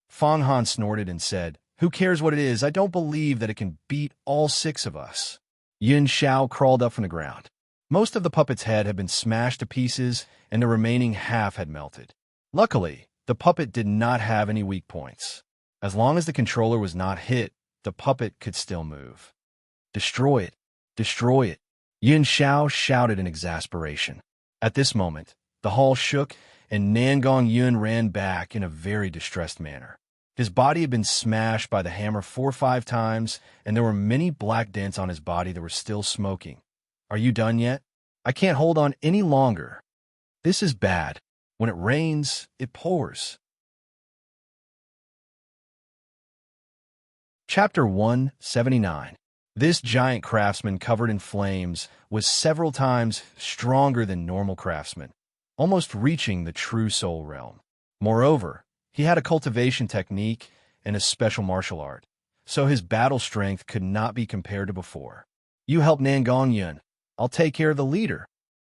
Fang Han snorted and said, "Who cares what it is? I don't believe that it can beat all 6 of us." Yin Xiao crawled up from the ground. Most of the puppet's head had been smashed to pieces, and the remaining half had melted. Luckily, the puppet did not have any weak points. As long as the controller was not hit, the puppet could still move. "Destroy it! Destroy it!" Yin Xiao shouted in exasperation. At this moment, the hall shook, and Nangong Yun ran back in a very distressed manner. His body had been smashed by the hammer 4 or 5 times, and there were many black dents on his body that were still smoking. "Are you done yet? I can't hold on any longer. This is bad. When it rains, it pours." Chapter 179. This giant craftsman covered in flames was several times stronger than normal craftsmen, almost reaching the true soul realm. Moreover, he had a cultivation technique and a special martial art, so his battle strength could not be compared to before. "You help Nangong Yun. I'll take care of the leader."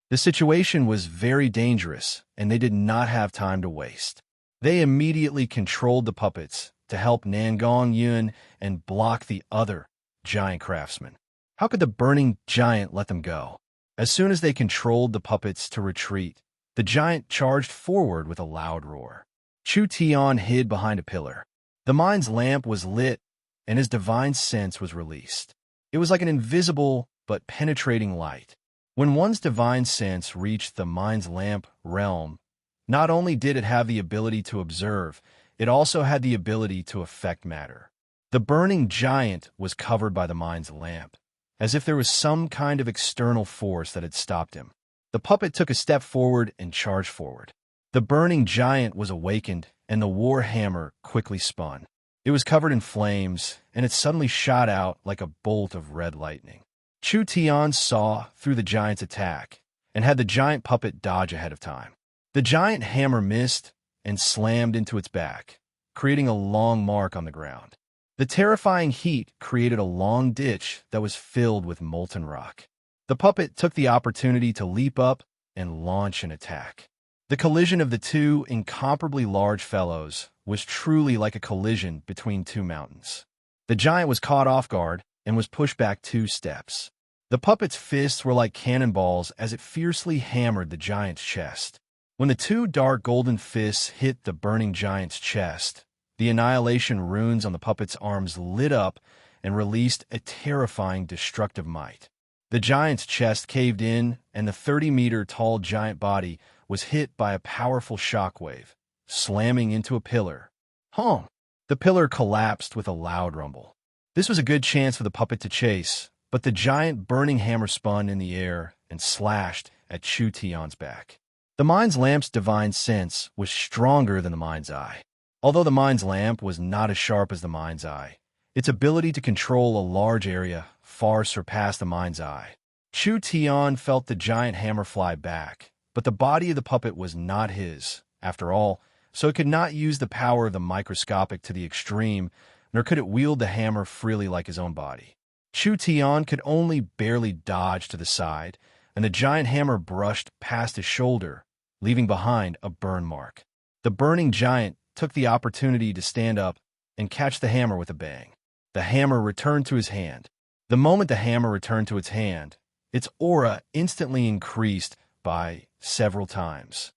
The situation was very dangerous, and they did not have time to waste. They immediately controlled the puppets to help Nangong Yun and block the other giant craftsman. How could the burning giant let them go? As soon as they controlled the puppets to retreat, the giant charged forward with a loud roar. Chu Tian hid behind a pillar. The mind's lamp was lit, and his divine sense was released. It was like an invisible but penetrating light. When one's divine sense reached the mind's lamp realm, not only did it have the ability to observe, it also had the ability to affect matter. The burning giant was covered by the mind's lamp, as if there was some kind of external force that had stopped him. The puppet took a step forward and charged forward. The burning giant was awakened, and the war hammer quickly spun. It was covered in flames, and it suddenly shot out like a bolt of red lightning. Chu Tian saw through the giant's attack and had the giant puppet dodge ahead of time. The giant hammer missed and slammed into its back, creating a long mark on the ground. The terrifying heat created a long ditch that was filled with molten rock. The puppet took the opportunity to leap up and launch an attack. The collision of the two incomparably large fellows was truly like a collision between 2 mountains. The giant was caught off guard and was pushed back 2 steps. The puppet's fists were like cannonballs as it fiercely hammered the giant's chest. When the 2 dark golden fists hit the burning giant's chest, the annihilation runes on the puppet's arms lit up and released a terrifying destructive might. The giant's chest caved in, and the 30-meter-tall giant body was hit by a powerful shockwave, slamming into a pillar. Honk! The pillar collapsed with a loud rumble. This was a good chance for the puppet to chase, but the giant burning hammer spun in the air and slashed at Chu Tian's back. The mind's lamp's divine sense was stronger than the mind's eye. Although the mind's lamp was not as sharp as the mind's eye, its ability to control a large area far surpassed the mind's eye. Chu Tian felt the giant hammer fly back, but the body of the puppet was not his, after all, so it could not use the power of the microscopic to the extreme, nor could it wield the hammer freely like his own body. Chu Tian could only barely dodge to the side, and the giant hammer brushed past his shoulder, leaving behind a burn mark. The burning giant took the opportunity to stand up and catch the hammer with a bang. The hammer returned to his hand. The moment the hammer returned to its hand, its aura instantly increased by several times.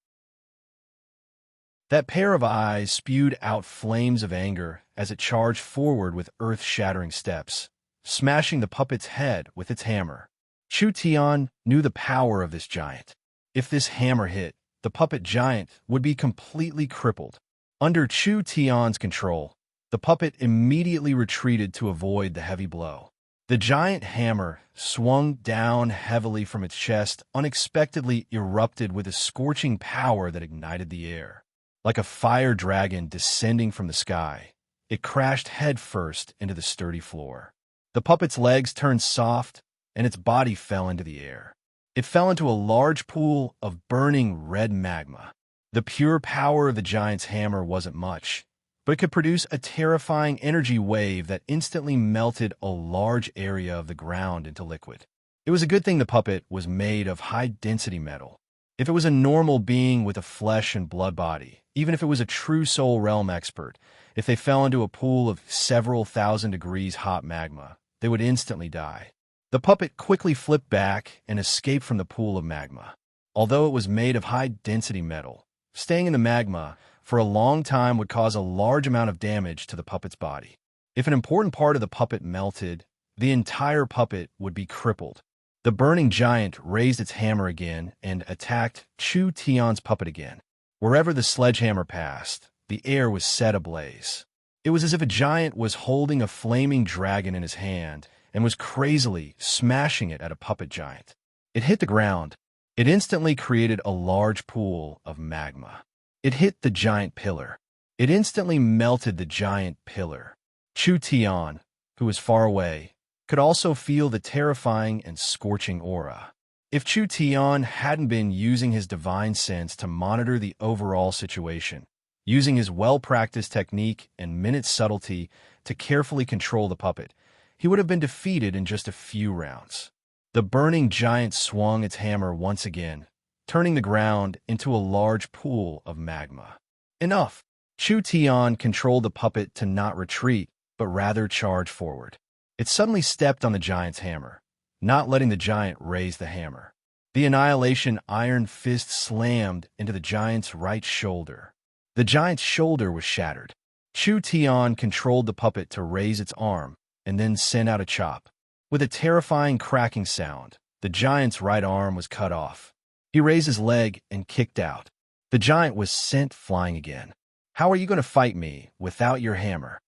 That pair of eyes spewed out flames of anger as it charged forward with earth-shattering steps, smashing the puppet's head with its hammer. Chu Tian knew the power of this giant. If this hammer hit, the puppet giant would be completely crippled. Under Chu Tian's control, the puppet immediately retreated to avoid the heavy blow. The giant hammer swung down heavily from its chest, unexpectedly erupted with a scorching power that ignited the air. Like a fire dragon descending from the sky, it crashed headfirst into the sturdy floor. The puppet's legs turned soft, and its body fell into the air. It fell into a large pool of burning red magma. The pure power of the giant's hammer wasn't much, but it could produce a terrifying energy wave that instantly melted a large area of the ground into liquid. It was a good thing the puppet was made of high-density metal. If it was a normal being with a flesh and blood body, even if it was a true soul realm expert, if they fell into a pool of several thousand degrees hot magma, they would instantly die. The puppet quickly flipped back and escaped from the pool of magma. Although it was made of high-density metal, staying in the magma for a long time would cause a large amount of damage to the puppet's body. If an important part of the puppet melted, the entire puppet would be crippled. The burning giant raised its hammer again and attacked Chu Tian's puppet again. Wherever the sledgehammer passed, the air was set ablaze. It was as if a giant was holding a flaming dragon in his hand and was crazily smashing it at a puppet giant. It hit the ground. It instantly created a large pool of magma. It hit the giant pillar. It instantly melted the giant pillar. Chu Tian, who was far away, could also feel the terrifying and scorching aura. If Chu Tian hadn't been using his divine sense to monitor the overall situation, using his well-practiced technique and minute subtlety to carefully control the puppet, he would have been defeated in just a few rounds. The burning giant swung its hammer once again, turning the ground into a large pool of magma. Enough! Chu Tian controlled the puppet to not retreat, but rather charge forward. It suddenly stepped on the giant's hammer, not letting the giant raise the hammer. The Annihilation Iron Fist slammed into the giant's right shoulder. The giant's shoulder was shattered. Chu Tian controlled the puppet to raise its arm and then send out a chop. With a terrifying cracking sound, the giant's right arm was cut off. He raised his leg and kicked out. The giant was sent flying again. How are you going to fight me without your hammer?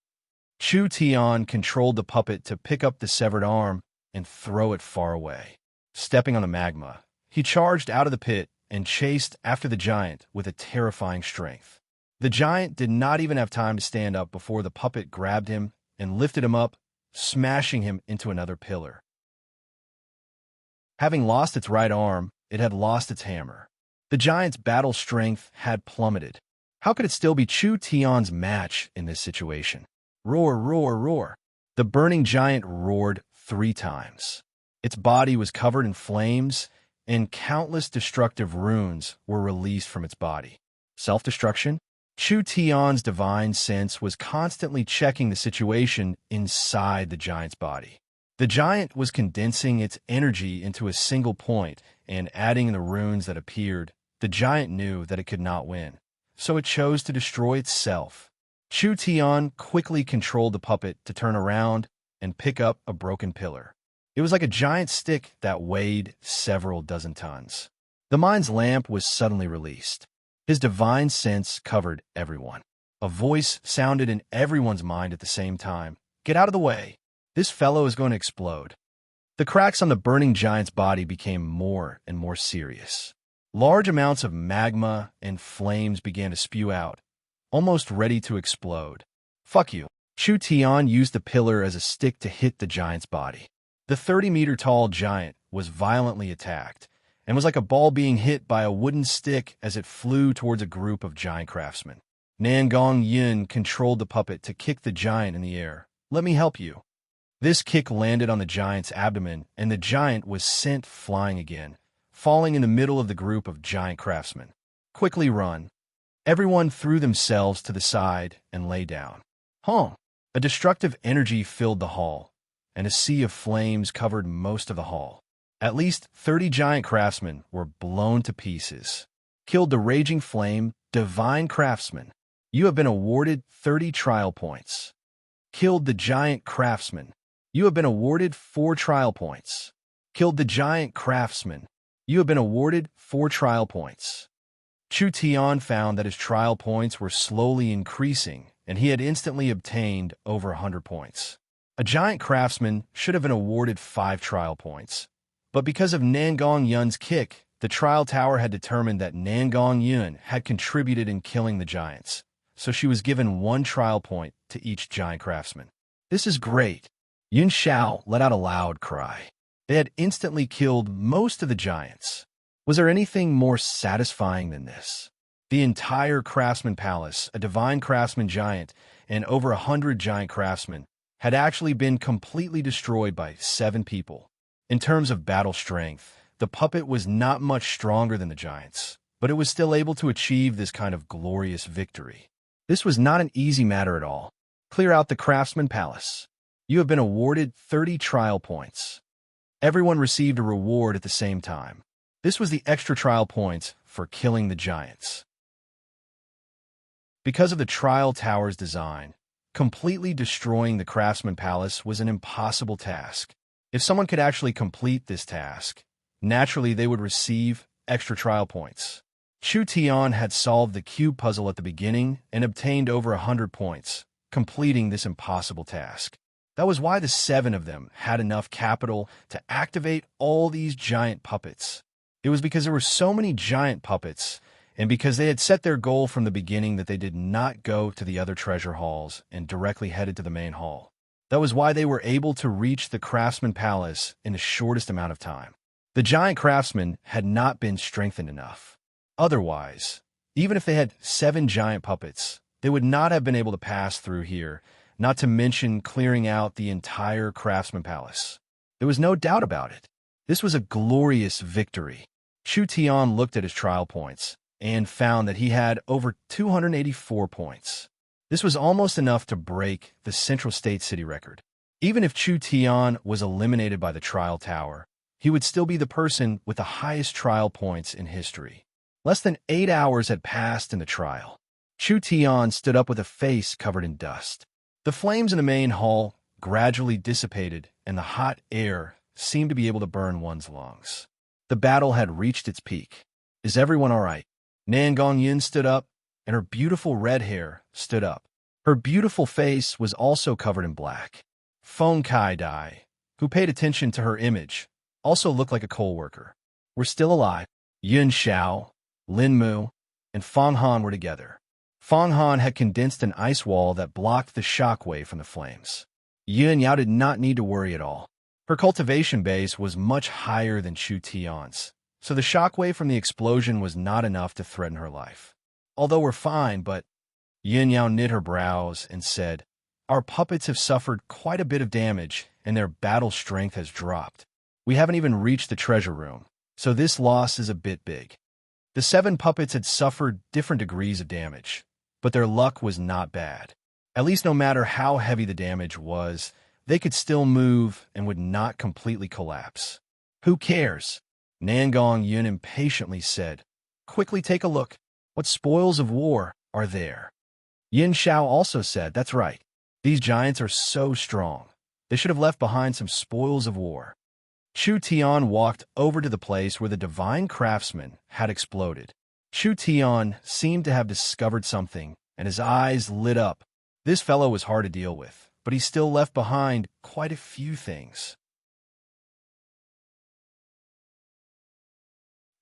Chu Tian controlled the puppet to pick up the severed arm and throw it far away. Stepping on the magma, he charged out of the pit and chased after the giant with a terrifying strength. The giant did not even have time to stand up before the puppet grabbed him and lifted him up, smashing him into another pillar. Having lost its right arm, it had lost its hammer. The giant's battle strength had plummeted. How could it still be Chu Tian's match in this situation? Roar, roar, roar. The burning giant roared 3 times. Its body was covered in flames, and countless destructive runes were released from its body. Self-destruction? Chu Tian's divine sense was constantly checking the situation inside the giant's body. The giant was condensing its energy into a single point and adding in the runes that appeared. The giant knew that it could not win, so it chose to destroy itself. Chu Tian quickly controlled the puppet to turn around and pick up a broken pillar. It was like a giant stick that weighed several dozen tons. The mind's lamp was suddenly released. His divine sense covered everyone. A voice sounded in everyone's mind at the same time. Get out of the way. This fellow is going to explode. The cracks on the burning giant's body became more and more serious. Large amounts of magma and flames began to spew out, almost ready to explode. Fuck you. Chu Tian used the pillar as a stick to hit the giant's body. The 30-meter-tall giant was violently attacked and was like a ball being hit by a wooden stick as it flew towards a group of giant craftsmen. Nangong Yin controlled the puppet to kick the giant in the air. Let me help you. This kick landed on the giant's abdomen, and the giant was sent flying again, falling in the middle of the group of giant craftsmen. Quickly run. Everyone threw themselves to the side and lay down. A destructive energy filled the hall, and a sea of flames covered most of the hall. At least 30 giant craftsmen were blown to pieces. Killed the raging flame, divine craftsman. You have been awarded 30 trial points. Killed the giant craftsman. You have been awarded 4 trial points. Killed the giant craftsman. You have been awarded 4 trial points. Chu Tian found that his trial points were slowly increasing, and he had instantly obtained over 100 points. A giant craftsman should have been awarded 5 trial points, but because of Nangong Yun's kick, the trial tower had determined that Nangong Yun had contributed in killing the giants, so she was given 1 trial point to each giant craftsman. This is great. Yun Xiao let out a loud cry. They had instantly killed most of the giants. Was there anything more satisfying than this? The entire craftsman palace, a divine craftsman giant, and over 100 giant craftsmen, had actually been completely destroyed by 7 people. In terms of battle strength, the puppet was not much stronger than the giants, but it was still able to achieve this kind of glorious victory. This was not an easy matter at all. Clear out the craftsman palace. You have been awarded 30 trial points. Everyone received a reward at the same time. This was the extra trial points for killing the giants. Because of the trial tower's design, completely destroying the craftsman palace was an impossible task. If someone could actually complete this task, naturally they would receive extra trial points. Chu Tian had solved the cube puzzle at the beginning and obtained over 100 points, completing this impossible task. That was why the 7 of them had enough capital to activate all these giant puppets. It was because there were so many giant puppets, and because they had set their goal from the beginning that they did not go to the other treasure halls and directly headed to the main hall. That was why they were able to reach the Craftsman Palace in the shortest amount of time. The giant craftsmen had not been strengthened enough. Otherwise, even if they had 7 giant puppets, they would not have been able to pass through here, not to mention clearing out the entire Craftsman Palace. There was no doubt about it. This was a glorious victory. Chu Tian looked at his trial points and found that he had over 284 points. This was almost enough to break the Central State City record. Even if Chu Tian was eliminated by the trial tower, he would still be the person with the highest trial points in history. Less than 8 hours had passed in the trial. Chu Tian stood up with a face covered in dust. The flames in the main hall gradually dissipated, and the hot air seemed to be able to burn one's lungs. The battle had reached its peak. Is everyone all right? Nan Gongyin stood up, and her beautiful red hair stood up. Her beautiful face was also covered in black. Feng Kai Dai, who paid attention to her image, also looked like a coal worker. We're still alive. Yun Xiao, Lin Mu, and Fang Han were together. Fang Han had condensed an ice wall that blocked the shockwave from the flames. Yun Yao did not need to worry at all. Her cultivation base was much higher than Chu Tian's, so the shockwave from the explosion was not enough to threaten her life. Although we're fine, but... Yin Yao knit her brows and said, our puppets have suffered quite a bit of damage, and their battle strength has dropped. We haven't even reached the treasure room, so this loss is a bit big. The 7 puppets had suffered different degrees of damage, but their luck was not bad. At least no matter how heavy the damage was, they could still move and would not completely collapse. Who cares? Nangong Yun impatiently said. Quickly take a look. What spoils of war are there? Yin Xiao also said, that's right. These giants are so strong. They should have left behind some spoils of war. Chu Tian walked over to the place where the divine craftsman had exploded. Chu Tian seemed to have discovered something, and his eyes lit up. This fellow was hard to deal with, but he still left behind quite a few things.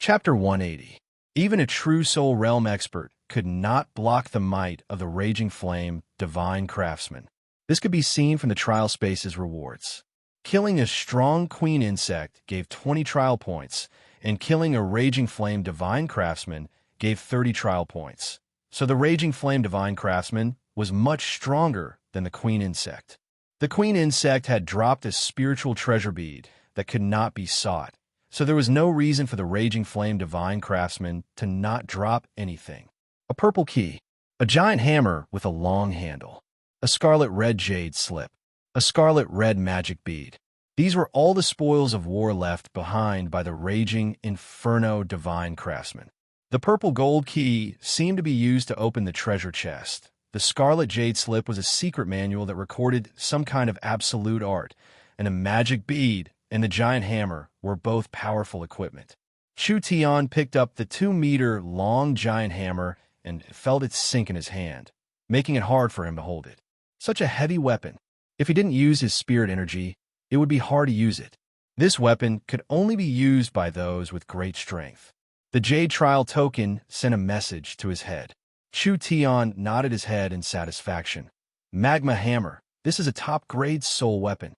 Chapter 180. Even a true Soul Realm expert could not block the might of the Raging Flame Divine Craftsman. This could be seen from the trial space's rewards. Killing a strong queen insect gave 20 trial points, and killing a Raging Flame Divine Craftsman gave 30 trial points. So the Raging Flame Divine Craftsman was much stronger than the queen insect. The queen insect had dropped a spiritual treasure bead that could not be sought, so there was no reason for the Raging Flame Divine Craftsman to not drop anything. A purple key, a giant hammer with a long handle, a scarlet red jade slip, a scarlet red magic bead. These were all the spoils of war left behind by the Raging Inferno Divine Craftsman. The purple gold key seemed to be used to open the treasure chest. The scarlet jade slip was a secret manual that recorded some kind of absolute art, and a magic bead and the giant hammer were both powerful equipment. Chu Tian picked up the 2-meter-long giant hammer and felt it sink in his hand, making it hard for him to hold it. Such a heavy weapon. If he didn't use his spirit energy, it would be hard to use it. This weapon could only be used by those with great strength. The Jade Trial token sent a message to his head. Chu Tian nodded his head in satisfaction. Magma Hammer. This is a top-grade soul weapon.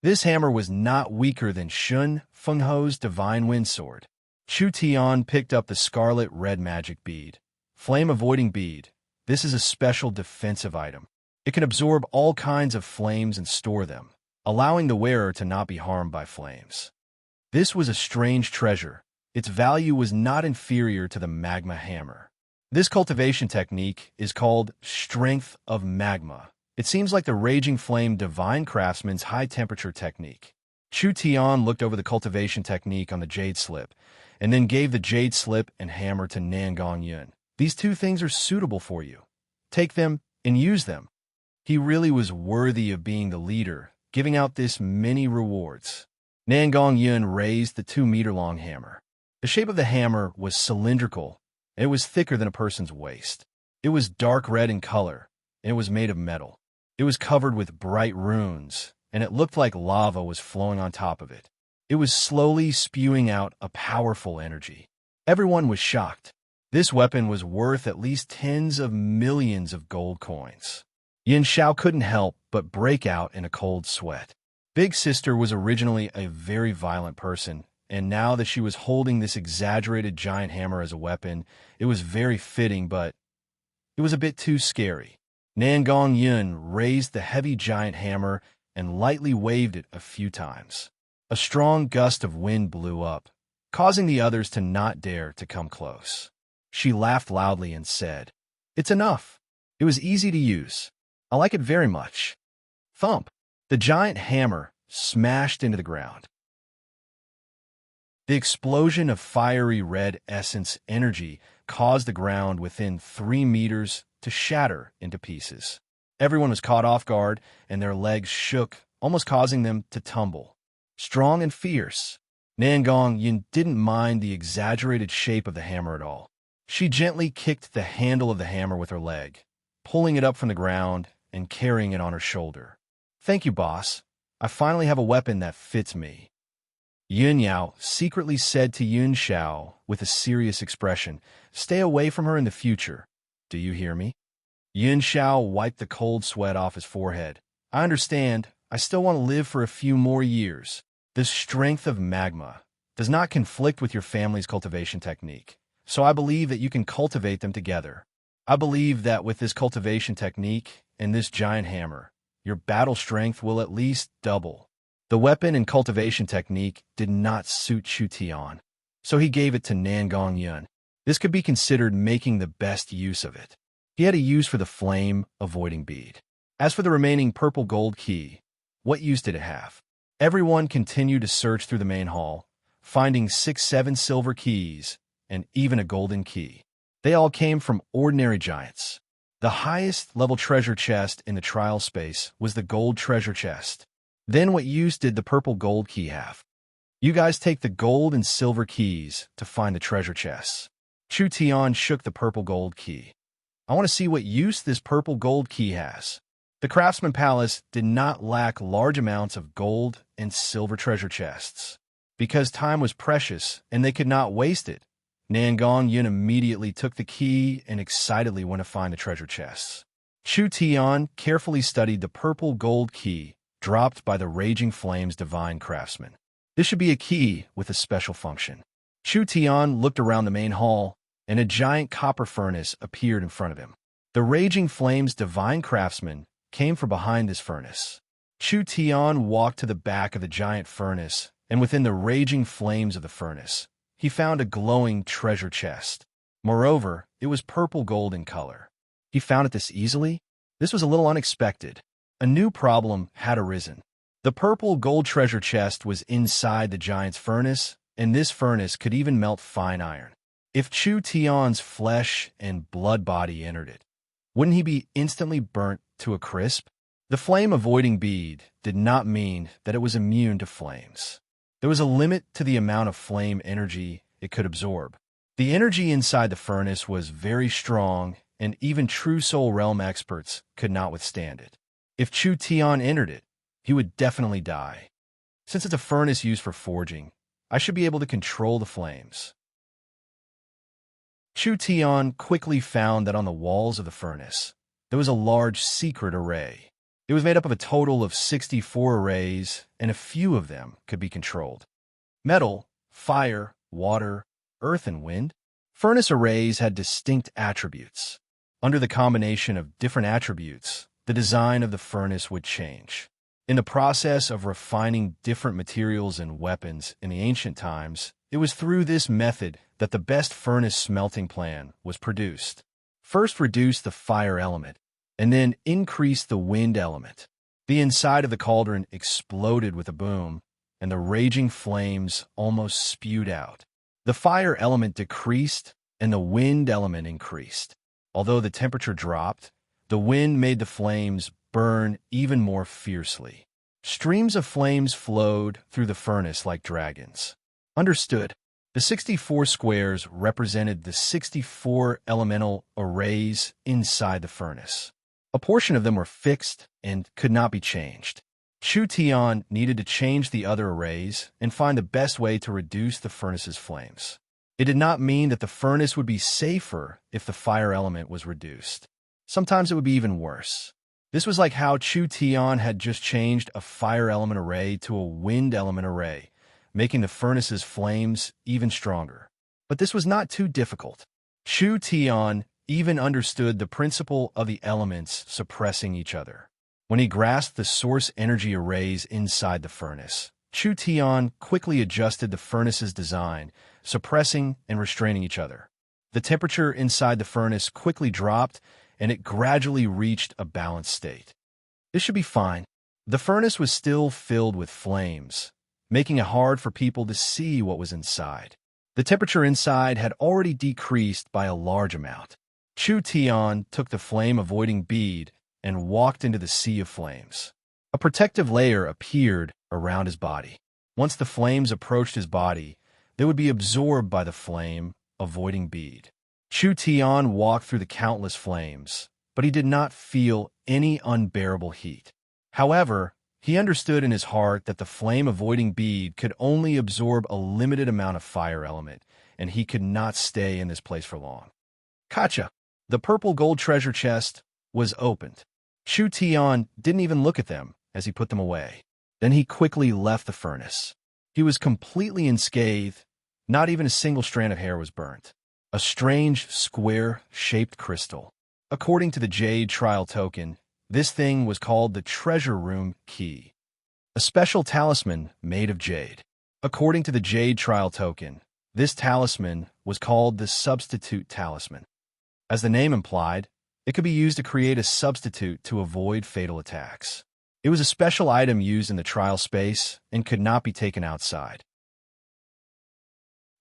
This hammer was not weaker than Shun Fengho's Divine Wind Sword. Chu Tian picked up the scarlet red magic bead. Flame-avoiding bead. This is a special defensive item. It can absorb all kinds of flames and store them, allowing the wearer to not be harmed by flames. This was a strange treasure. Its value was not inferior to the magma hammer. This cultivation technique is called strength of magma. It seems like the raging flame divine craftsman's high-temperature technique. Chu Tian looked over the cultivation technique on the jade slip, and then gave the jade slip and hammer to Nangong Yun. These two things are suitable for you. Take them and use them. He really was worthy of being the leader, giving out this many rewards. Nangong Yun raised the 2-meter-long hammer. The shape of the hammer was cylindrical, and it was thicker than a person's waist. It was dark red in color, and it was made of metal. It was covered with bright runes, and it looked like lava was flowing on top of it. It was slowly spewing out a powerful energy. Everyone was shocked. This weapon was worth at least tens of millions of gold coins. Yin Xiao couldn't help but break out in a cold sweat. Big Sister was originally a very violent person, and now that she was holding this exaggerated giant hammer as a weapon, it was very fitting, but it was a bit too scary. Nangong Yun raised the heavy giant hammer and lightly waved it a few times. A strong gust of wind blew up, causing the others to not dare to come close. She laughed loudly and said, "It's enough. It was easy to use. I like it very much." Thump! The giant hammer smashed into the ground. The explosion of fiery red essence energy caused the ground within 3 meters to shatter into pieces. Everyone was caught off guard, and their legs shook, almost causing them to tumble. Strong and fierce, Nangong Yin didn't mind the exaggerated shape of the hammer at all. She gently kicked the handle of the hammer with her leg, pulling it up from the ground and carrying it on her shoulder. "Thank you, boss. I finally have a weapon that fits me." Yun Yao secretly said to Yun Xiao with a serious expression, "Stay away from her in the future. Do you hear me?" Yun Xiao wiped the cold sweat off his forehead. "I understand. I still want to live for a few more years. The strength of magma does not conflict with your family's cultivation technique, so I believe that you can cultivate them together. I believe that with this cultivation technique and this giant hammer, your battle strength will at least double." The weapon and cultivation technique did not suit Chu Tian, so he gave it to Nangong Yun. This could be considered making the best use of it. He had a use for the flame-avoiding bead. As for the remaining purple gold key, what use did it have? Everyone continued to search through the main hall, finding 6-7 silver keys and even a golden key. They all came from ordinary giants. The highest level treasure chest in the trial space was the gold treasure chest. Then what use did the purple gold key have? You guys take the gold and silver keys to find the treasure chests. Chu Tian shook the purple gold key. "I want to see what use this purple gold key has." The Craftsman Palace did not lack large amounts of gold and silver treasure chests. Because time was precious and they could not waste it, Nangong Yun immediately took the key and excitedly went to find the treasure chests. Chu Tian carefully studied the purple gold key dropped by the Raging Flame's divine craftsman. This should be a key with a special function. Chu Tian looked around the main hall, and a giant copper furnace appeared in front of him. The Raging Flame's divine craftsman came from behind this furnace. Chu Tian walked to the back of the giant furnace, and within the raging flames of the furnace, he found a glowing treasure chest. Moreover, it was purple gold in color. He found it this easily? This was a little unexpected. A new problem had arisen. The purple gold treasure chest was inside the giant's furnace, and this furnace could even melt fine iron. If Chu Tian's flesh and blood body entered it, wouldn't he be instantly burnt to a crisp? The flame-avoiding bead did not mean that it was immune to flames. There was a limit to the amount of flame energy it could absorb. The energy inside the furnace was very strong, and even true Soul Realm experts could not withstand it. If Chu Tian entered it, he would definitely die. Since it's a furnace used for forging, I should be able to control the flames. Chu Tian quickly found that on the walls of the furnace, there was a large secret array. It was made up of a total of 64 arrays, and a few of them could be controlled. Metal, fire, water, earth, and wind. Furnace arrays had distinct attributes. Under the combination of different attributes, the design of the furnace would change. In the process of refining different materials and weapons in the ancient times, it was through this method that the best furnace smelting plan was produced. First, reduce the fire element, and then increase the wind element. The inside of the cauldron exploded with a boom, and the raging flames almost spewed out. The fire element decreased, and the wind element increased. Although the temperature dropped, the wind made the flames burn even more fiercely. Streams of flames flowed through the furnace like dragons. Understood. The 64 squares represented the 64 elemental arrays inside the furnace. A portion of them were fixed and could not be changed. Chu Tian needed to change the other arrays and find the best way to reduce the furnace's flames. It did not mean that the furnace would be safer if the fire element was reduced. Sometimes it would be even worse. This was like how Chu Tian had just changed a fire element array to a wind element array, making the furnace's flames even stronger. But this was not too difficult. Chu Tian even understood the principle of the elements suppressing each other. When he grasped the source energy arrays inside the furnace, Chu Tian quickly adjusted the furnace's design, suppressing and restraining each other. The temperature inside the furnace quickly dropped, and it gradually reached a balanced state. This should be fine. The furnace was still filled with flames, making it hard for people to see what was inside. The temperature inside had already decreased by a large amount. Chu Tian took the flame-avoiding bead and walked into the sea of flames. A protective layer appeared around his body. Once the flames approached his body, they would be absorbed by the flame-avoiding bead. Chu Tian walked through the countless flames, but he did not feel any unbearable heat. However, he understood in his heart that the flame-avoiding bead could only absorb a limited amount of fire element, and he could not stay in this place for long. Gotcha! The purple gold treasure chest was opened. Chu Tian didn't even look at them as he put them away. Then he quickly left the furnace. He was completely unscathed. Not even a single strand of hair was burnt. A strange, square-shaped crystal. According to the Jade Trial Token, this thing was called the Treasure Room Key, a special talisman made of jade. According to the Jade Trial Token, this talisman was called the Substitute Talisman. As the name implied, it could be used to create a substitute to avoid fatal attacks. It was a special item used in the trial space and could not be taken outside.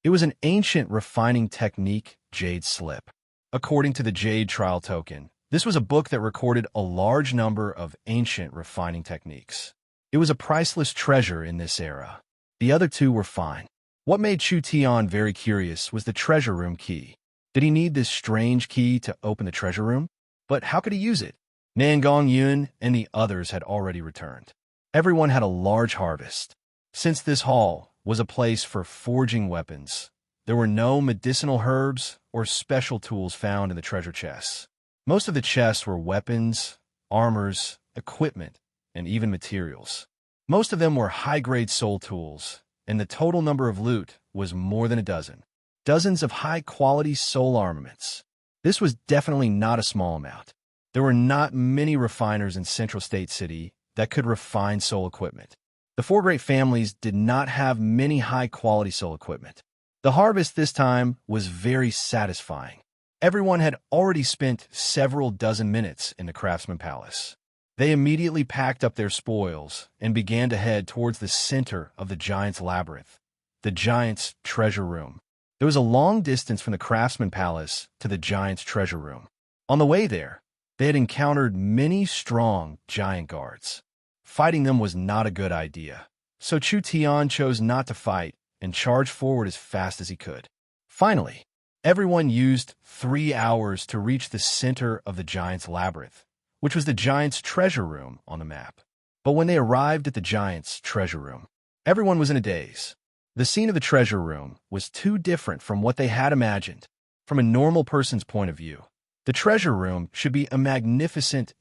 It was an ancient refining technique, Jade Slip. According to the Jade Trial Token, this was a book that recorded a large number of ancient refining techniques. It was a priceless treasure in this era. The other two were fine. What made Chu Tian very curious was the treasure room key. Did he need this strange key to open the treasure room? But how could he use it? Nangong Yun and the others had already returned. Everyone had a large harvest. Since this hall was a place for forging weapons, there were no medicinal herbs or special tools found in the treasure chests. Most of the chests were weapons, armors, equipment, and even materials. Most of them were high-grade soul tools, and the total number of loot was more than a dozen. Dozens of high-quality soul armaments. This was definitely not a small amount. There were not many refiners in Central State City that could refine soul equipment. The four great families did not have many high-quality soul equipment. The harvest this time was very satisfying. Everyone had already spent several dozen minutes in the Craftsman Palace. They immediately packed up their spoils and began to head towards the center of the Giant's Labyrinth, the Giant's Treasure Room. There was a long distance from the Craftsman Palace to the Giant's Treasure Room. On the way there, they had encountered many strong giant guards. Fighting them was not a good idea, so Chu Tian chose not to fight and charged forward as fast as he could. Finally, everyone used 3 hours to reach the center of the Giant's Labyrinth, which was the Giant's Treasure Room on the map. But when they arrived at the Giant's Treasure Room, everyone was in a daze. The scene of the Treasure Room was too different from what they had imagined. From a normal person's point of view, the Treasure Room should be a magnificent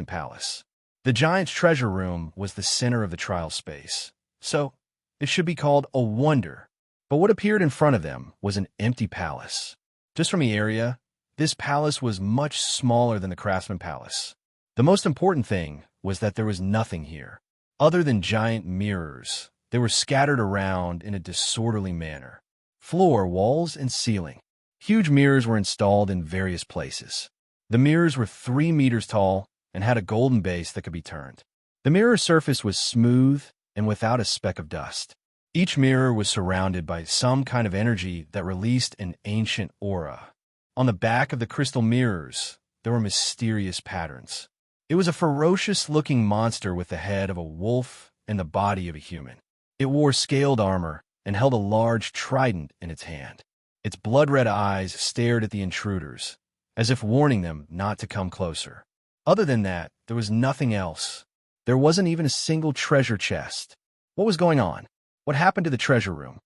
palace. The Giant's Treasure Room was the center of the trial space, so it should be called a wonder But what appeared in front of them was an empty palace. Just from the area, this palace was much smaller than the Craftsman Palace. The most important thing was that there was nothing here, other than giant mirrors. They were scattered around in a disorderly manner. Floor, walls, and ceiling. Huge mirrors were installed in various places. The mirrors were 3 meters tall and had a golden base that could be turned. The mirror surface was smooth and without a speck of dust. Each mirror was surrounded by some kind of energy that released an ancient aura. On the back of the crystal mirrors, there were mysterious patterns. It was a ferocious-looking monster with the head of a wolf and the body of a human. It wore scaled armor and held a large trident in its hand. Its blood-red eyes stared at the intruders, as if warning them not to come closer. Other than that, there was nothing else. There wasn't even a single treasure chest. What was going on? What happened to the treasure room?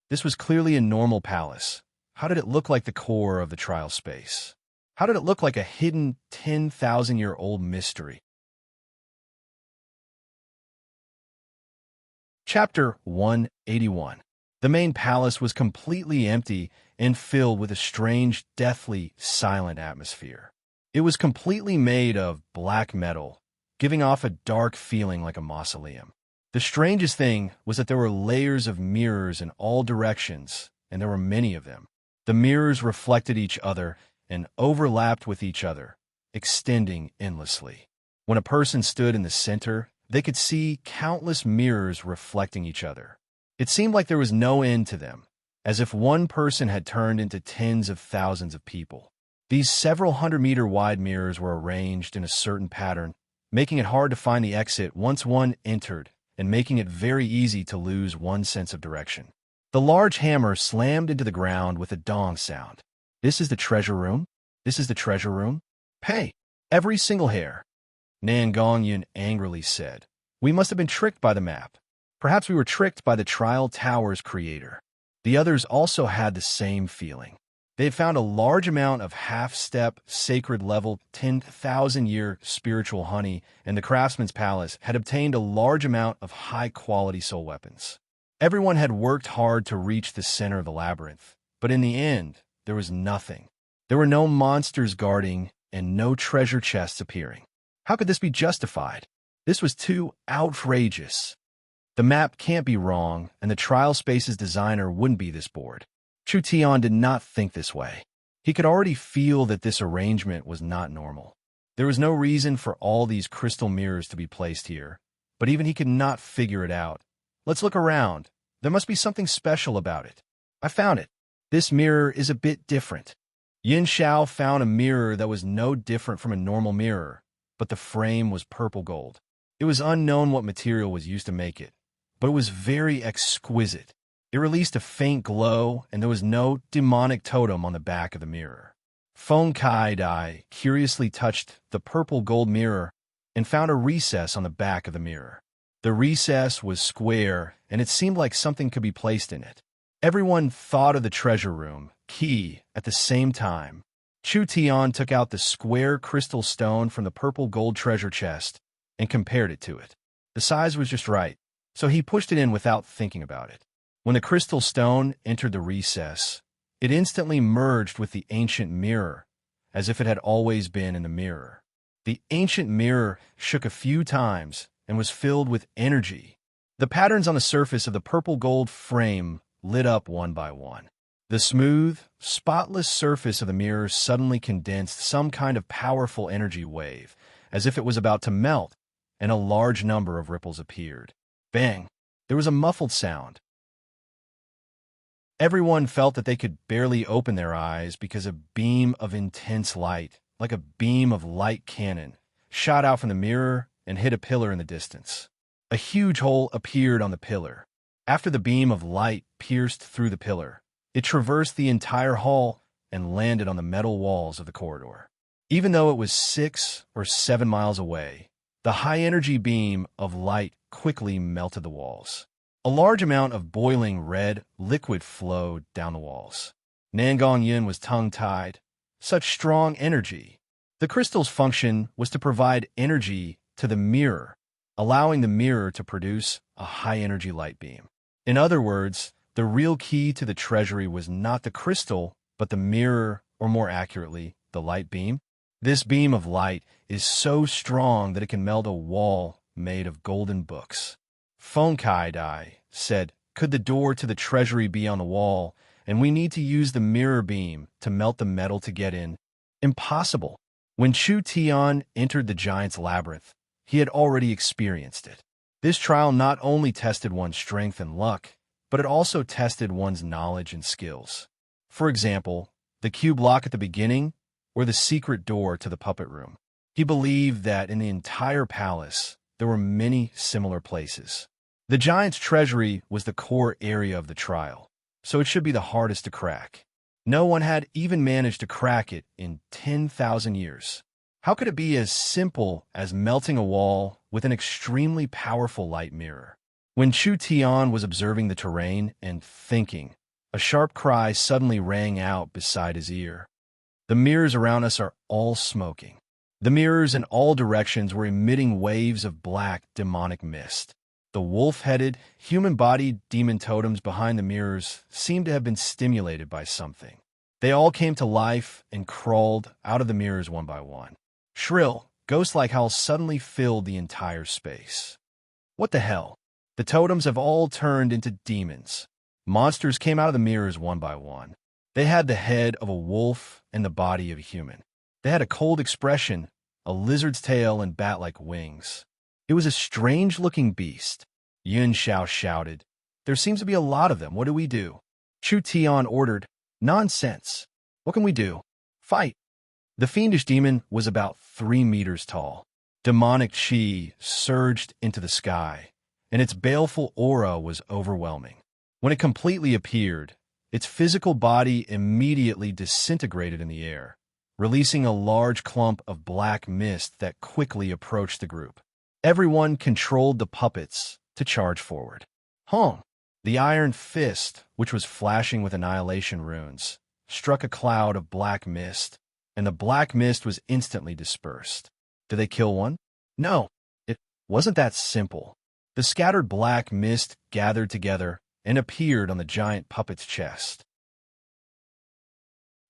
This was clearly a normal palace. How did it look like the core of the trial space? How did it look like a hidden 10,000-year-old mystery? Chapter 181. The main palace was completely empty and filled with a strange, deathly, silent atmosphere. It was completely made of black metal, giving off a dark feeling like a mausoleum. The strangest thing was that there were layers of mirrors in all directions, and there were many of them. The mirrors reflected each other and overlapped with each other, extending endlessly. When a person stood in the center, they could see countless mirrors reflecting each other. It seemed like there was no end to them, as if one person had turned into tens of thousands of people. These several hundred-meter-wide mirrors were arranged in a certain pattern, making it hard to find the exit once one entered, and making it very easy to lose one's sense of direction. The large hammer slammed into the ground with a dong sound. This is the treasure room? This is the treasure room? Pay! Every single hair! Nan Gongyun angrily said. We must have been tricked by the map. Perhaps we were tricked by the Trial Tower's creator. The others also had the same feeling. They had found a large amount of half-step, sacred-level, 10,000-year spiritual honey, and the Craftsman's Palace had obtained a large amount of high-quality soul weapons. Everyone had worked hard to reach the center of the labyrinth, but in the end, there was nothing. There were no monsters guarding and no treasure chests appearing. How could this be justified? This was too outrageous. The map can't be wrong, and the Trial Space's designer wouldn't be this bored. Chu Tian did not think this way. He could already feel that this arrangement was not normal. There was no reason for all these crystal mirrors to be placed here, but even he could not figure it out. Let's look around. There must be something special about it. I found it. This mirror is a bit different. Yin Xiao found a mirror that was no different from a normal mirror, but the frame was purple gold. It was unknown what material was used to make it, but it was very exquisite. It released a faint glow, and there was no demonic totem on the back of the mirror. Feng Kai Dai curiously touched the purple gold mirror and found a recess on the back of the mirror. The recess was square, and it seemed like something could be placed in it. Everyone thought of the treasure room, key, at the same time. Chu Tian took out the square crystal stone from the purple gold treasure chest and compared it to it. The size was just right, so he pushed it in without thinking about it. When the crystal stone entered the recess, it instantly merged with the ancient mirror, as if it had always been in the mirror. The ancient mirror shook a few times and was filled with energy. The patterns on the surface of the purple gold frame lit up one by one. The smooth, spotless surface of the mirror suddenly condensed some kind of powerful energy wave, as if it was about to melt, and a large number of ripples appeared. Bang! There was a muffled sound. Everyone felt that they could barely open their eyes because a beam of intense light, like a beam of light cannon, shot out from the mirror and hit a pillar in the distance. A huge hole appeared on the pillar. After the beam of light pierced through the pillar, it traversed the entire hall and landed on the metal walls of the corridor. Even though it was 6 or 7 miles away, the high-energy beam of light quickly melted the walls. A large amount of boiling red liquid flowed down the walls. Nan Gongyun was tongue-tied. Such strong energy. The crystal's function was to provide energy to the mirror, allowing the mirror to produce a high-energy light beam. In other words, the real key to the treasury was not the crystal, but the mirror, or more accurately, the light beam. This beam of light is so strong that it can melt a wall made of golden books. Fonkai said, "Could the door to the treasury be on the wall, and we need to use the mirror beam to melt the metal to get in?" Impossible. When Chu Tian entered the giant's labyrinth, he had already experienced it. This trial not only tested one's strength and luck, but it also tested one's knowledge and skills. For example, the cube lock at the beginning, or the secret door to the puppet room. He believed that in the entire palace, there were many similar places. The giant's treasury was the core area of the trial, so it should be the hardest to crack. No one had even managed to crack it in 10,000 years. How could it be as simple as melting a wall with an extremely powerful light mirror? When Chu Tian was observing the terrain and thinking, a sharp cry suddenly rang out beside his ear. The mirrors around us are all smoking. The mirrors in all directions were emitting waves of black, demonic mist. The wolf-headed, human-bodied demon totems behind the mirrors seemed to have been stimulated by something. They all came to life and crawled out of the mirrors one by one. Shrill, ghost-like howls suddenly filled the entire space. What the hell? The totems have all turned into demons. Monsters came out of the mirrors one by one. They had the head of a wolf and the body of a human. They had a cold expression, a lizard's tail, and bat-like wings. It was a strange-looking beast. Yun Xiao shouted, "There seems to be a lot of them. What do we do?" Chu Tian ordered, "Nonsense. What can we do? Fight." The fiendish demon was about 3 meters tall. Demonic chi surged into the sky, and its baleful aura was overwhelming. When it completely appeared, its physical body immediately disintegrated in the air, releasing a large clump of black mist that quickly approached the group. Everyone controlled the puppets to charge forward. Hong! The iron fist, which was flashing with annihilation runes, struck a cloud of black mist, and the black mist was instantly dispersed. Did they kill one? No, it wasn't that simple. The scattered black mist gathered together and appeared on the giant puppet's chest.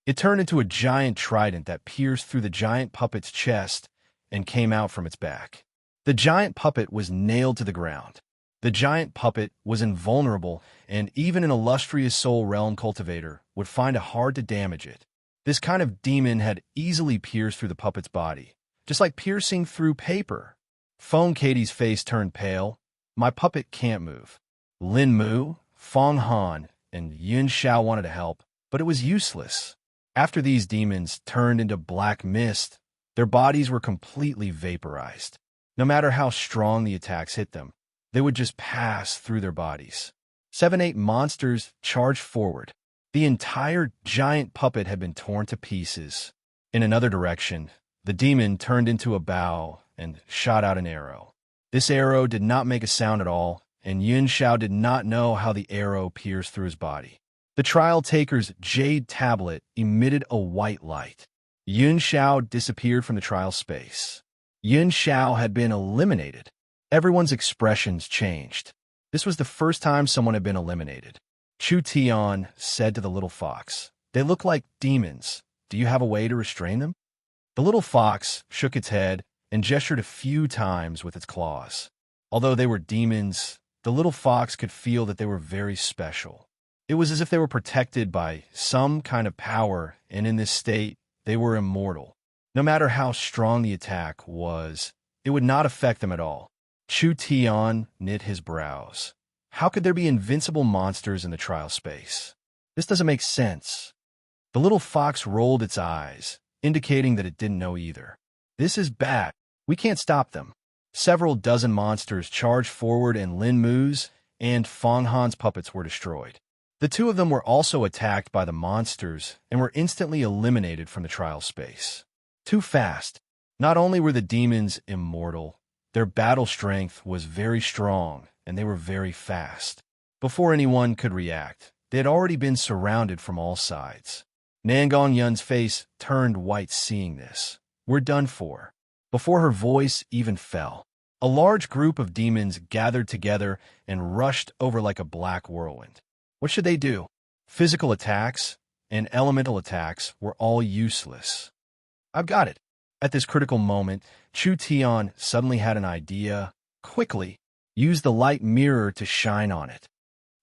It turned into a giant trident that pierced through the giant puppet's chest and came out from its back. The giant puppet was nailed to the ground. The giant puppet was invulnerable, and even an illustrious soul realm cultivator would find it hard to damage it. This kind of demon had easily pierced through the puppet's body, just like piercing through paper. Feng Katie's face turned pale. "My puppet can't move." Lin Mu, Fong Han, and Yun Xiao wanted to help, but it was useless. After these demons turned into black mist, their bodies were completely vaporized. No matter how strong the attacks hit them, they would just pass through their bodies. 7-8 monsters charged forward. The entire giant puppet had been torn to pieces. In another direction, the demon turned into a bow and shot out an arrow. This arrow did not make a sound at all, and Yun Xiao did not know how the arrow pierced through his body. The trial taker's jade tablet emitted a white light. Yun Xiao disappeared from the trial space. Yun Xiao had been eliminated. Everyone's expressions changed. This was the first time someone had been eliminated. Chu Tian said to the little fox, "They look like demons. Do you have a way to restrain them?" The little fox shook its head and gestured a few times with its claws. Although they were demons, the little fox could feel that they were very special. It was as if they were protected by some kind of power, and in this state, they were immortal. No matter how strong the attack was, it would not affect them at all. Chu Tian knit his brows. How could there be invincible monsters in the trial space? This doesn't make sense. The little fox rolled its eyes, indicating that it didn't know either. This is bad. We can't stop them. Several dozen monsters charged forward, and Lin Mu's and Fong Han's puppets were destroyed. The two of them were also attacked by the monsters and were instantly eliminated from the trial space. Too fast. Not only were the demons immortal, their battle strength was very strong, and they were very fast. Before anyone could react, they had already been surrounded from all sides. Nangong Yun's face turned white seeing this. "We're done for." Before her voice even fell, A large group of demons gathered together and rushed over like a black whirlwind. What should they do? Physical attacks and elemental attacks were all useless. I've got it. At this critical moment, Chu Tian suddenly had an idea. Quickly, use the light mirror to shine on it.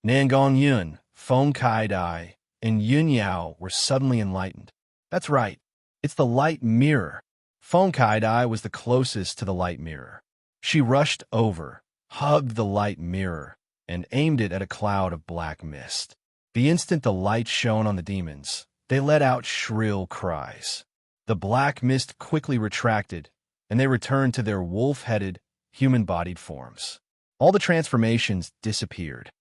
Nangong Yun, Feng Kai Dai, and Yun Yao were suddenly enlightened. That's right. It's the light mirror. Feng Kai Dai was the closest to the light mirror. She rushed over, hugged the light mirror, and aimed it at a cloud of black mist. The instant the light shone on the demons, they let out shrill cries. The black mist quickly retracted, and they returned to their wolf-headed, human-bodied forms. All the transformations disappeared.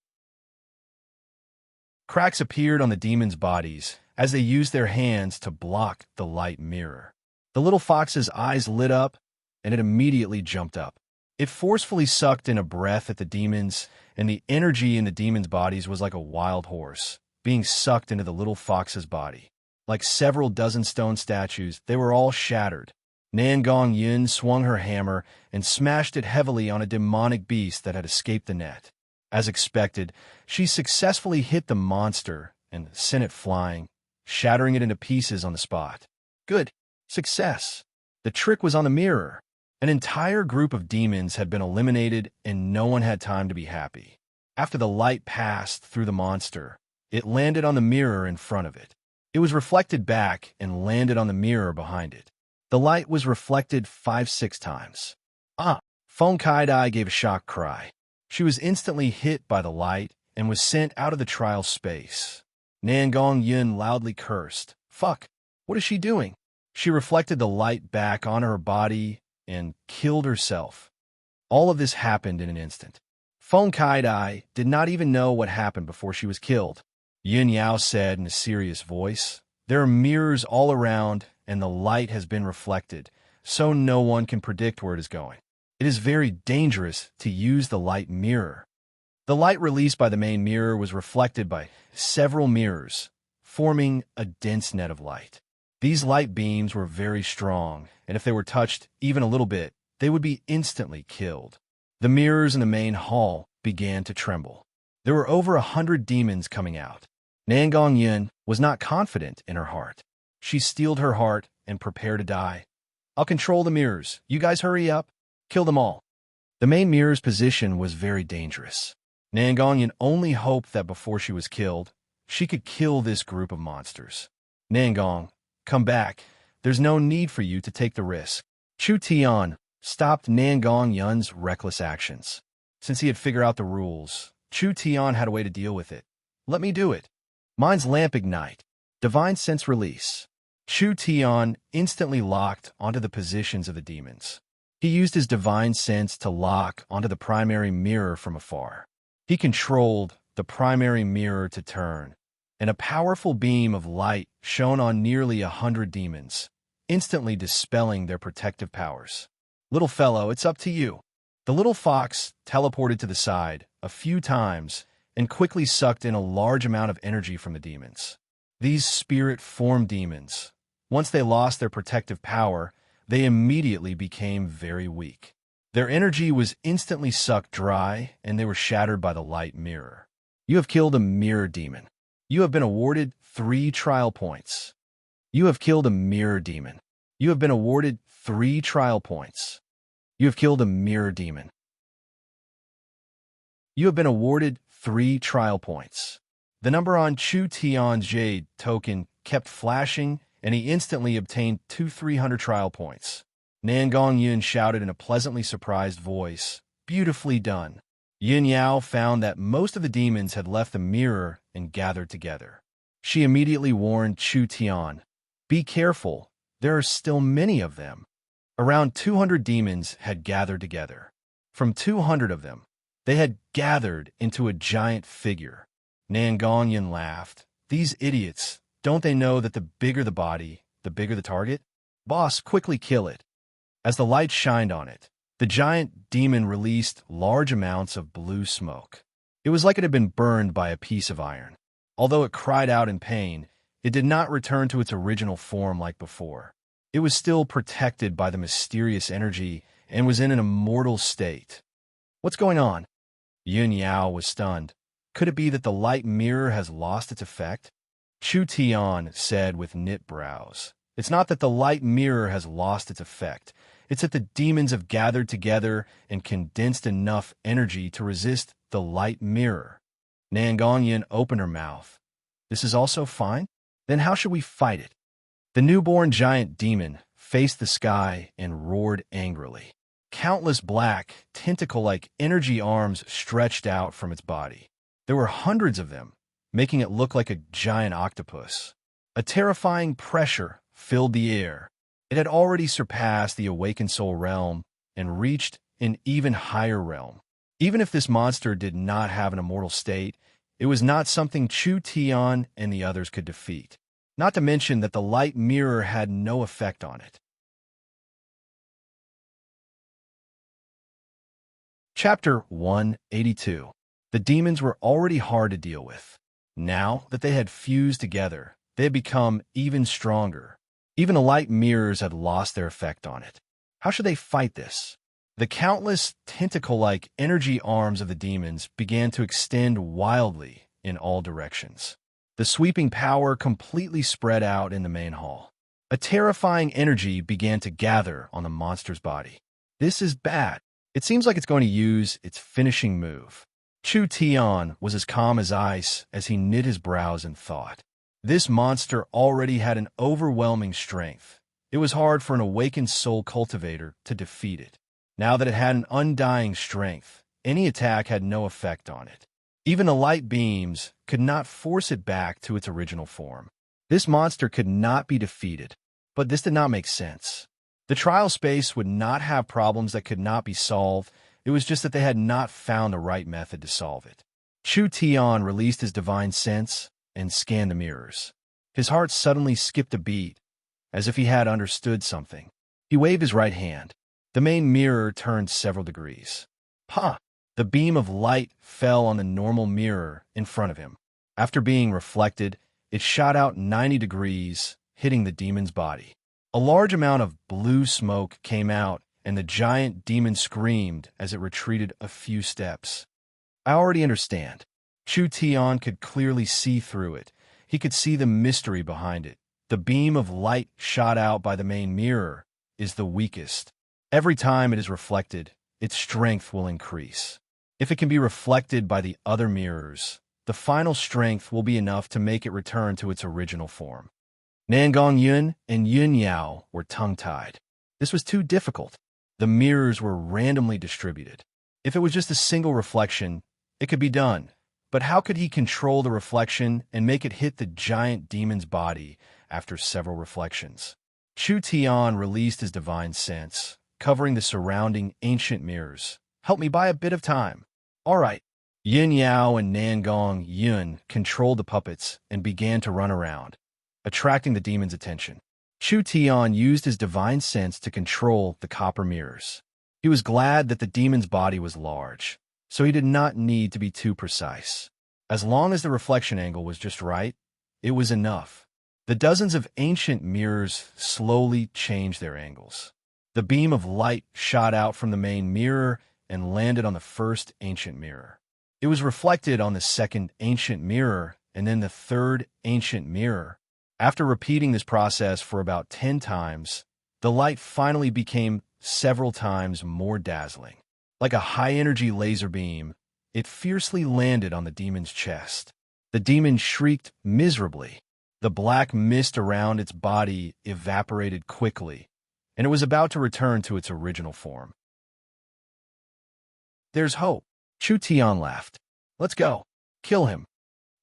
Cracks appeared on the demons' bodies as they used their hands to block the light mirror. The little fox's eyes lit up, and it immediately jumped up. It forcefully sucked in a breath at the demons, and the energy in the demons' bodies was like a wild horse, being sucked into the little fox's body. Like several dozen stone statues, they were all shattered. Nangong Yin swung her hammer and smashed it heavily on a demonic beast that had escaped the net. As expected, she successfully hit the monster and sent it flying, shattering it into pieces on the spot. Good. Success. The trick was on the mirror. An entire group of demons had been eliminated, and no one had time to be happy. After the light passed through the monster, it landed on the mirror in front of it. It was reflected back and landed on the mirror behind it. The light was reflected 5-6 times. Feng Kai Dai gave a shocked cry. She was instantly hit by the light and was sent out of the trial space. Nangong Yun loudly cursed. Fuck! What is she doing? She reflected the light back on her body and killed herself. All of this happened in an instant. Feng Kai Dai did not even know what happened before she was killed. Yun Yao said in a serious voice, "There are mirrors all around, and the light has been reflected, so no one can predict where it is going. It is very dangerous to use the light mirror." The light released by the main mirror was reflected by several mirrors, forming a dense net of light. These light beams were very strong, and if they were touched even a little bit, they would be instantly killed. The mirrors in the main hall began to tremble. There were over 100 demons coming out. Nangong Yin was not confident in her heart. She steeled her heart and prepared to die. "I'll control the mirrors. You guys hurry up. Kill them all." The main mirror's position was very dangerous. Nangong Yin only hoped that before she was killed, she could kill this group of monsters. "Nangong, come back. There's no need for you to take the risk." Chu Tian stopped Nangong Yun's reckless actions. Since he had figured out the rules, Chu Tian had a way to deal with it. "Let me do it." Mind's lamp ignite. Divine sense release. Chu Tian instantly locked onto the positions of the demons. He used his divine sense to lock onto the primary mirror from afar. He controlled the primary mirror to turn, and a powerful beam of light shone on nearly 100 demons, instantly dispelling their protective powers. "Little fellow, it's up to you." The little fox teleported to the side a few times and quickly sucked in a large amount of energy from the demons. These spirit-form demons, once they lost their protective power, they immediately became very weak. Their energy was instantly sucked dry, and they were shattered by the light mirror. You have killed a mirror demon. You have been awarded 3 trial points. You have killed a mirror demon. You have been awarded 3 trial points. You have killed a mirror demon. You have been awarded 3 trial points. The number on Chu Tian's Jade token kept flashing, and he instantly obtained 300 trial points. Nangong Yun shouted in a pleasantly surprised voice, "Beautifully done." Yun Yao found that most of the demons had left the mirror and gathered together. She immediately warned Chu Tian, "Be careful, there are still many of them." Around 200 demons had gathered together. From 200 of them, they had gathered into a giant figure. Nangong Yun laughed. "These idiots, don't they know that the bigger the body, the bigger the target? Boss, quickly kill it." As the light shined on it, the giant demon released large amounts of blue smoke. It was like it had been burned by a piece of iron. Although it cried out in pain, it did not return to its original form like before. It was still protected by the mysterious energy and was in an immortal state. What's going on? Yun Yao was stunned. Could it be that the light mirror has lost its effect? Chu Tian said with knit brows. It's not that the light mirror has lost its effect. It's that the demons have gathered together and condensed enough energy to resist the light mirror. Nangongyan opened her mouth. This is also fine? Then how should we fight it? The newborn giant demon faced the sky and roared angrily. Countless black, tentacle-like energy arms stretched out from its body. There were hundreds of them, making it look like a giant octopus. A terrifying pressure filled the air. It had already surpassed the awakened soul realm and reached an even higher realm. Even if this monster did not have an immortal state, it was not something Chu Tian and the others could defeat. Not to mention that the light mirror had no effect on it. Chapter 182. The demons were already hard to deal with. Now that they had fused together, they had become even stronger. Even the light mirrors had lost their effect on it. How should they fight this? The countless tentacle-like energy arms of the demons began to extend wildly in all directions. The sweeping power completely spread out in the main hall. A terrifying energy began to gather on the monster's body. This is bad. It seems like it's going to use its finishing move. Chu Tian was as calm as ice as he knit his brows in thought. This monster already had an overwhelming strength. It was hard for an awakened soul cultivator to defeat it. Now that it had an undying strength, any attack had no effect on it. Even the light beams could not force it back to its original form. This monster could not be defeated, but this did not make sense. The trial space would not have problems that could not be solved. It was just that they had not found the right method to solve it. Chu Tian released his divine sense and scanned the mirrors. His heart suddenly skipped a beat, as if he had understood something. He waved his right hand. The main mirror turned several degrees. Ha! The beam of light fell on the normal mirror in front of him. After being reflected, it shot out 90 degrees, hitting the demon's body. A large amount of blue smoke came out, and the giant demon screamed as it retreated a few steps. I already understand. Chu Tian could clearly see through it. He could see the mystery behind it. The beam of light shot out by the main mirror is the weakest. Every time it is reflected, its strength will increase. If it can be reflected by the other mirrors, the final strength will be enough to make it return to its original form. Nangong Yun and Yun Yao were tongue-tied. This was too difficult. The mirrors were randomly distributed. If it was just a single reflection, it could be done. But how could he control the reflection and make it hit the giant demon's body after several reflections? Chu Tian released his divine sense, covering the surrounding ancient mirrors. Help me buy a bit of time. All right. Yin Yao and Nangong Yun controlled the puppets and began to run around, attracting the demon's attention. Chu Tian used his divine sense to control the copper mirrors. He was glad that the demon's body was large, so he did not need to be too precise. As long as the reflection angle was just right, it was enough. The dozens of ancient mirrors slowly changed their angles. The beam of light shot out from the main mirror and landed on the first ancient mirror. It was reflected on the second ancient mirror and then the third ancient mirror. After repeating this process for about 10 times, the light finally became several times more dazzling. Like a high-energy laser beam, it fiercely landed on the demon's chest. The demon shrieked miserably. The black mist around its body evaporated quickly, and it was about to return to its original form. There's hope. Chu Tian laughed. Let's go. Kill him.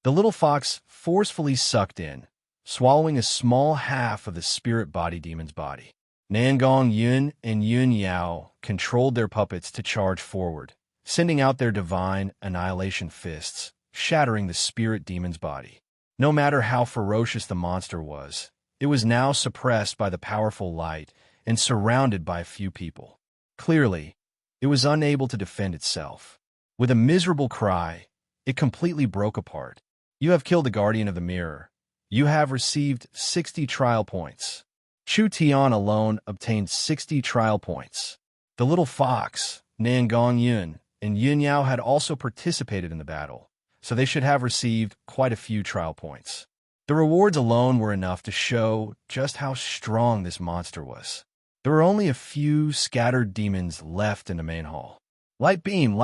The little fox forcefully sucked in, swallowing a small half of the spirit body demon's body. Nangong Yun and Yun Yao controlled their puppets to charge forward, sending out their divine annihilation fists, shattering the spirit demon's body. No matter how ferocious the monster was, it was now suppressed by the powerful light and surrounded by a few people. Clearly, it was unable to defend itself. With a miserable cry, it completely broke apart. You have killed the guardian of the mirror. You have received 60 trial points. Chu Tian alone obtained 60 trial points. The little fox, Nangong Yun, and Yin Yao had also participated in the battle, so they should have received quite a few trial points. The rewards alone were enough to show just how strong this monster was. There were only a few scattered demons left in the main hall. Light beam,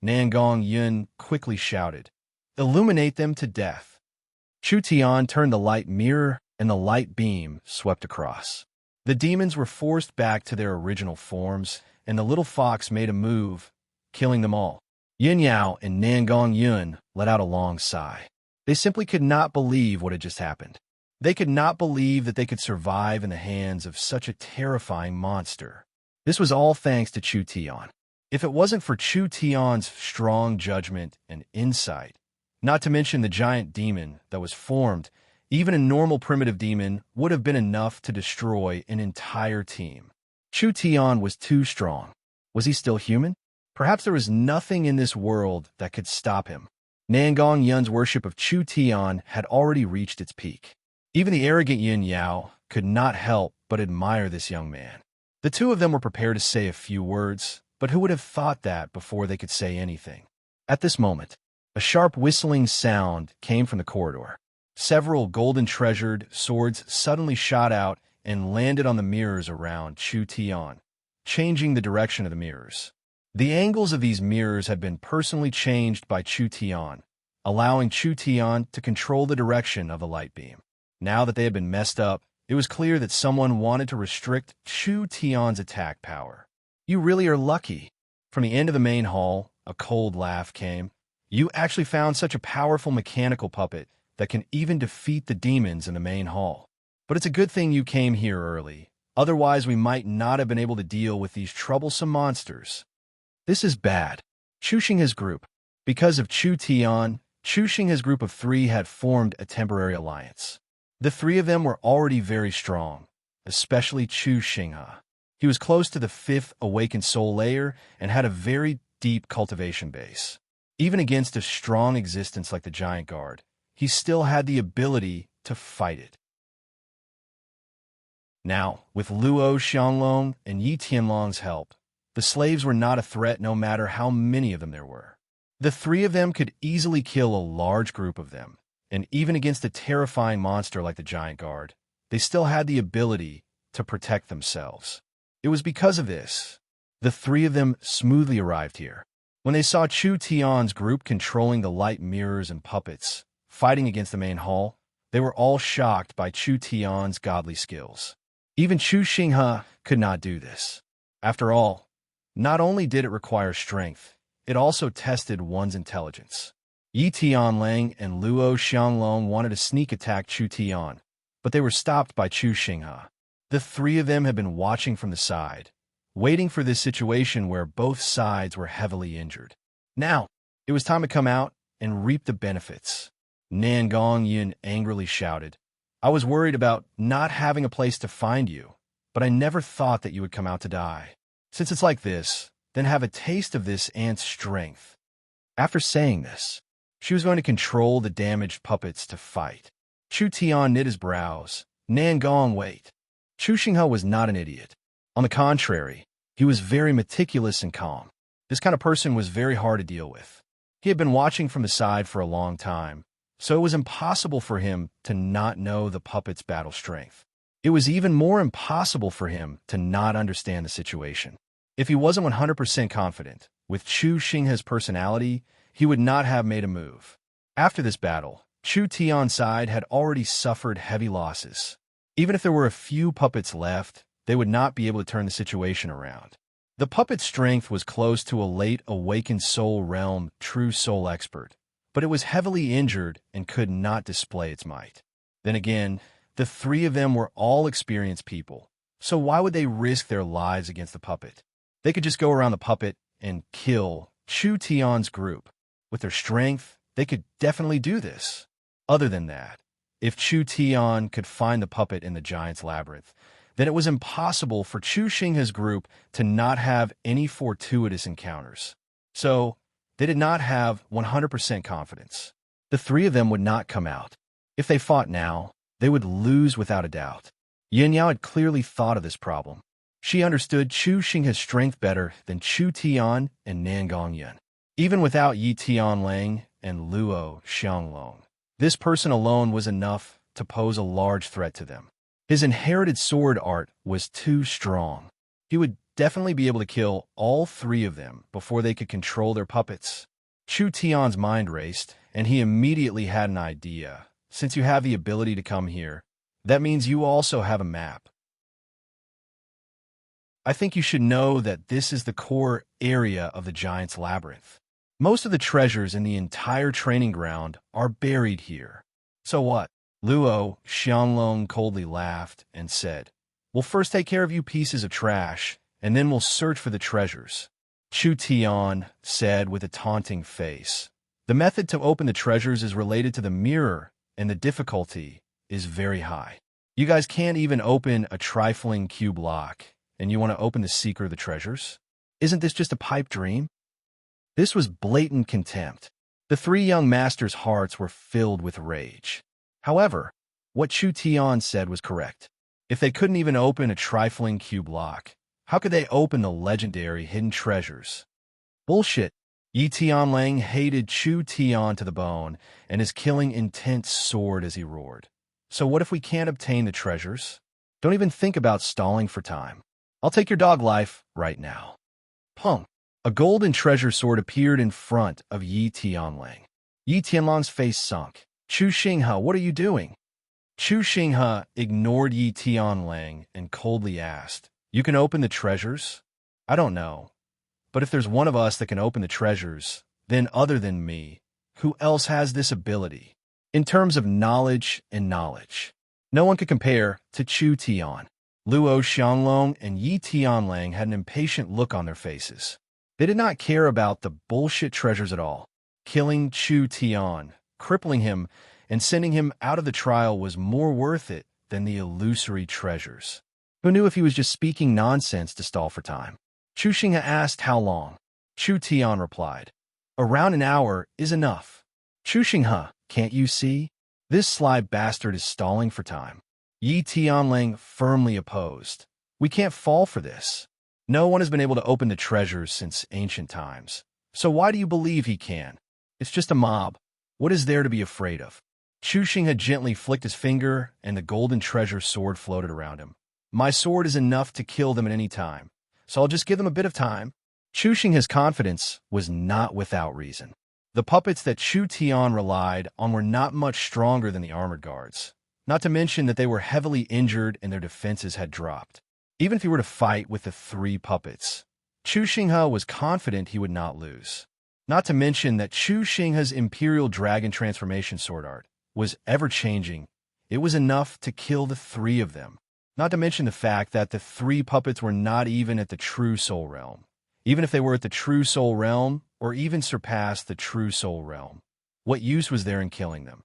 Nangong Yun quickly shouted. Illuminate them to death. Chu Tian turned the light mirror, and the light beam swept across. The demons were forced back to their original forms, and the little fox made a move, killing them all. Yin Yao and Nangong Yun let out a long sigh. They simply could not believe what had just happened. They could not believe that they could survive in the hands of such a terrifying monster. This was all thanks to Chu Tian. If it wasn't for Chu Tian's strong judgment and insight, not to mention the giant demon that was formed, even a normal primitive demon would have been enough to destroy an entire team. Chu Tian was too strong. Was he still human? Perhaps there was nothing in this world that could stop him. Nangong Yun's worship of Chu Tian had already reached its peak. Even the arrogant Yin Yao could not help but admire this young man. The two of them were prepared to say a few words, but who would have thought that before they could say anything? At this moment, a sharp whistling sound came from the corridor. Several golden-treasured swords suddenly shot out and landed on the mirrors around Chu Tian, changing the direction of the mirrors. The angles of these mirrors had been personally changed by Chu Tian, allowing Chu Tian to control the direction of the light beam. Now that they had been messed up, it was clear that someone wanted to restrict Chu Tian's attack power. You really are lucky. From the end of the main hall, a cold laugh came. You actually found such a powerful mechanical puppet that can even defeat the demons in the main hall. But it's a good thing you came here early. Otherwise, we might not have been able to deal with these troublesome monsters. This is bad. Chu Xinghe's group. Because of Chu Tian, Chu Xinghe's group of three had formed a temporary alliance. The three of them were already very strong, especially Chu Xinghe. He was close to the fifth awakened soul layer and had a very deep cultivation base. Even against a strong existence like the Giant Guard, he still had the ability to fight it. Now, with Luo Xianglong and Yi Tianlong's help, the slaves were not a threat no matter how many of them there were. The three of them could easily kill a large group of them, and even against a terrifying monster like the Giant Guard, they still had the ability to protect themselves. It was because of this. The three of them smoothly arrived here. When they saw Chu Tian's group controlling the light mirrors and puppets, fighting against the main hall, they were all shocked by Chu Tian's godly skills. Even Chu Xinghe could not do this. After all, not only did it require strength, it also tested one's intelligence. Yi Tianlang and Luo Xianglong wanted to sneak attack Chu Tian, but they were stopped by Chu Xinghe. The three of them had been watching from the side, waiting for this situation where both sides were heavily injured. Now, it was time to come out and reap the benefits. Nangong Yun angrily shouted, I was worried about not having a place to find you, but I never thought that you would come out to die. Since it's like this, then have a taste of this ant's strength. After saying this, she was going to control the damaged puppets to fight. Chu Tian knit his brows. Nangong, wait. Chu Xinghe was not an idiot. On the contrary, he was very meticulous and calm. This kind of person was very hard to deal with. He had been watching from the side for a long time, so it was impossible for him to not know the puppet's battle strength. It was even more impossible for him to not understand the situation. If he wasn't 100% confident, with Chu Xinghe's personality, he would not have made a move. After this battle, Chu Tian's side had already suffered heavy losses. Even if there were a few puppets left, they would not be able to turn the situation around. The puppet's strength was close to a late awakened soul realm true soul expert, but it was heavily injured and could not display its might. Then again, the three of them were all experienced people, so why would they risk their lives against the puppet? They could just go around the puppet and kill Chu Tian's group. With their strength, they could definitely do this. Other than that, if Chu Tian could find the puppet in the giant's labyrinth, then it was impossible for Chu Xinghe's group to not have any fortuitous encounters. So, they did not have 100% confidence. The three of them would not come out. If they fought now, they would lose without a doubt. Yin Yao had clearly thought of this problem. She understood Chu Xingha's strength better than Chu Tian and Nan Gongyan. Even without Yi Tianlang and Luo Xianglong, this person alone was enough to pose a large threat to them. His inherited sword art was too strong. He would definitely be able to kill all three of them before they could control their puppets. Chu Tian's mind raced, and he immediately had an idea. Since you have the ability to come here, that means you also have a map. I think you should know that this is the core area of the Giant's Labyrinth. Most of the treasures in the entire training ground are buried here. So what? Luo Xianglong coldly laughed and said, "We'll first take care of you pieces of trash, and then we'll search for the treasures." Chu Tian said with a taunting face, "The method to open the treasures is related to the mirror, and the difficulty is very high. You guys can't even open a trifling cube lock, and you want to open the secret of the treasures? Isn't this just a pipe dream?" This was blatant contempt. The three young masters' hearts were filled with rage. However, what Chu Tian said was correct. If they couldn't even open a trifling cube lock, how could they open the legendary hidden treasures? Bullshit. Yi Tianlang hated Chu Tian to the bone, and his killing intent soared as he roared. So what if we can't obtain the treasures? Don't even think about stalling for time. I'll take your dog life right now. Punk. A golden treasure sword appeared in front of Yi Tianlang. Yi Tianlang's face sunk. "Chu Xinghe, what are you doing?" Chu Xinghe ignored Yi Tianlang and coldly asked, "You can open the treasures?" "I don't know. But if there's one of us that can open the treasures, then other than me, who else has this ability? In terms of knowledge and knowledge, no one could compare to Chu Tian." Luo Xianglong and Yi Tianlang had an impatient look on their faces. They did not care about the bullshit treasures at all. Killing Chu Tian, crippling him, and sending him out of the trial was more worth it than the illusory treasures. Who knew if he was just speaking nonsense to stall for time? Chu Xinghe asked how long. Chu Tian replied, "Around an hour is enough." "Chu Xinghe, can't you see? This sly bastard is stalling for time." Yi Tianlang firmly opposed. "We can't fall for this. No one has been able to open the treasures since ancient times. So why do you believe he can? It's just a mob. What is there to be afraid of?" Chu Xinghe gently flicked his finger, and the golden treasure sword floated around him. "My sword is enough to kill them at any time, so I'll just give them a bit of time." Chu Xinghe's confidence was not without reason. The puppets that Chu Tian relied on were not much stronger than the armored guards, not to mention that they were heavily injured and their defenses had dropped. Even if he were to fight with the three puppets, Chu Xinghe was confident he would not lose. Not to mention that Chu Xinghe's Imperial Dragon Transformation sword art was ever-changing. It was enough to kill the three of them. Not to mention the fact that the three puppets were not even at the True Soul Realm. Even if they were at the True Soul Realm, or even surpassed the True Soul Realm, what use was there in killing them?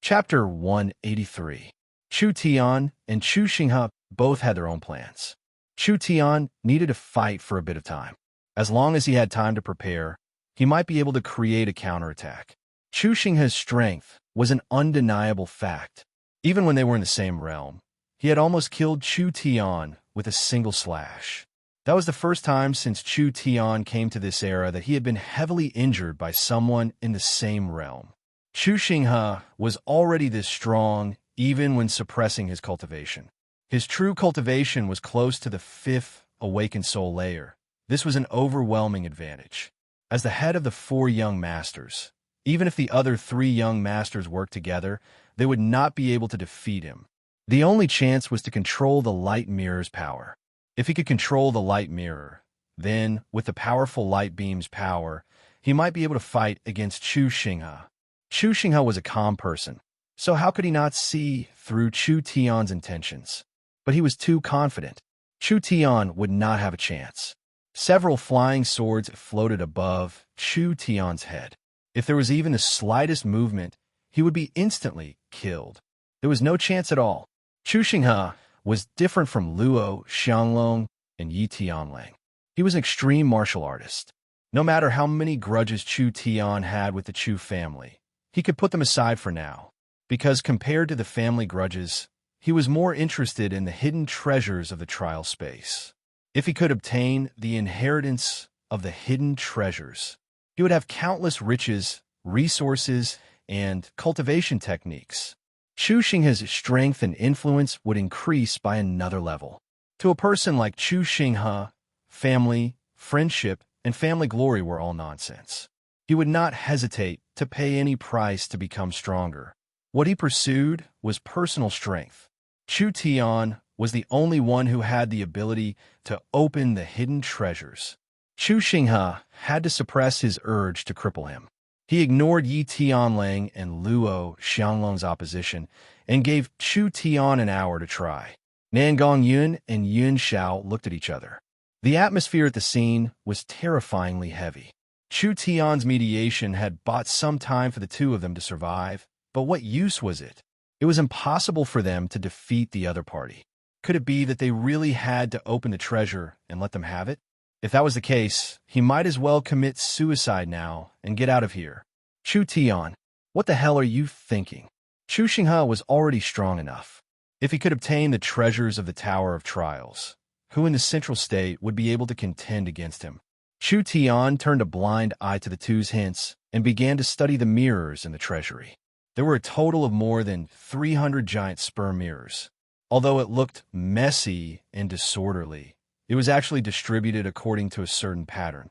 Chapter 183. Chu Tian and Chu Xinghe both had their own plans. Chu Tian needed to fight for a bit of time. As long as he had time to prepare, he might be able to create a counterattack. Chu Xinghe's strength was an undeniable fact. Even when they were in the same realm, he had almost killed Chu Tian with a single slash. That was the first time since Chu Tian came to this era that he had been heavily injured by someone in the same realm. Chu Xinghe was already this strong, even when suppressing his cultivation. His true cultivation was close to the fifth awakened soul layer. This was an overwhelming advantage. As the head of the four young masters, even if the other three young masters worked together, they would not be able to defeat him. The only chance was to control the light mirror's power. If he could control the light mirror, then, with the powerful light beam's power, he might be able to fight against Chu Xinghe. Chu Xinghe was a calm person, so how could he not see through Chu Tian's intentions? But he was too confident. Chu Tian would not have a chance. Several flying swords floated above Chu Tian's head. If there was even the slightest movement, he would be instantly killed. There was no chance at all. Chu Xinghe was different from Luo Xianglong and Yi Tianlang. He was an extreme martial artist. No matter how many grudges Chu Tian had with the Chu family, he could put them aside for now. because compared to the family grudges, he was more interested in the hidden treasures of the trial space. If he could obtain the inheritance of the hidden treasures, he would have countless riches, resources, and cultivation techniques. Chu Xinghe's strength and influence would increase by another level. To a person like Chu Xinghe, family, friendship, and family glory were all nonsense. He would not hesitate to pay any price to become stronger. What he pursued was personal strength. Chu Tian was the only one who had the ability to open the hidden treasures. Chu Xinghe had to suppress his urge to cripple him. He ignored Yi Tianlang and Luo Xianglong's opposition and gave Chu Tian an hour to try. Nangong Yun and Yun Xiao looked at each other. The atmosphere at the scene was terrifyingly heavy. Chu Tian's mediation had bought some time for the two of them to survive, but what use was it? It was impossible for them to defeat the other party. Could it be that they really had to open the treasure and let them have it? If that was the case, he might as well commit suicide now and get out of here. Chu Tian, what the hell are you thinking? Chu Xinghe was already strong enough. If he could obtain the treasures of the Tower of Trials, who in the Central State would be able to contend against him? Chu Tian turned a blind eye to the two's hints and began to study the mirrors in the treasury. There were a total of more than 300 giant sperm mirrors. Although it looked messy and disorderly, it was actually distributed according to a certain pattern.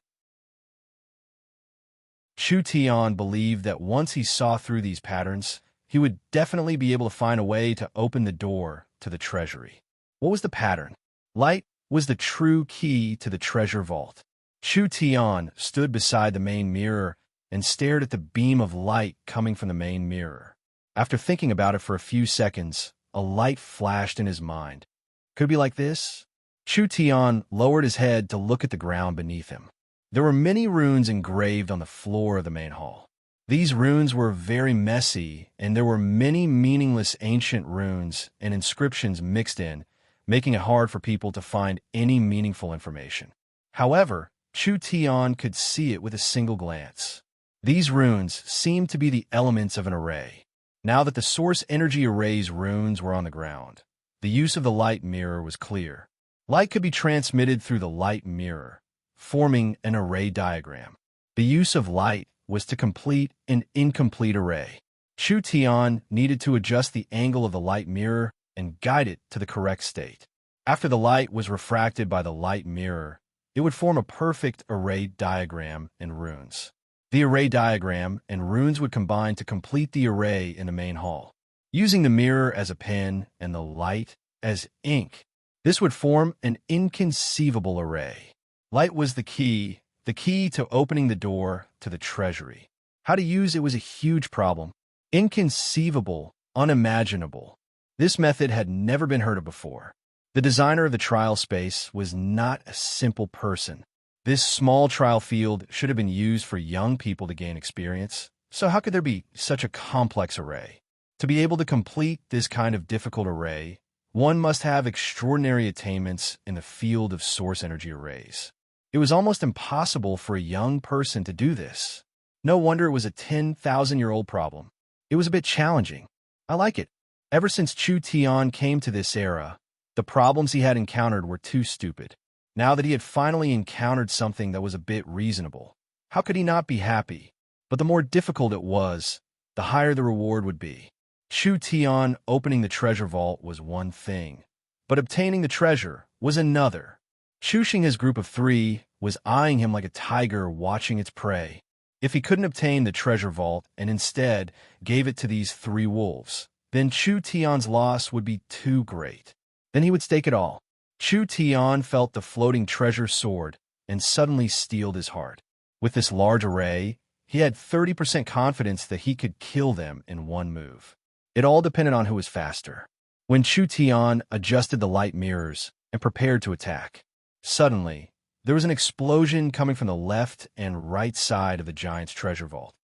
Chu Tian believed that once he saw through these patterns, he would definitely be able to find a way to open the door to the treasury. What was the pattern? Light was the true key to the treasure vault. Chu Tian stood beside the main mirror and stared at the beam of light coming from the main mirror. After thinking about it for a few seconds, a light flashed in his mind. Could it be like this? Chu Tian lowered his head to look at the ground beneath him. There were many runes engraved on the floor of the main hall. These runes were very messy, and there were many meaningless ancient runes and inscriptions mixed in, making it hard for people to find any meaningful information. However, Chu Tian could see it with a single glance. These runes seemed to be the elements of an array. Now that the source energy array's runes were on the ground, the use of the light mirror was clear. Light could be transmitted through the light mirror, forming an array diagram. The use of light was to complete an incomplete array. Chu Tian needed to adjust the angle of the light mirror and guide it to the correct state. After the light was refracted by the light mirror, it would form a perfect array diagram and runes. The array diagram and runes would combine to complete the array in the main hall. Using the mirror as a pen and the light as ink, this would form an inconceivable array. Light was the key to opening the door to the treasury. How to use it was a huge problem. Inconceivable, unimaginable. This method had never been heard of before. The designer of the trial space was not a simple person. This small trial field should have been used for young people to gain experience. So how could there be such a complex array? To be able to complete this kind of difficult array, one must have extraordinary attainments in the field of source energy arrays. It was almost impossible for a young person to do this. No wonder it was a 10,000-year-old problem. It was a bit challenging. I like it. Ever since Chu Tian came to this era, the problems he had encountered were too stupid. Now that he had finally encountered something that was a bit reasonable, how could he not be happy? But the more difficult it was, the higher the reward would be. Chu Tian opening the treasure vault was one thing, but obtaining the treasure was another. Chu Xinghe's group of three was eyeing him like a tiger watching its prey. If he couldn't obtain the treasure vault and instead gave it to these three wolves, then Chu Tian's loss would be too great. Then he would stake it all. Chu Tian felt the floating treasure sword and suddenly steeled his heart. With this large array, he had 30% confidence that he could kill them in one move. It all depended on who was faster. When Chu Tian adjusted the light mirrors and prepared to attack, suddenly, there was an explosion coming from the left and right side of the giant's treasure vault.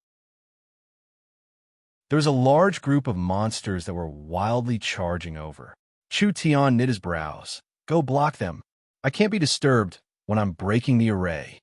There was a large group of monsters that were wildly charging over. Chu Tian knit his brows. Go block them. I can't be disturbed when I'm breaking the array.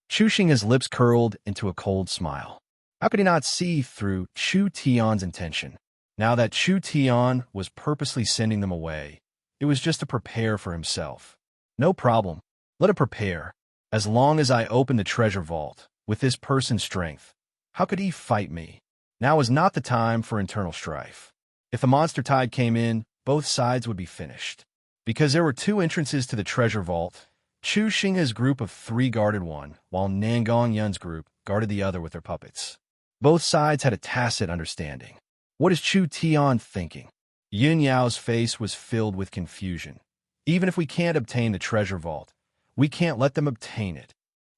Chu Xinghe's lips curled into a cold smile. How could he not see through Chu Tian's intention? Now that Chu Tian was purposely sending them away, it was just to prepare for himself. No problem. Let it prepare. As long as I open the treasure vault with this person's strength, how could he fight me? Now is not the time for internal strife. If the monster tide came in, both sides would be finished. Because there were two entrances to the treasure vault, Chu Xingha's group of 3 guarded one, while Nangong Yun's group guarded the other with their puppets. Both sides had a tacit understanding. What is Chu Tian thinking? Yun Yao's face was filled with confusion. Even if we can't obtain the treasure vault, we can't let them obtain it.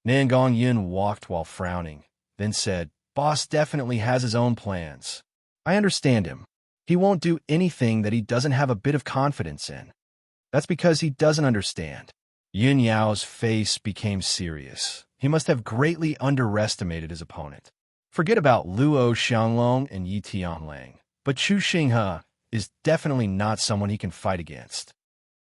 Nangong Yun walked while frowning, then said, Boss definitely has his own plans. I understand him. He won't do anything that he doesn't have a bit of confidence in. That's because he doesn't understand. Yun Yao's face became serious. He must have greatly underestimated his opponent. Forget about Luo Xianglong and Yi Tianlang, but Chu Xinghe is definitely not someone he can fight against.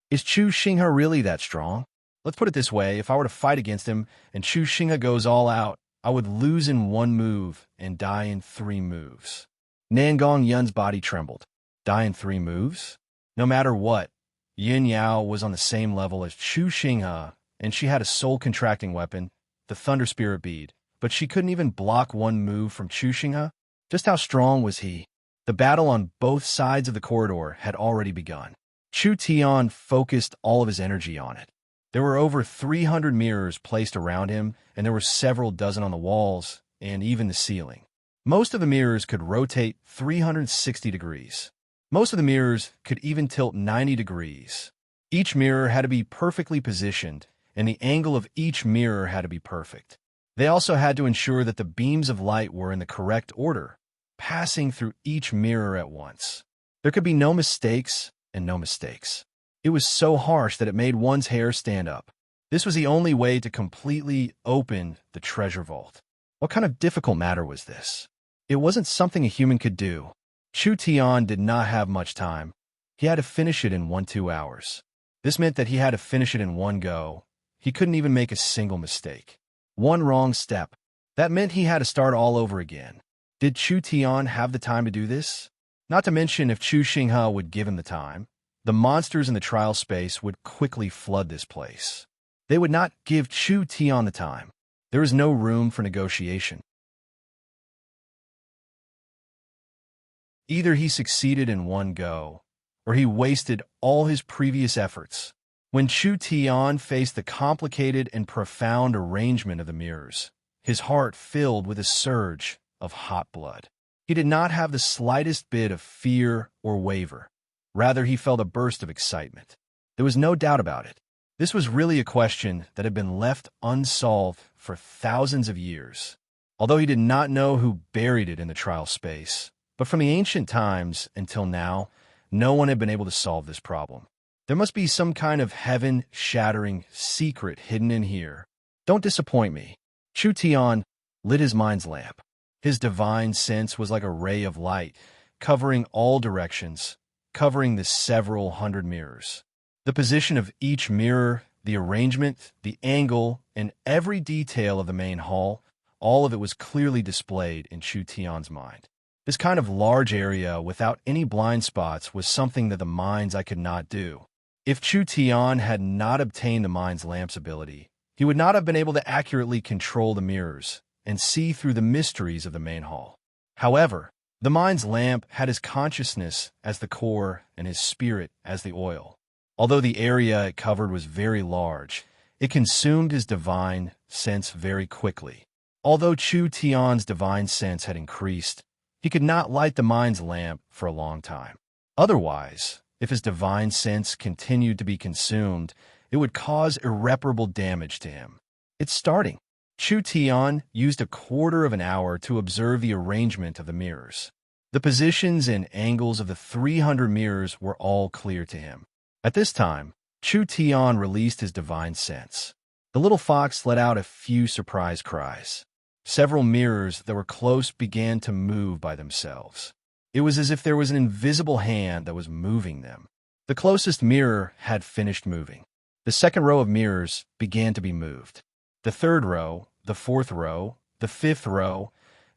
Is Chu Xinghe really that strong? Let's put it this way, if I were to fight against him and Chu Xinghe goes all out, I would lose in 1 move and die in 3 moves. Nangong Yun's body trembled. Die in 3 moves? No matter what, Yin Yao was on the same level as Chu Xinghe, and she had a soul-contracting weapon, the Thunder Spirit Bead, but she couldn't even block 1 move from Chu Xinghe? Just how strong was he? The battle on both sides of the corridor had already begun. Chu Tian focused all of his energy on it. There were over 300 mirrors placed around him, and there were several dozen on the walls, and even the ceiling. Most of the mirrors could rotate 360 degrees. Most of the mirrors could even tilt 90 degrees. Each mirror had to be perfectly positioned, and the angle of each mirror had to be perfect. They also had to ensure that the beams of light were in the correct order, passing through each mirror at once. There could be no mistakes and no mistakes. It was so harsh that it made one's hair stand up. This was the only way to completely open the treasure vault. What kind of difficult matter was this? It wasn't something a human could do. Chu Tian did not have much time. He had to finish it in 1-2 hours. This meant that he had to finish it in 1 go. He couldn't even make a single mistake. 1 wrong step. That meant he had to start all over again. Did Chu Tian have the time to do this? Not to mention if Chu Xinghe would give him the time, the monsters in the trial space would quickly flood this place. They would not give Chu Tian the time. There is no room for negotiation. Either he succeeded in 1 go, or he wasted all his previous efforts. When Chu Tian faced the complicated and profound arrangement of the mirrors, his heart filled with a surge of hot blood. He did not have the slightest bit of fear or waver. Rather, he felt a burst of excitement. There was no doubt about it. This was really a question that had been left unsolved for thousands of years. Although he did not know who buried it in the trial space, but from the ancient times until now, no one had been able to solve this problem. There must be some kind of heaven-shattering secret hidden in here. Don't disappoint me. Chu Tian lit his mind's lamp. His divine sense was like a ray of light, covering all directions, covering the several hundred mirrors. The position of each mirror, the arrangement, the angle, and every detail of the main hall, all of it was clearly displayed in Chu Tian's mind. This kind of large area without any blind spots was something that the mind's eye could not do. If Chu Tian had not obtained the mind's lamp's ability, he would not have been able to accurately control the mirrors and see through the mysteries of the main hall. However, the mind's lamp had his consciousness as the core and his spirit as the oil. Although the area it covered was very large, it consumed his divine sense very quickly. Although Chu Tian's divine sense had increased, he could not light the mind's lamp for a long time. Otherwise, if his divine sense continued to be consumed, it would cause irreparable damage to him. It's starting. Chu Tian used a quarter of an hour to observe the arrangement of the mirrors. The positions and angles of the 300 mirrors were all clear to him. At this time, Chu Tian released his divine sense. The little fox let out a few surprised cries. Several mirrors that were close began to move by themselves. It was as if there was an invisible hand that was moving them. The closest mirror had finished moving. The second row of mirrors began to be moved. The third row, the fourth row, the fifth row,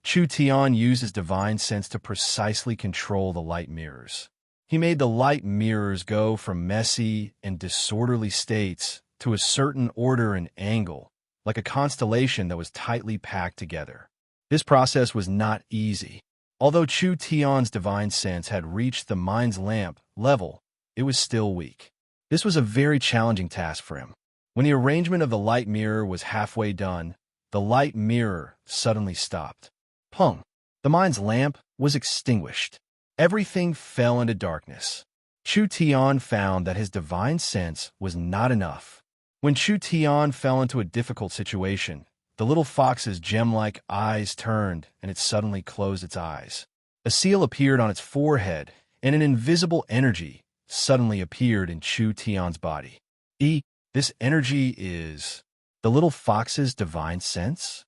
Chu Tian used his divine sense to precisely control the light mirrors. He made the light mirrors go from messy and disorderly states to a certain order and angle, like a constellation that was tightly packed together. This process was not easy. Although Chu Tian's divine sense had reached the mind's lamp level, it was still weak. This was a very challenging task for him. When the arrangement of the light mirror was halfway done, the light mirror suddenly stopped. Pung! The mind's lamp was extinguished. Everything fell into darkness. Chu Tian found that his divine sense was not enough. When Chu Tian fell into a difficult situation, the little fox's gem-like eyes turned and it suddenly closed its eyes. A seal appeared on its forehead, and an invisible energy suddenly appeared in Chu Tian's body. This energy is the little fox's divine sense?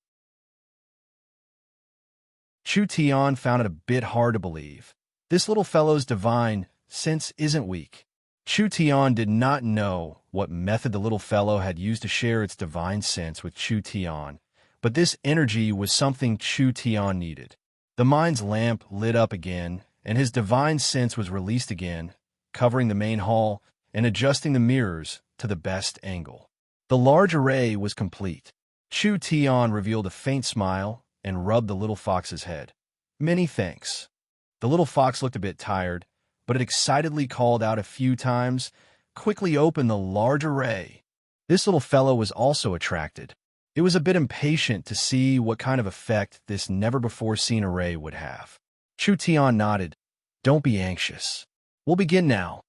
Chu Tian found it a bit hard to believe. This little fellow's divine sense isn't weak. Chu Tian did not know what method the little fellow had used to share its divine sense with Chu Tian, but this energy was something Chu Tian needed. The mind's lamp lit up again, and his divine sense was released again, covering the main hall and adjusting the mirrors to the best angle. The large array was complete. Chu Tian revealed a faint smile and rubbed the little fox's head. "Many thanks." The little fox looked a bit tired, but it excitedly called out a few times, "Quickly open the large array." This little fellow was also attracted. It was a bit impatient to see what kind of effect this never-before-seen array would have. Chu Tian nodded. "Don't be anxious. We'll begin now."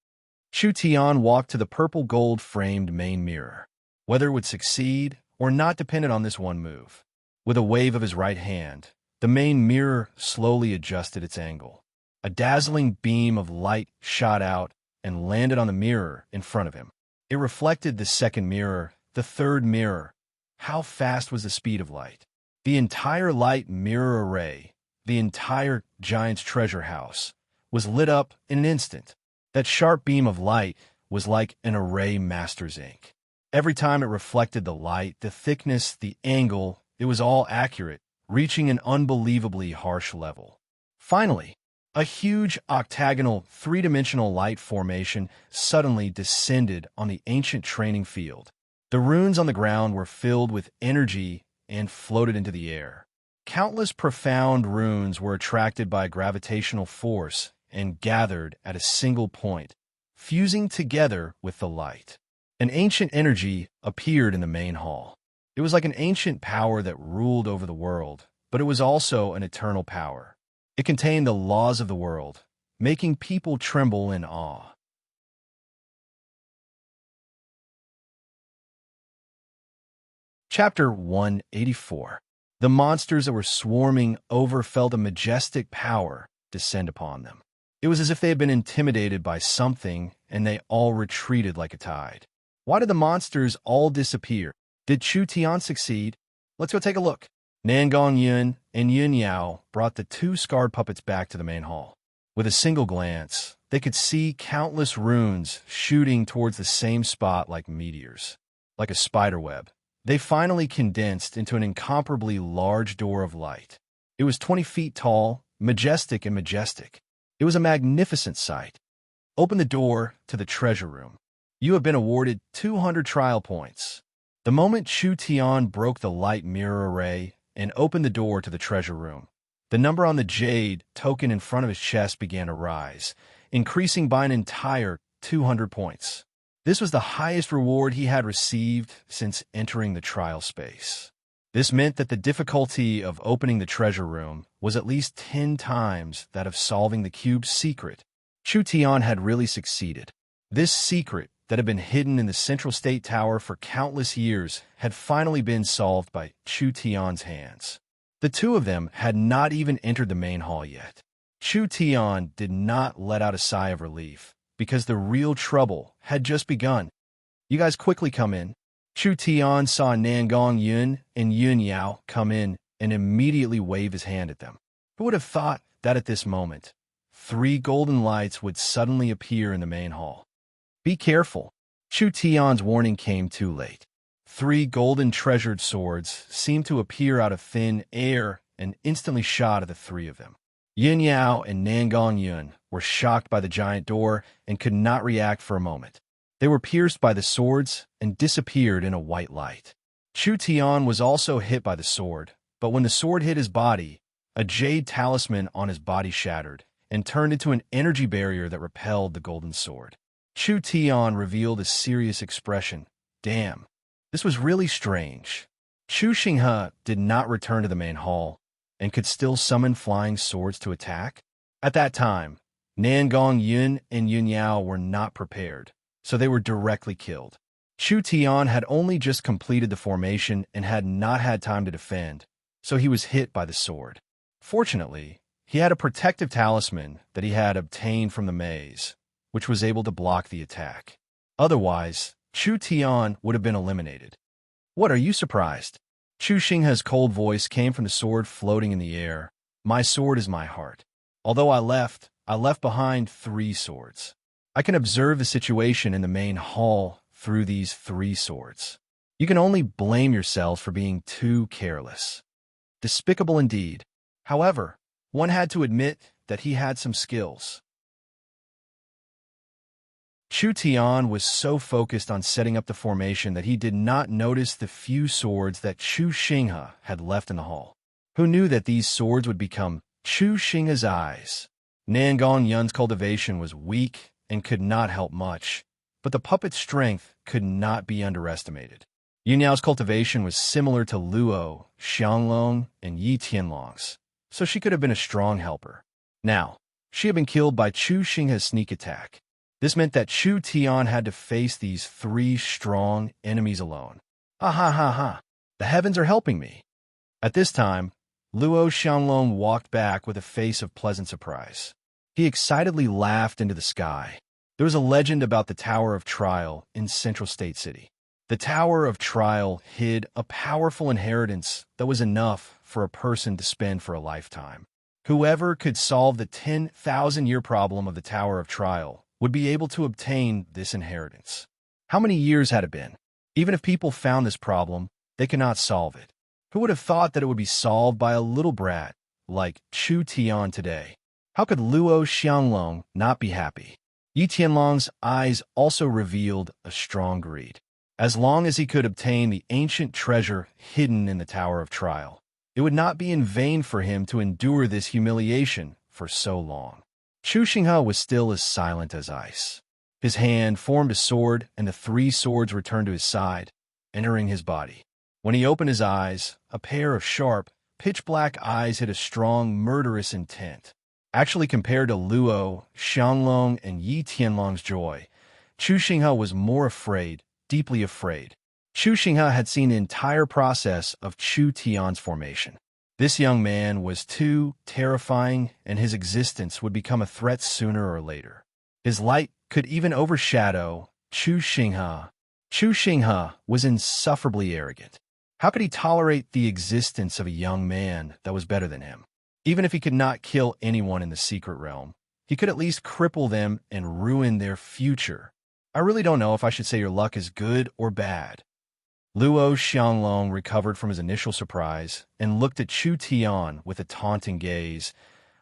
Chu Tian walked to the purple gold-framed main mirror. Whether it would succeed or not depended on this one move. With a wave of his right hand, the main mirror slowly adjusted its angle. A dazzling beam of light shot out and landed on the mirror in front of him. It reflected the second mirror, the third mirror. How fast was the speed of light? The entire light mirror array, the entire giant's treasure house, was lit up in an instant. That sharp beam of light was like an array master's ink. Every time it reflected the light, the thickness, the angle, it was all accurate, reaching an unbelievably harsh level. Finally, a huge octagonal, three-dimensional light formation suddenly descended on the ancient training field. The runes on the ground were filled with energy and floated into the air. Countless profound runes were attracted by gravitational force and gathered at a single point, fusing together with the light. An ancient energy appeared in the main hall. It was like an ancient power that ruled over the world, but it was also an eternal power. It contained the laws of the world, making people tremble in awe. Chapter 184. The monsters that were swarming over felt a majestic power descend upon them. It was as if they had been intimidated by something, and they all retreated like a tide. Why did the monsters all disappear? Did Chu Tian succeed? Let's go take a look. Nangong Yun and Yun Yao brought the two scarred puppets back to the main hall. With a single glance, they could see countless runes shooting towards the same spot like meteors, like a spiderweb. They finally condensed into an incomparably large door of light. It was 20 feet tall, majestic and majestic. It was a magnificent sight. Open the door to the treasure room. You have been awarded 200 trial points. The moment Chu Tian broke the light mirror array and opened the door to the treasure room, the number on the jade token in front of his chest began to rise, increasing by an entire 200 points. This was the highest reward he had received since entering the trial space. This meant that the difficulty of opening the treasure room was at least 10 times that of solving the cube's secret. Chu Tian had really succeeded. This secret that had been hidden in the Central State Tower for countless years had finally been solved by Chu Tian's hands. The two of them had not even entered the main hall yet. Chu Tian did not let out a sigh of relief, because the real trouble had just begun. "You guys quickly come in." Chu Tian saw Nangong Yun and Yun Yao come in and immediately wave his hand at them. Who would have thought that at this moment, 3 golden lights would suddenly appear in the main hall? Be careful. Chu Tian's warning came too late. 3 golden treasured swords seemed to appear out of thin air and instantly shot at the three of them. Yin Yao and Nangong Yun were shocked by the giant door and could not react for a moment. They were pierced by the swords and disappeared in a white light. Chu Tian was also hit by the sword, but when the sword hit his body, a jade talisman on his body shattered and turned into an energy barrier that repelled the golden sword. Chu Tian revealed a serious expression. Damn, this was really strange. Chu Xinghe did not return to the main hall and could still summon flying swords to attack. At that time, Nangong Yun and Yun Yao were not prepared, so they were directly killed. Chu Tian had only just completed the formation and had not had time to defend, so he was hit by the sword. Fortunately, he had a protective talisman that he had obtained from the maze, which was able to block the attack. Otherwise, Chu Tian would have been eliminated. What, are you surprised? Chu Xinghe's cold voice came from the sword floating in the air. My sword is my heart. Although I left behind 3 swords. I can observe the situation in the main hall through these 3 swords. You can only blame yourself for being too careless. Despicable indeed. However, one had to admit that he had some skills. Chu Tian was so focused on setting up the formation that he did not notice the few swords that Chu Xinghe had left in the hall. Who knew that these swords would become Chu Xinghe's eyes? Nangong Yun's cultivation was weak and could not help much, but the puppet's strength could not be underestimated. Yin Yao's cultivation was similar to Luo, Xianglong, and Yi Tianlong's, so she could have been a strong helper. Now, she had been killed by Chu Xinghe's sneak attack. This meant that Chu Tian had to face these 3 strong enemies alone. Ha ha ha ha! The heavens are helping me! At this time, Luo Xianglong walked back with a face of pleasant surprise. He excitedly laughed into the sky. There was a legend about the Tower of Trial in Central State City. The Tower of Trial hid a powerful inheritance that was enough for a person to spend for a lifetime. Whoever could solve the 10,000-year problem of the Tower of Trial would be able to obtain this inheritance. How many years had it been? Even if people found this problem, they could not solve it. Who would have thought that it would be solved by a little brat like Chu Tian today? How could Luo Xianglong not be happy? Yi Tianlong's eyes also revealed a strong greed. As long as he could obtain the ancient treasure hidden in the Tower of Trial, it would not be in vain for him to endure this humiliation for so long. Chu Xinghe was still as silent as ice. His hand formed a sword, and the 3 swords returned to his side, entering his body. When he opened his eyes, a pair of sharp, pitch-black eyes had a strong, murderous intent. Actually, compared to Luo, Xianglong, and Yi Tianlong's joy, Chu Xinghe was more afraid, deeply afraid. Chu Xinghe had seen the entire process of Chu Tian's formation. This young man was too terrifying, and his existence would become a threat sooner or later. His light could even overshadow Chu Xinghe. Chu Xinghe was insufferably arrogant. How could he tolerate the existence of a young man that was better than him? Even if he could not kill anyone in the secret realm, he could at least cripple them and ruin their future. I really don't know if I should say your luck is good or bad. Luo Xianglong recovered from his initial surprise and looked at Chu Tian with a taunting gaze.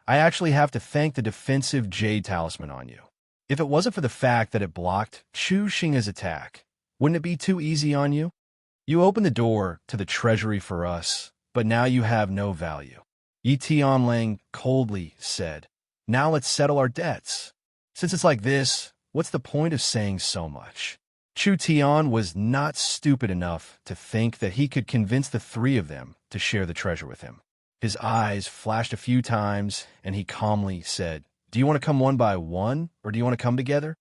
I actually have to thank the defensive jade talisman on you. If it wasn't for the fact that it blocked Chu Xinghe's attack, wouldn't it be too easy on you? You opened the door to the treasury for us, but now you have no value. Yi Tianlang coldly said, Now let's settle our debts. Since it's like this, what's the point of saying so much? Chu Tian was not stupid enough to think that he could convince the 3 of them to share the treasure with him. His eyes flashed a few times, and he calmly said, Do you want to come one by one, or do you want to come together?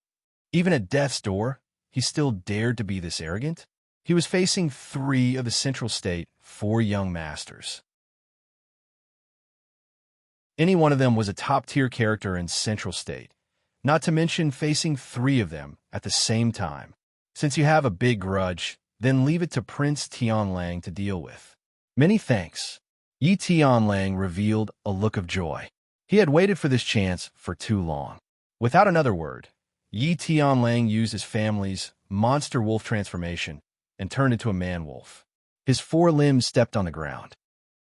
Even at death's door, he still dared to be this arrogant. He was facing 3 of the Central State 4 young masters. Any one of them was a top-tier character in Central State, not to mention facing 3 of them at the same time. Since you have a big grudge, then leave it to Prince Tianlang to deal with. Many thanks. Yi Tianlang revealed a look of joy. He had waited for this chance for too long. Without another word, Yi Tianlang used his family's monster wolf transformation and turned into a man-wolf. His 4 limbs stepped on the ground.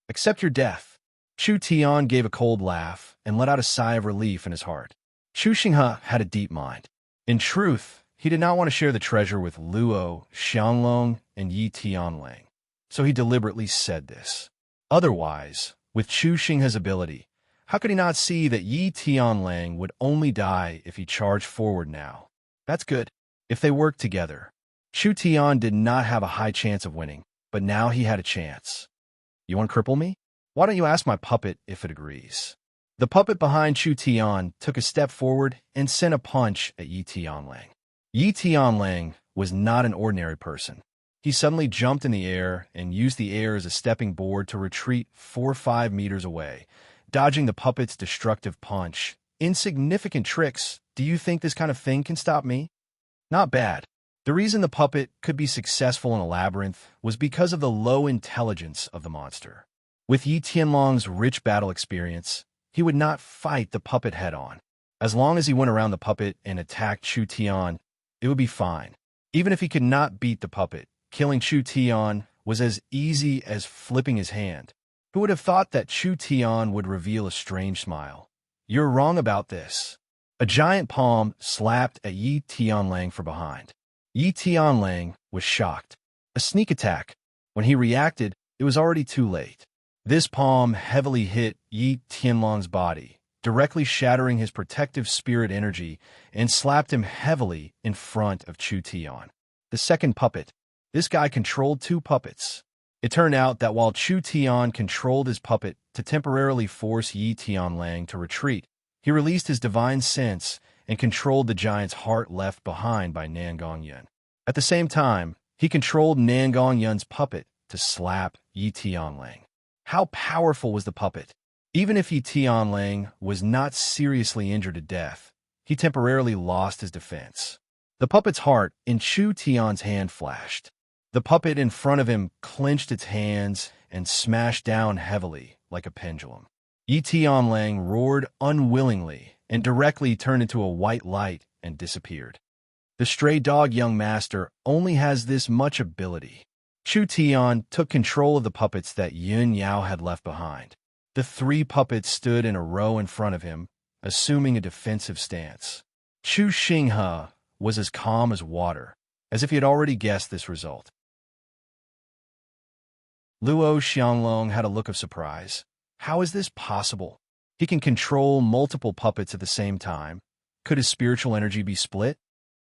Accept your death. Chu Tian gave a cold laugh and let out a sigh of relief in his heart. Chu Xinghe had a deep mind. In truth, he did not want to share the treasure with Luo, Xianglong, and Yi Tianlang, so he deliberately said this. Otherwise, with Chu Xinghe's ability, how could he not see that Yi Tianlang would only die if he charged forward now? That's good. If they worked together. Chu Tian did not have a high chance of winning, but now he had a chance. You want to cripple me? Why don't you ask my puppet if it agrees? The puppet behind Chu Tian took a step forward and sent a punch at Yi Tianlang. Yi Tianlang was not an ordinary person. He suddenly jumped in the air and used the air as a stepping board to retreat 4 or 5 meters away, dodging the puppet's destructive punch. Insignificant tricks. Do you think this kind of thing can stop me? Not bad. The reason the puppet could be successful in a labyrinth was because of the low intelligence of the monster. With Yi Tianlong's rich battle experience, he would not fight the puppet head-on. As long as he went around the puppet and attacked Chu Tian, it would be fine. Even if he could not beat the puppet, killing Chu Tian was as easy as flipping his hand. Who would have thought that Chu Tian would reveal a strange smile? You're wrong about this. A giant palm slapped at Yi Tianlang from behind. Yi Tianlang was shocked. A sneak attack. When he reacted, it was already too late. This palm heavily hit Yi Tianlong's body, directly shattering his protective spirit energy, and slapped him heavily in front of Chu Tian. The second puppet. This guy controlled 2 puppets. It turned out that while Chu Tian controlled his puppet to temporarily force Yi Tianlang to retreat, he released his divine sense and controlled the giant's heart left behind by Nangong. At the same time, he controlled Nangong puppet to slap Yi Tianlang. How powerful was the puppet? Even if Yi Tianlang was not seriously injured to death, he temporarily lost his defense. The puppet's heart in Chu Tian's hand flashed. The puppet in front of him clenched its hands and smashed down heavily like a pendulum. Yi Tianlang roared unwillingly and directly turned into a white light and disappeared. The stray dog young master only has this much ability. Chu Tian took control of the puppets that Yun Yao had left behind. The 3 puppets stood in a row in front of him, assuming a defensive stance. Chu Xinghe was as calm as water, as if he had already guessed this result. Luo Xianglong had a look of surprise. How is this possible? He can control multiple puppets at the same time. Could his spiritual energy be split?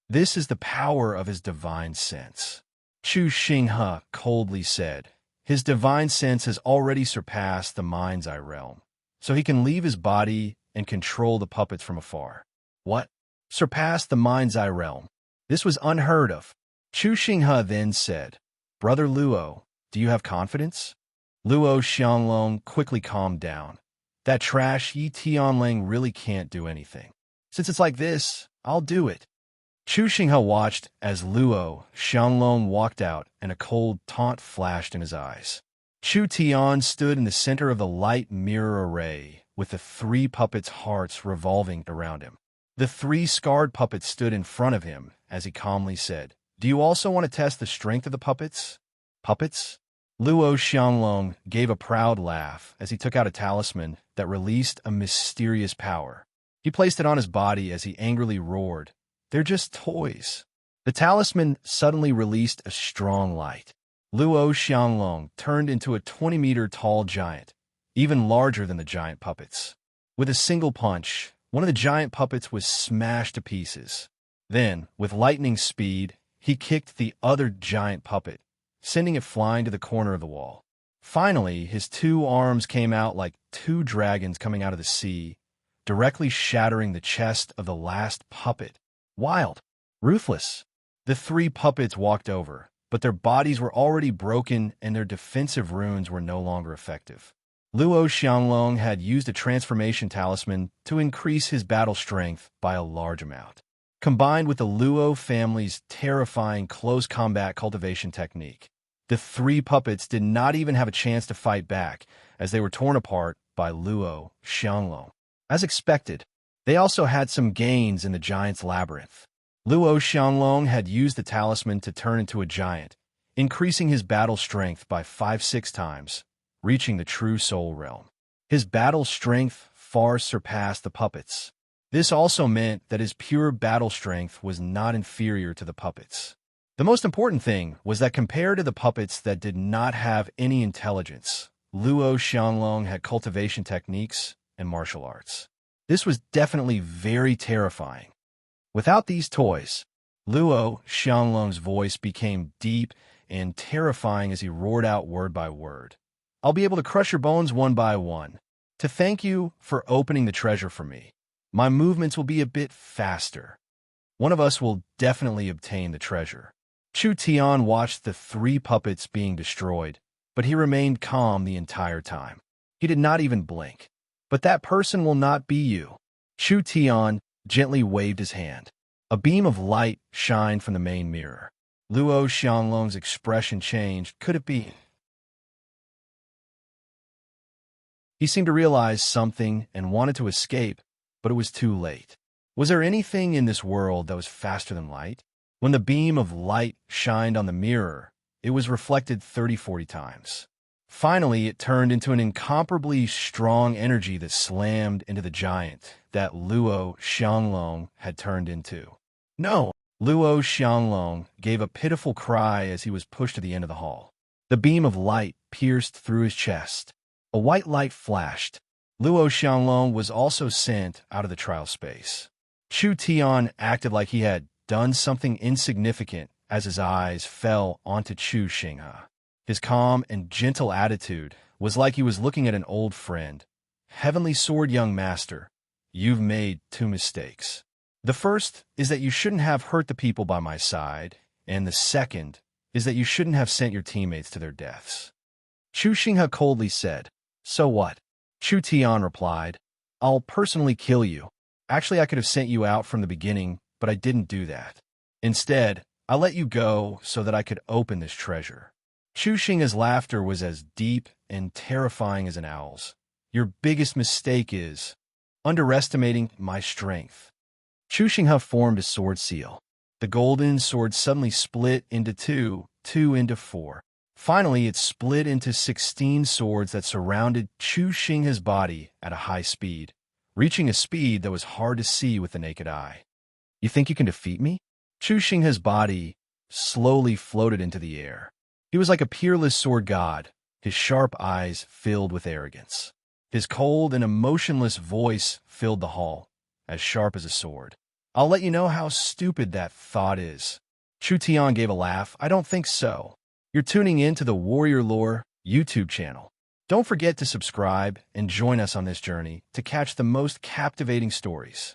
This is the power of his divine sense. Chu Xinghe coldly said, his divine sense has already surpassed the mind's eye realm, so he can leave his body and control the puppets from afar. What? Surpassed the mind's eye realm? This was unheard of. Chu Xinghe then said, Brother Luo, do you have confidence? Luo Xianglong quickly calmed down. That trash Yi Tianlang really can't do anything. Since it's like this, I'll do it. Chu Xinghe watched as Luo Xianglong walked out and a cold taunt flashed in his eyes. Chu Tian stood in the center of the light mirror array with the 3 puppets' hearts revolving around him. The 3 scarred puppets stood in front of him as he calmly said, Do you also want to test the strength of the puppets? Puppets? Luo Xianglong gave a proud laugh as he took out a talisman that released a mysterious power. He placed it on his body as he angrily roared, They're just toys. The talisman suddenly released a strong light. Luo Xianglong turned into a 20-meter-tall giant, even larger than the giant puppets. With a single punch, one of the giant puppets was smashed to pieces. Then, with lightning speed, he kicked the other giant puppet, sending it flying to the corner of the wall. Finally, his 2 arms came out like 2 dragons coming out of the sea, directly shattering the chest of the last puppet. Wild. Ruthless. The 3 puppets walked over, but their bodies were already broken and their defensive runes were no longer effective. Luo Xianglong had used a transformation talisman to increase his battle strength by a large amount. Combined with the Luo family's terrifying close combat cultivation technique, the 3 puppets did not even have a chance to fight back as they were torn apart by Luo Xianglong. As expected, they also had some gains in the giant's labyrinth. Luo Xianglong had used the talisman to turn into a giant, increasing his battle strength by 5-6 times, reaching the true soul realm. His battle strength far surpassed the puppets. This also meant that his pure battle strength was not inferior to the puppets. The most important thing was that compared to the puppets that did not have any intelligence, Luo Xianglong had cultivation techniques and martial arts. This was definitely very terrifying. Without these toys, Luo Xianglong's voice became deep and terrifying as he roared out word by word. I'll be able to crush your bones one by one. To thank you for opening the treasure for me. My movements will be a bit faster. One of us will definitely obtain the treasure. Chu Tian watched the 3 puppets being destroyed, but he remained calm the entire time. He did not even blink. But that person will not be you. Chu Tian gently waved his hand. A beam of light shined from the main mirror. Luo Xianglong's expression changed. Could it be? He seemed to realize something and wanted to escape, but it was too late. Was there anything in this world that was faster than light? When the beam of light shined on the mirror, it was reflected 30-40 times. Finally, it turned into an incomparably strong energy that slammed into the giant that Luo Xianglong had turned into. No! Luo Xianglong gave a pitiful cry as he was pushed to the end of the hall. The beam of light pierced through his chest. A white light flashed. Luo Xianglong was also sent out of the trial space. Chu Tian acted like he had done something insignificant as his eyes fell onto Chu Xinghe. His calm and gentle attitude was like he was looking at an old friend. Heavenly Sword, young master, you've made 2 mistakes. The first is that you shouldn't have hurt the people by my side, and the second is that you shouldn't have sent your teammates to their deaths. Chu Xinghe coldly said, So what? Chu Tian replied, I'll personally kill you. Actually, I could have sent you out from the beginning, but I didn't do that. Instead, I let you go so that I could open this treasure. Chu Xinghe's laughter was as deep and terrifying as an owl's. Your biggest mistake is underestimating my strength. Chu Xinghe formed a sword seal. The golden sword suddenly split into 2, 2 into 4. Finally, it split into 16 swords that surrounded Chu Xinghe's body at a high speed, reaching a speed that was hard to see with the naked eye. You think you can defeat me? Chu Xinghe's body slowly floated into the air. He was like a peerless sword god, his sharp eyes filled with arrogance. His cold and emotionless voice filled the hall, as sharp as a sword. I'll let you know how stupid that thought is. Chu Tian gave a laugh. I don't think so. You're tuning in to the Warrior Lore YouTube channel. Don't forget to subscribe and join us on this journey to catch the most captivating stories.